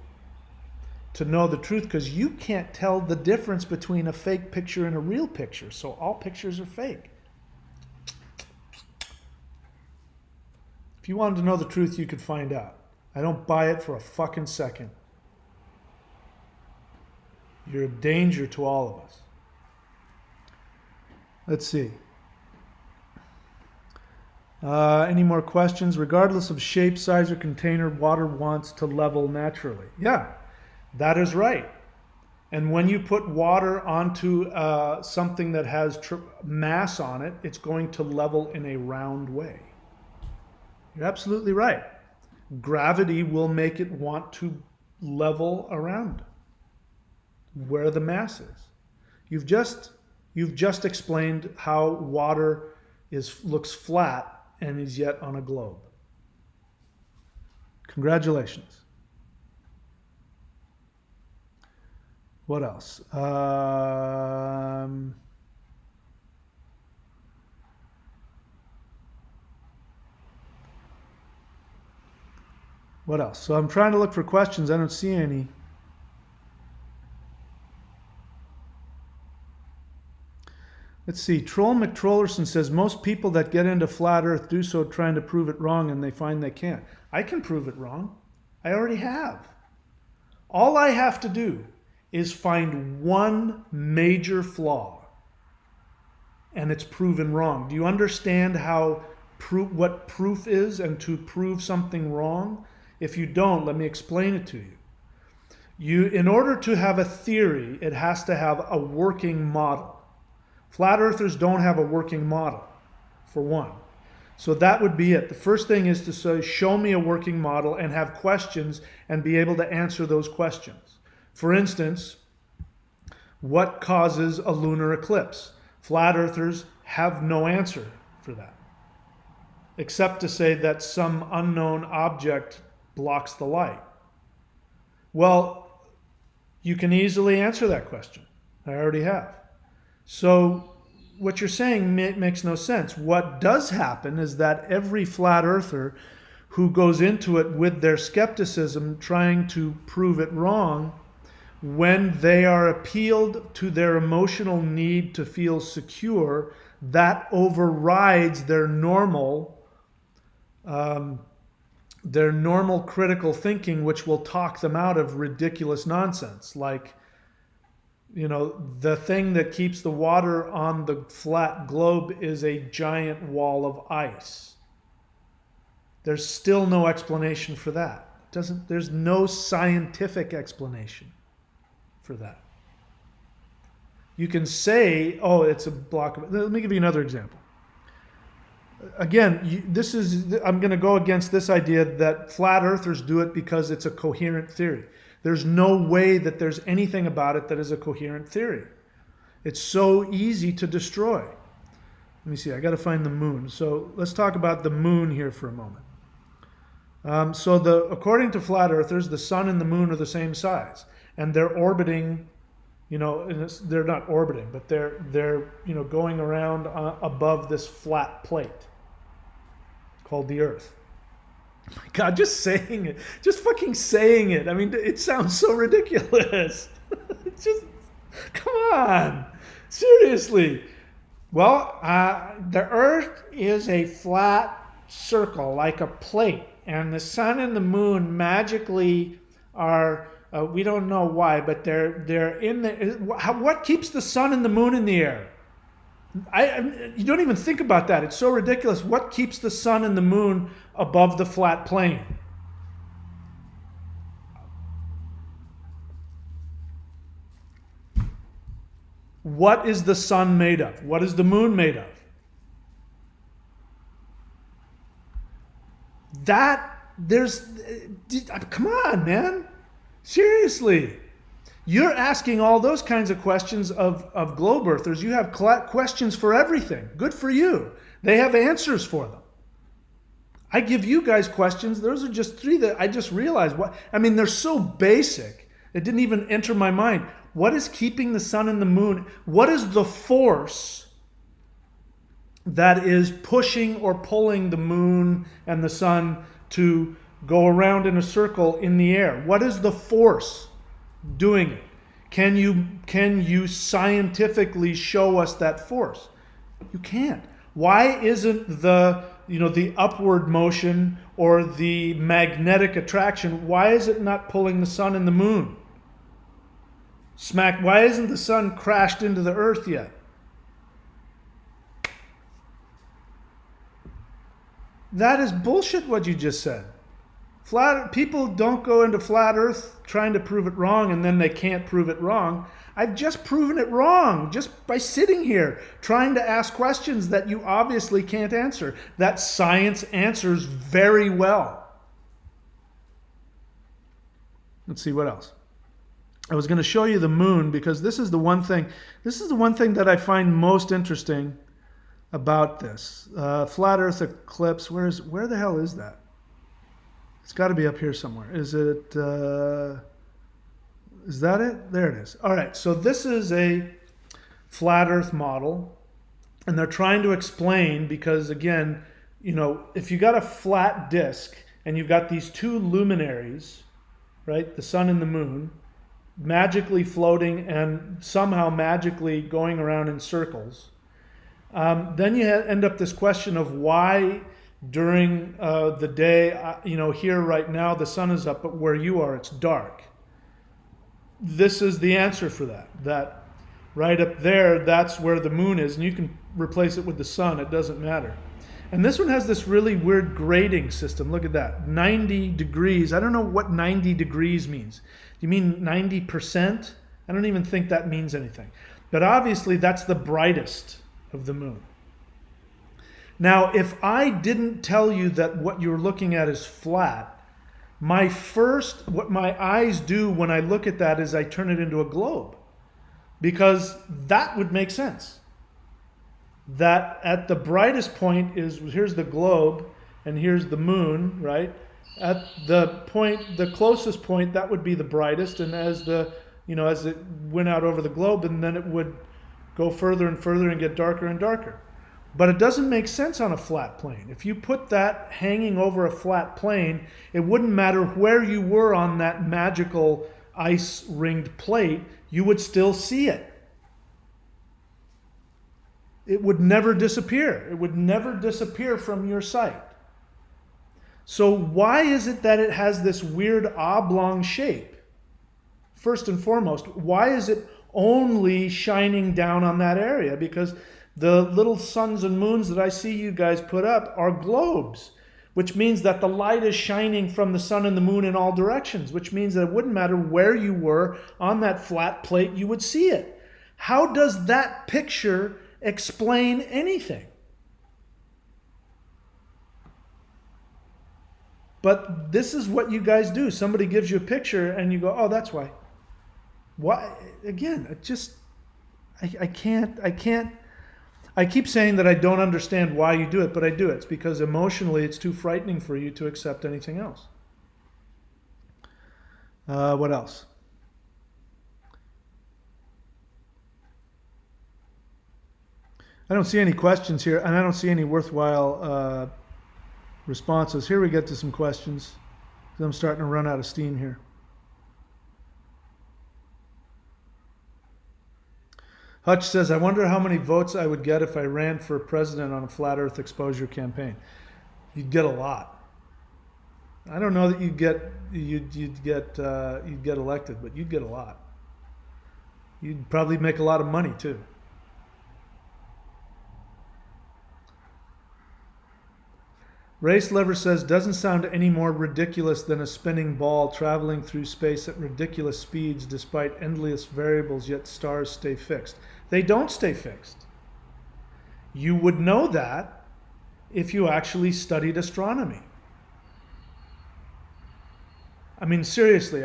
to know the truth because you can't tell the difference between a fake picture and a real picture. So all pictures are fake. If you wanted to know the truth, you could find out. I don't buy it for a fucking second. You're a danger to all of us. Let's see. Any more questions? Regardless of shape, size, or container, water wants to level naturally. Yeah, that is right. And when you put water onto something that has mass on it, it's going to level in a round way. You're absolutely right. Gravity will make it want to level around where the mass is. You've just explained how water looks flat and is yet on a globe. Congratulations. What else? What else? So I'm trying to look for questions. I don't see any. Let's see. Troll McTrollerson says, most people that get into flat earth do so trying to prove it wrong and they find they can't. I can prove it wrong. I already have. All I have to do is find one major flaw and it's proven wrong. Do you understand what proof is and to prove something wrong? If you don't, let me explain it to you. In order to have a theory, it has to have a working model. Flat earthers don't have a working model, for one. So that would be it. The first thing is to say, show me a working model and have questions and be able to answer those questions. For instance, what causes a lunar eclipse? Flat earthers have no answer for that, except to say that some unknown object blocks the light. Well, you can easily answer that question. I already have. So what you're saying makes no sense. What does happen is that every flat earther who goes into it with their skepticism, trying to prove it wrong, when they are appealed to their emotional need to feel secure, that overrides their normal critical thinking, which will talk them out of ridiculous nonsense. Like, the thing that keeps the water on the flat globe is a giant wall of ice. There's still no explanation for that. There's no scientific explanation for that. You can say, oh, it's a block of... Let me give you another example. Again, I'm going to go against this idea that flat earthers do it because it's a coherent theory. There's no way that there's anything about it that is a coherent theory. It's so easy to destroy. Let me see, I got to find the moon. So let's talk about the moon here for a moment. According to flat earthers, the sun and the moon are the same size, and they're orbiting. They're not orbiting, but they're going around above this flat plate called the Earth. Oh my God, just saying it, just fucking saying it. I mean, it sounds so ridiculous. It's just, come on, seriously. Well, the Earth is a flat circle, like a plate, and the sun and the moon magically are. We don't know why, but they're in the. What keeps the sun and the moon in the air? You don't even think about that. It's so ridiculous. What keeps the sun and the moon above the flat plane? What is the sun made of? What is the moon made of? Come on, man. Seriously. You're asking all those kinds of questions of globe earthers. You have questions for everything. Good for you. They have answers for them. I give you guys questions. Those are just three that I just realized. They're so basic. It didn't even enter my mind. What is keeping the sun and the moon? What is the force that is pushing or pulling the moon and the sun to go around in a circle in the air? What is the force doing it? Can you scientifically show us that force? You can't. Why isn't the upward motion or the magnetic attraction, why is it not pulling the sun and the moon? Why isn't the sun crashed into the earth yet? That is bullshit what you just said. People don't go into flat earth trying to prove it wrong and then they can't prove it wrong. I've just proven it wrong just by sitting here trying to ask questions that you obviously can't answer, that science answers very well. Let's see what else. I was going to show you the moon because this is the one thing that I find most interesting about this. Flat earth eclipse, where the hell is that? It's got to be up here somewhere. Is that it? There it is. All right, so this is a flat earth model, and they're trying to explain, because again, if you got a flat disk and you've got these two luminaries, right, the sun and the moon, magically floating and somehow magically going around in circles, then you end up this question of why during the day, here right now the sun is up, but where you are it's dark. This is the answer for that. That right up there, that's where the moon is, and you can replace it with the sun, it doesn't matter. And this one has this really weird grading system. Look at that, 90 degrees. I don't know what 90 degrees means. Do you mean 90%? I don't even think that means anything. But obviously that's the brightest of the moon. Now, if I didn't tell you that what you're looking at is flat, what my eyes do when I look at that is I turn it into a globe, because that would make sense. That at the brightest point here's the globe and here's the moon, right? At the closest point, that would be the brightest, and as it went out over the globe, and then it would go further and further and get darker and darker. But it doesn't make sense on a flat plane. If you put that hanging over a flat plane, it wouldn't matter where you were on that magical ice-ringed plate, you would still see it. It would never disappear. It would never disappear from your sight. So why is it that it has this weird oblong shape? First and foremost, why is it only shining down on that area? Because the little suns and moons that I see you guys put up are globes, which means that the light is shining from the sun and the moon in all directions, which means that it wouldn't matter where you were on that flat plate, you would see it. How does that picture explain anything? But this is what you guys do. Somebody gives you a picture and you go, oh, that's why. Why? Again, I can't. I keep saying that I don't understand why you do it, but I do it. It's because emotionally it's too frightening for you to accept anything else. What else? I don't see any questions here, and I don't see any worthwhile responses. Here we get to some questions. I'm starting to run out of steam here. Hutch says, I wonder how many votes I would get if I ran for president on a flat earth exposure campaign. You'd get a lot. I don't know that you'd get elected, but you'd get a lot. You'd probably make a lot of money too. Race Lever says, doesn't sound any more ridiculous than a spinning ball traveling through space at ridiculous speeds despite endless variables, yet stars stay fixed. They don't stay fixed. You would know that if you actually studied astronomy. I mean, seriously,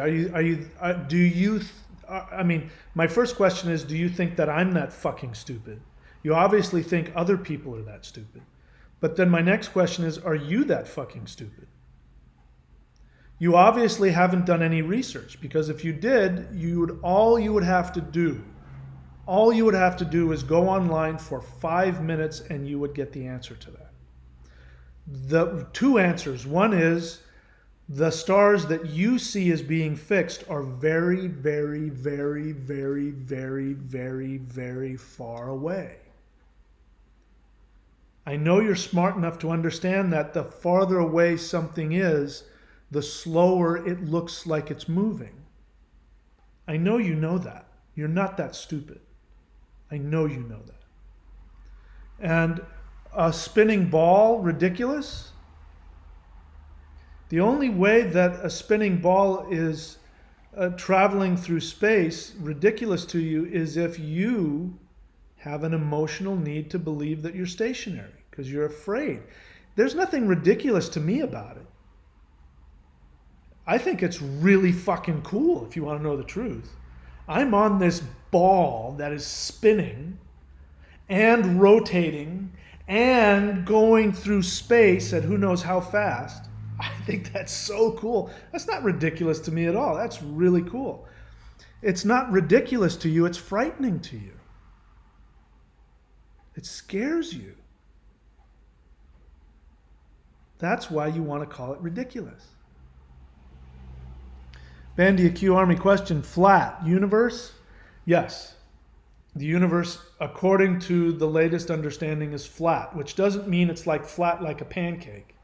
my first question is, do you think that I'm that fucking stupid? You obviously think other people are that stupid. But then my next question is, are you that fucking stupid? You obviously haven't done any research, because if you did, all you would have to do is go online for 5 minutes and you would get the answer to that. The two answers. One is the stars that you see as being fixed are very, very, very, very, very, very, very far away. I know you're smart enough to understand that the farther away something is, the slower it looks like it's moving. I know you know that. You're not that stupid. I know you know that. And a spinning ball, ridiculous? The only way that a spinning ball is traveling through space, ridiculous to you, is if you have an emotional need to believe that you're stationary because you're afraid. There's nothing ridiculous to me about it. I think it's really fucking cool, if you want to know the truth. I'm on this ball that is spinning and rotating and going through space at who knows how fast. I think that's so cool. That's not ridiculous to me at all. That's really cool. It's not ridiculous to you, it's frightening to you. It scares you. That's why you want to call it ridiculous. Bandia Q Army question, flat universe? Yes. The universe, according to the latest understanding, is flat, which doesn't mean it's like flat like a pancake.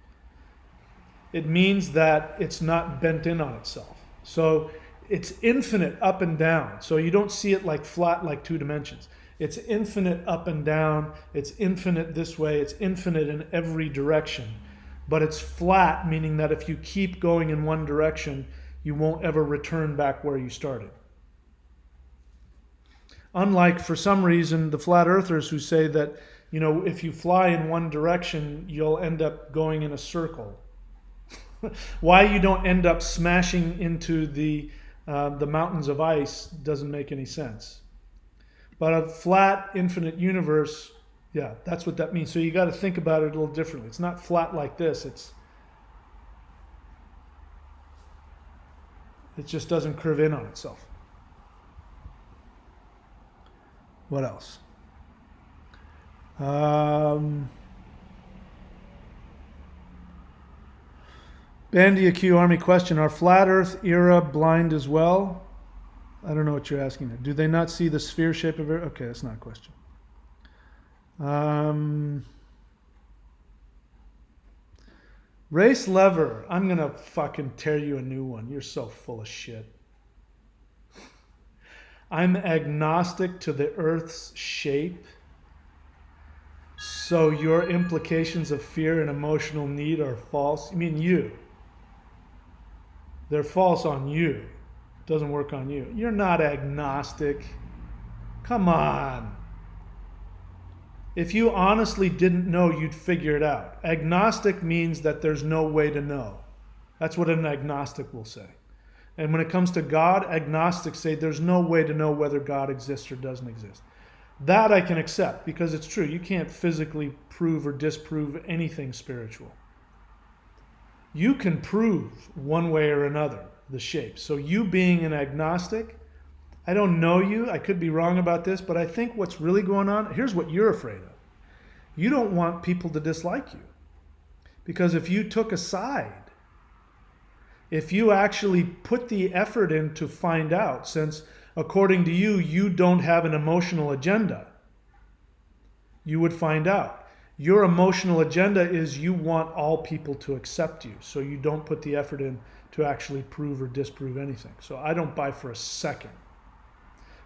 It means that it's not bent in on itself. So it's infinite up and down. So you don't see it like flat like 2 dimensions. It's infinite up and down. It's infinite this way. It's infinite in every direction. But it's flat, meaning that if you keep going in one direction, you won't ever return back where you started. Unlike, for some reason, the flat earthers who say that, if you fly in one direction, you'll end up going in a circle. Why you don't end up smashing into the mountains of ice doesn't make any sense. But a flat, infinite universe, yeah, that's what that means. So you got to think about it a little differently. It's not flat like this. It just doesn't curve in on itself. What else? Bandia Q Army question, are flat earth era blind as well? I don't know what you're asking there. Do they not see the sphere shape of Earth? Okay, that's not a question. Race lever. I'm going to fucking tear you a new one. You're so full of shit. I'm agnostic to the Earth's shape. So your implications of fear and emotional need are false. You mean you. They're false on you. It doesn't work on you. You're not agnostic. Come on. If you honestly didn't know, you'd figure it out. Agnostic means that there's no way to know. That's what an agnostic will say. And when it comes to God, agnostics say there's no way to know whether God exists or doesn't exist. That I can accept because it's true. You can't physically prove or disprove anything spiritual. You can prove one way or another the shape. So you being an agnostic, I don't know you, I could be wrong about this, but I think what's really going on, here's what you're afraid of. You don't want people to dislike you. Because if you took a side, if you actually put the effort in to find out, since according to you, you don't have an emotional agenda, you would find out. Your emotional agenda is you want all people to accept you, so you don't put the effort in to actually prove or disprove anything. So I don't buy for a second.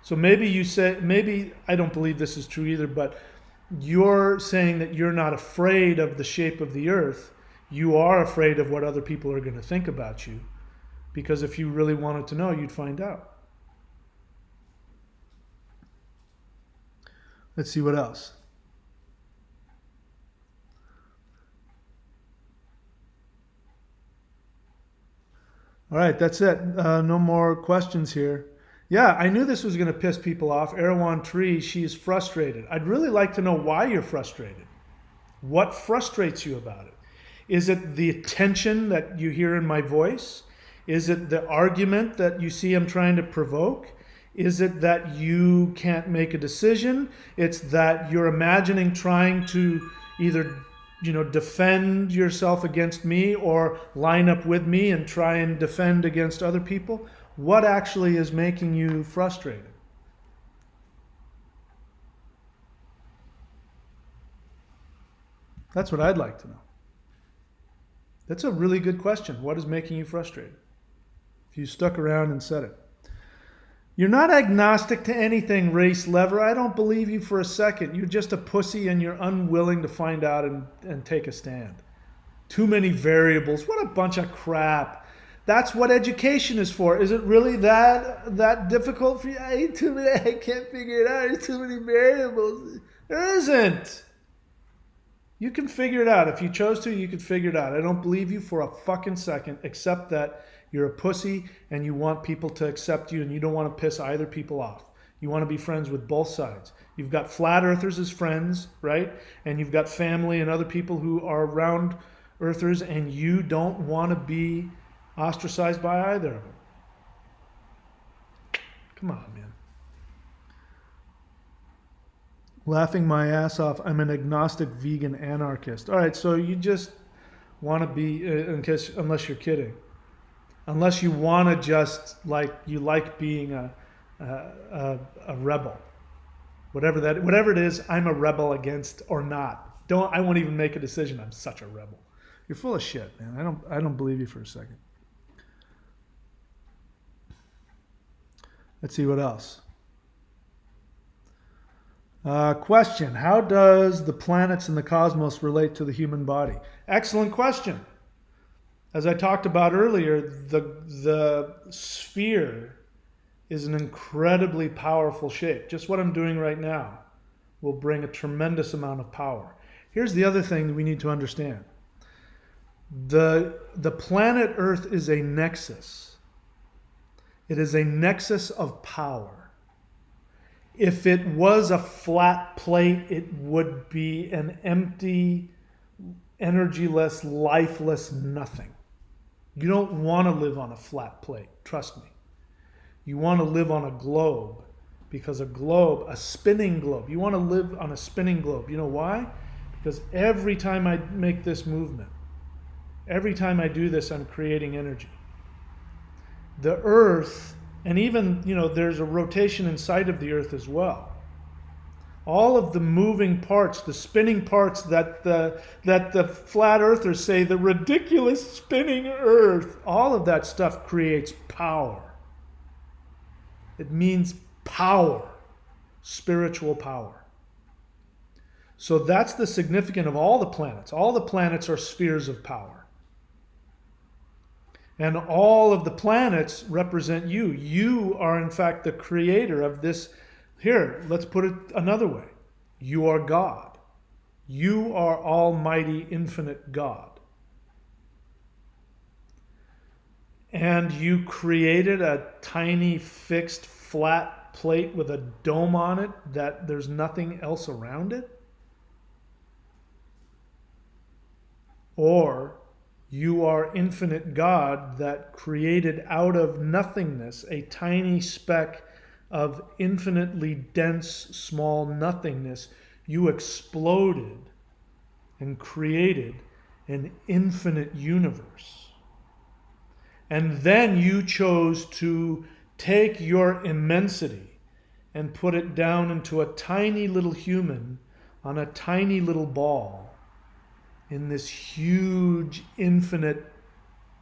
So maybe you say, maybe I don't believe this is true either, but you're saying that you're not afraid of the shape of the earth. You are afraid of what other people are going to think about you, because if you really wanted to know, you'd find out. Let's see what else. All right, that's it. No more questions here. Yeah, I knew this was going to piss people off. Erewhon Tree, she's frustrated. I'd really like to know why you're frustrated. What frustrates you about it? Is it the tension that you hear in my voice? Is it the argument that you see I'm trying to provoke? Is it that you can't make a decision? It's that you're imagining trying to either, defend yourself against me or line up with me and try and defend against other people? What actually is making you frustrated? That's what I'd like to know. That's a really good question. What is making you frustrated? If you stuck around and said it. You're not agnostic to anything, Race Lever. I don't believe you for a second. You're just a pussy and you're unwilling to find out and take a stand. Too many variables. What a bunch of crap. That's what education is for. Is it really that difficult for you? I can't figure it out. There's too many variables. There isn't. You can figure it out. If you chose to, you could figure it out. I don't believe you for a fucking second, except that you're a pussy and you want people to accept you and you don't want to piss either people off. You want to be friends with both sides. You've got flat earthers as friends, right? And you've got family and other people who are round earthers, and you don't want to be ostracized by either of them. Come on, man. Laughing my ass off. I'm an agnostic vegan anarchist. All right, so you just want to be, unless you're kidding. Unless you want to just you like being a rebel, whatever it is. I'm a rebel against or not. I won't even make a decision. I'm such a rebel. You're full of shit, man. I don't believe you for a second. Let's see what else. Question: how does the planets and the cosmos relate to the human body? Excellent question. As I talked about earlier, the sphere is an incredibly powerful shape. Just what I'm doing right now will bring a tremendous amount of power. Here's the other thing that we need to understand. The planet Earth is a nexus. It is a nexus of power. If it was a flat plate, it would be an empty, energyless, lifeless nothing. You don't want to live on a flat plate, trust me. You want to live on a globe, because a spinning globe, you want to live on a spinning globe. You know why? Because every time I make this movement, every time I do this, I'm creating energy. The Earth, and even, there's a rotation inside of the Earth as well. All of the moving parts, the spinning parts that the flat earthers say, the ridiculous spinning Earth, all of that stuff creates power. It means power, spiritual power. So that's the significance of all the planets. All the planets are spheres of power. And all of the planets represent you. You are, in fact, the creator of this. Here, let's put it another way. You are God. You are Almighty, infinite God. And you created a tiny, fixed, flat plate with a dome on it that there's nothing else around it? Or you are infinite God that created out of nothingness a tiny speck of infinitely dense, small nothingness. You exploded and created an infinite universe. And then you chose to take your immensity and put it down into a tiny little human on a tiny little ball in this huge, infinite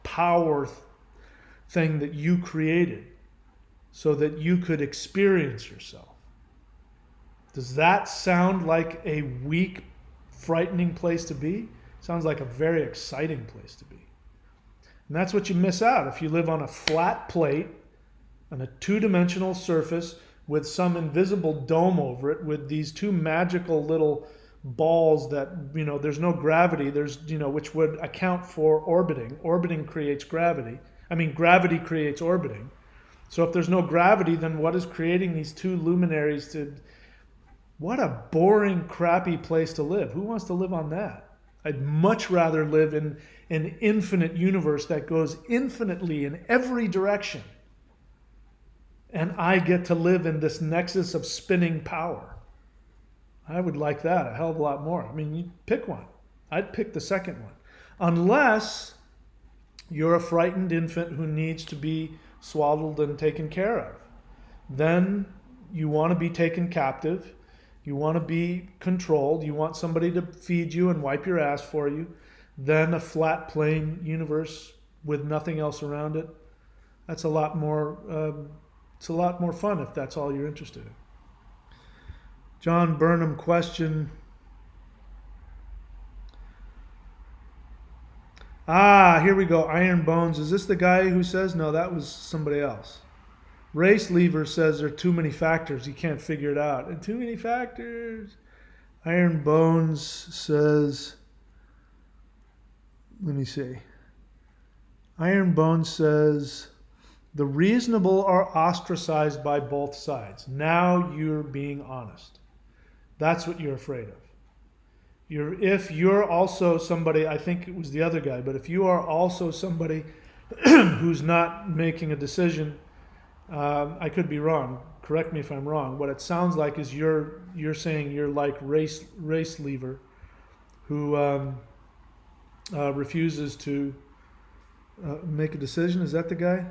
power thing that you created, so that you could experience yourself. Does that sound like a weak, frightening place to be? Sounds like a very exciting place to be. And that's what you miss out if you live on a flat plate, on a two-dimensional surface with some invisible dome over it, with these two magical little balls that, there's no gravity, which would account for orbiting. Orbiting creates gravity. Gravity creates orbiting. So if there's no gravity, then what is creating these two luminaries to... What a boring, crappy place to live. Who wants to live on that? I'd much rather live in an infinite universe that goes infinitely in every direction. And I get to live in this nexus of spinning power. I would like that a hell of a lot more. I mean, you pick one. I'd pick the second one. Unless you're a frightened infant who needs to be swaddled and taken care of. Then you want to be taken captive. You want to be controlled. You want somebody to feed you and wipe your ass for you. Then a flat, plain universe with nothing else around it. That's a lot more. It's a lot more fun if that's all you're interested in. John Burnham question. Here we go. Iron Bones. Is this the guy who says? No, that was somebody else. Race Lever says there are too many factors. You can't figure it out. And too many factors. Iron Bones says, let me see. Iron Bones says, the reasonable are ostracized by both sides. Now you're being honest. That's what you're afraid of. If you're also somebody, I think it was the other guy, but if you are also somebody who's not making a decision, I could be wrong. Correct me if I'm wrong. What it sounds like is you're saying you're like race lever, who refuses to make a decision. Is that the guy?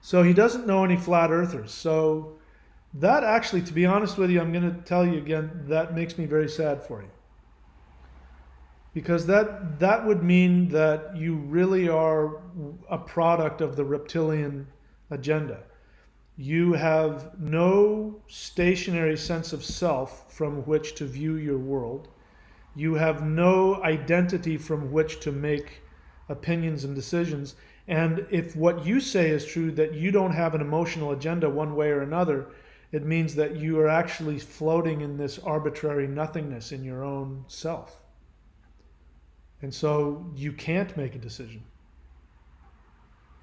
So he doesn't know any flat earthers. So that actually, to be honest with you, I'm going to tell you again, that makes me very sad for you. Because that would mean that you really are a product of the reptilian agenda. You have no stationary sense of self from which to view your world. You have no identity from which to make opinions and decisions. And if what you say is true, that you don't have an emotional agenda one way or another, it means that you are actually floating in this arbitrary nothingness in your own self. And so you can't make a decision.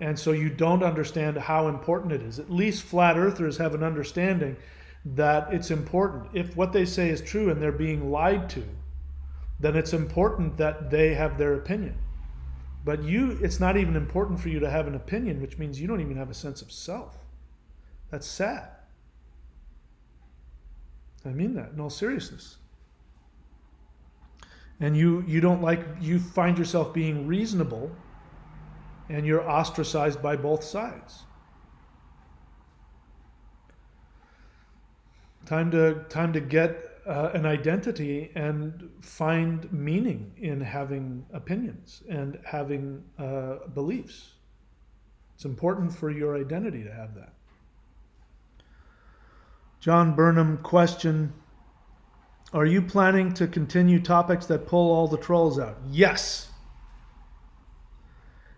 And so you don't understand how important it is. At least flat earthers have an understanding that it's important. If what they say is true and they're being lied to, then it's important that they have their opinion. But it's not even important for you to have an opinion, which means you don't even have a sense of self. That's sad. I mean that in all seriousness. And you find yourself being reasonable, and you're ostracized by both sides. Time to get an identity and find meaning in having opinions and having beliefs. It's important for your identity to have that. John Burnham question. Are you planning to continue topics that pull all the trolls out? Yes.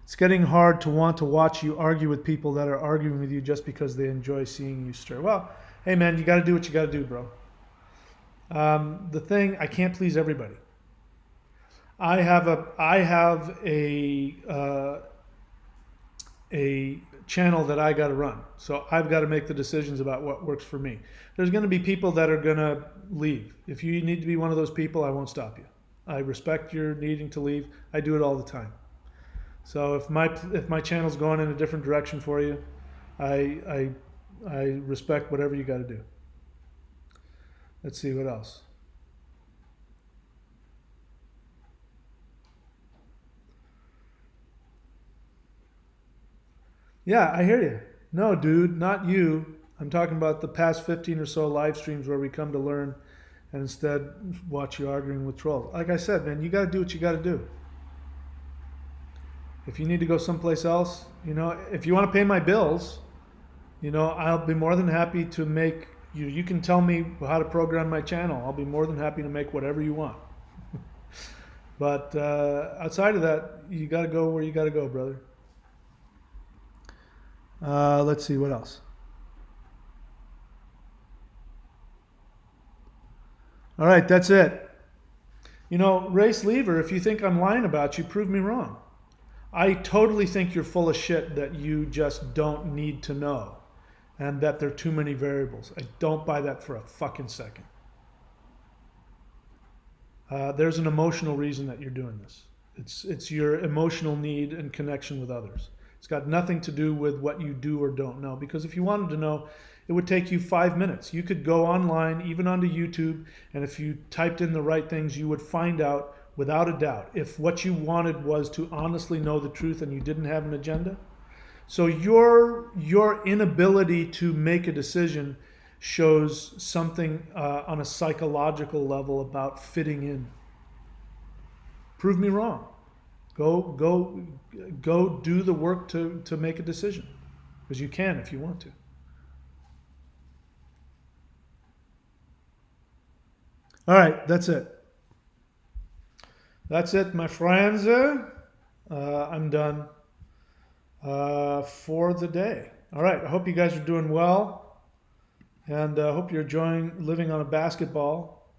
It's getting hard to want to watch you argue with people that are arguing with you just because they enjoy seeing you stir. Well, hey man, you got to do what you got to do, bro. The thing, I can't please everybody. I have a channel that I got to run. So I've got to make the decisions about what works for me. There's going to be people that are going to leave. If you need to be one of those people, I won't stop you. I respect your needing to leave. I do it all the time. So if my channel's going in a different direction for you, I respect whatever you got to do. Let's see what else. Yeah, I hear you. No, dude, not you. I'm talking about the past 15 or so live streams where we come to learn and instead watch you arguing with trolls. Like I said, man, you got to do what you got to do. If you need to go someplace else, if you want to pay my bills, I'll be more than happy to make you. You can tell me how to program my channel. I'll be more than happy to make whatever you want. But outside of that, you got to go where you got to go, brother. Let's see what else. All right, that's it. Race Lever, if you think I'm lying about you, prove me wrong. I totally think you're full of shit that you just don't need to know and that there are too many variables. I don't buy that for a fucking second. there's an emotional reason that you're doing this. It's your emotional need and connection with others. It's got nothing to do with what you do or don't know. Because if you wanted to know, it would take you 5 minutes. You could go online, even onto YouTube, and if you typed in the right things, you would find out without a doubt if what you wanted was to honestly know the truth and you didn't have an agenda. So your inability to make a decision shows something on a psychological level about fitting in. Prove me wrong. Go do the work to make a decision, because you can if you want to. All right, that's it. That's it, my friends. I'm done for the day. All right, I hope you guys are doing well, and I hope you're enjoying living on a basketball.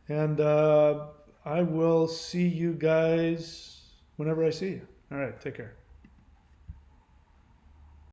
And I will see you guys whenever I see you. All right, take care.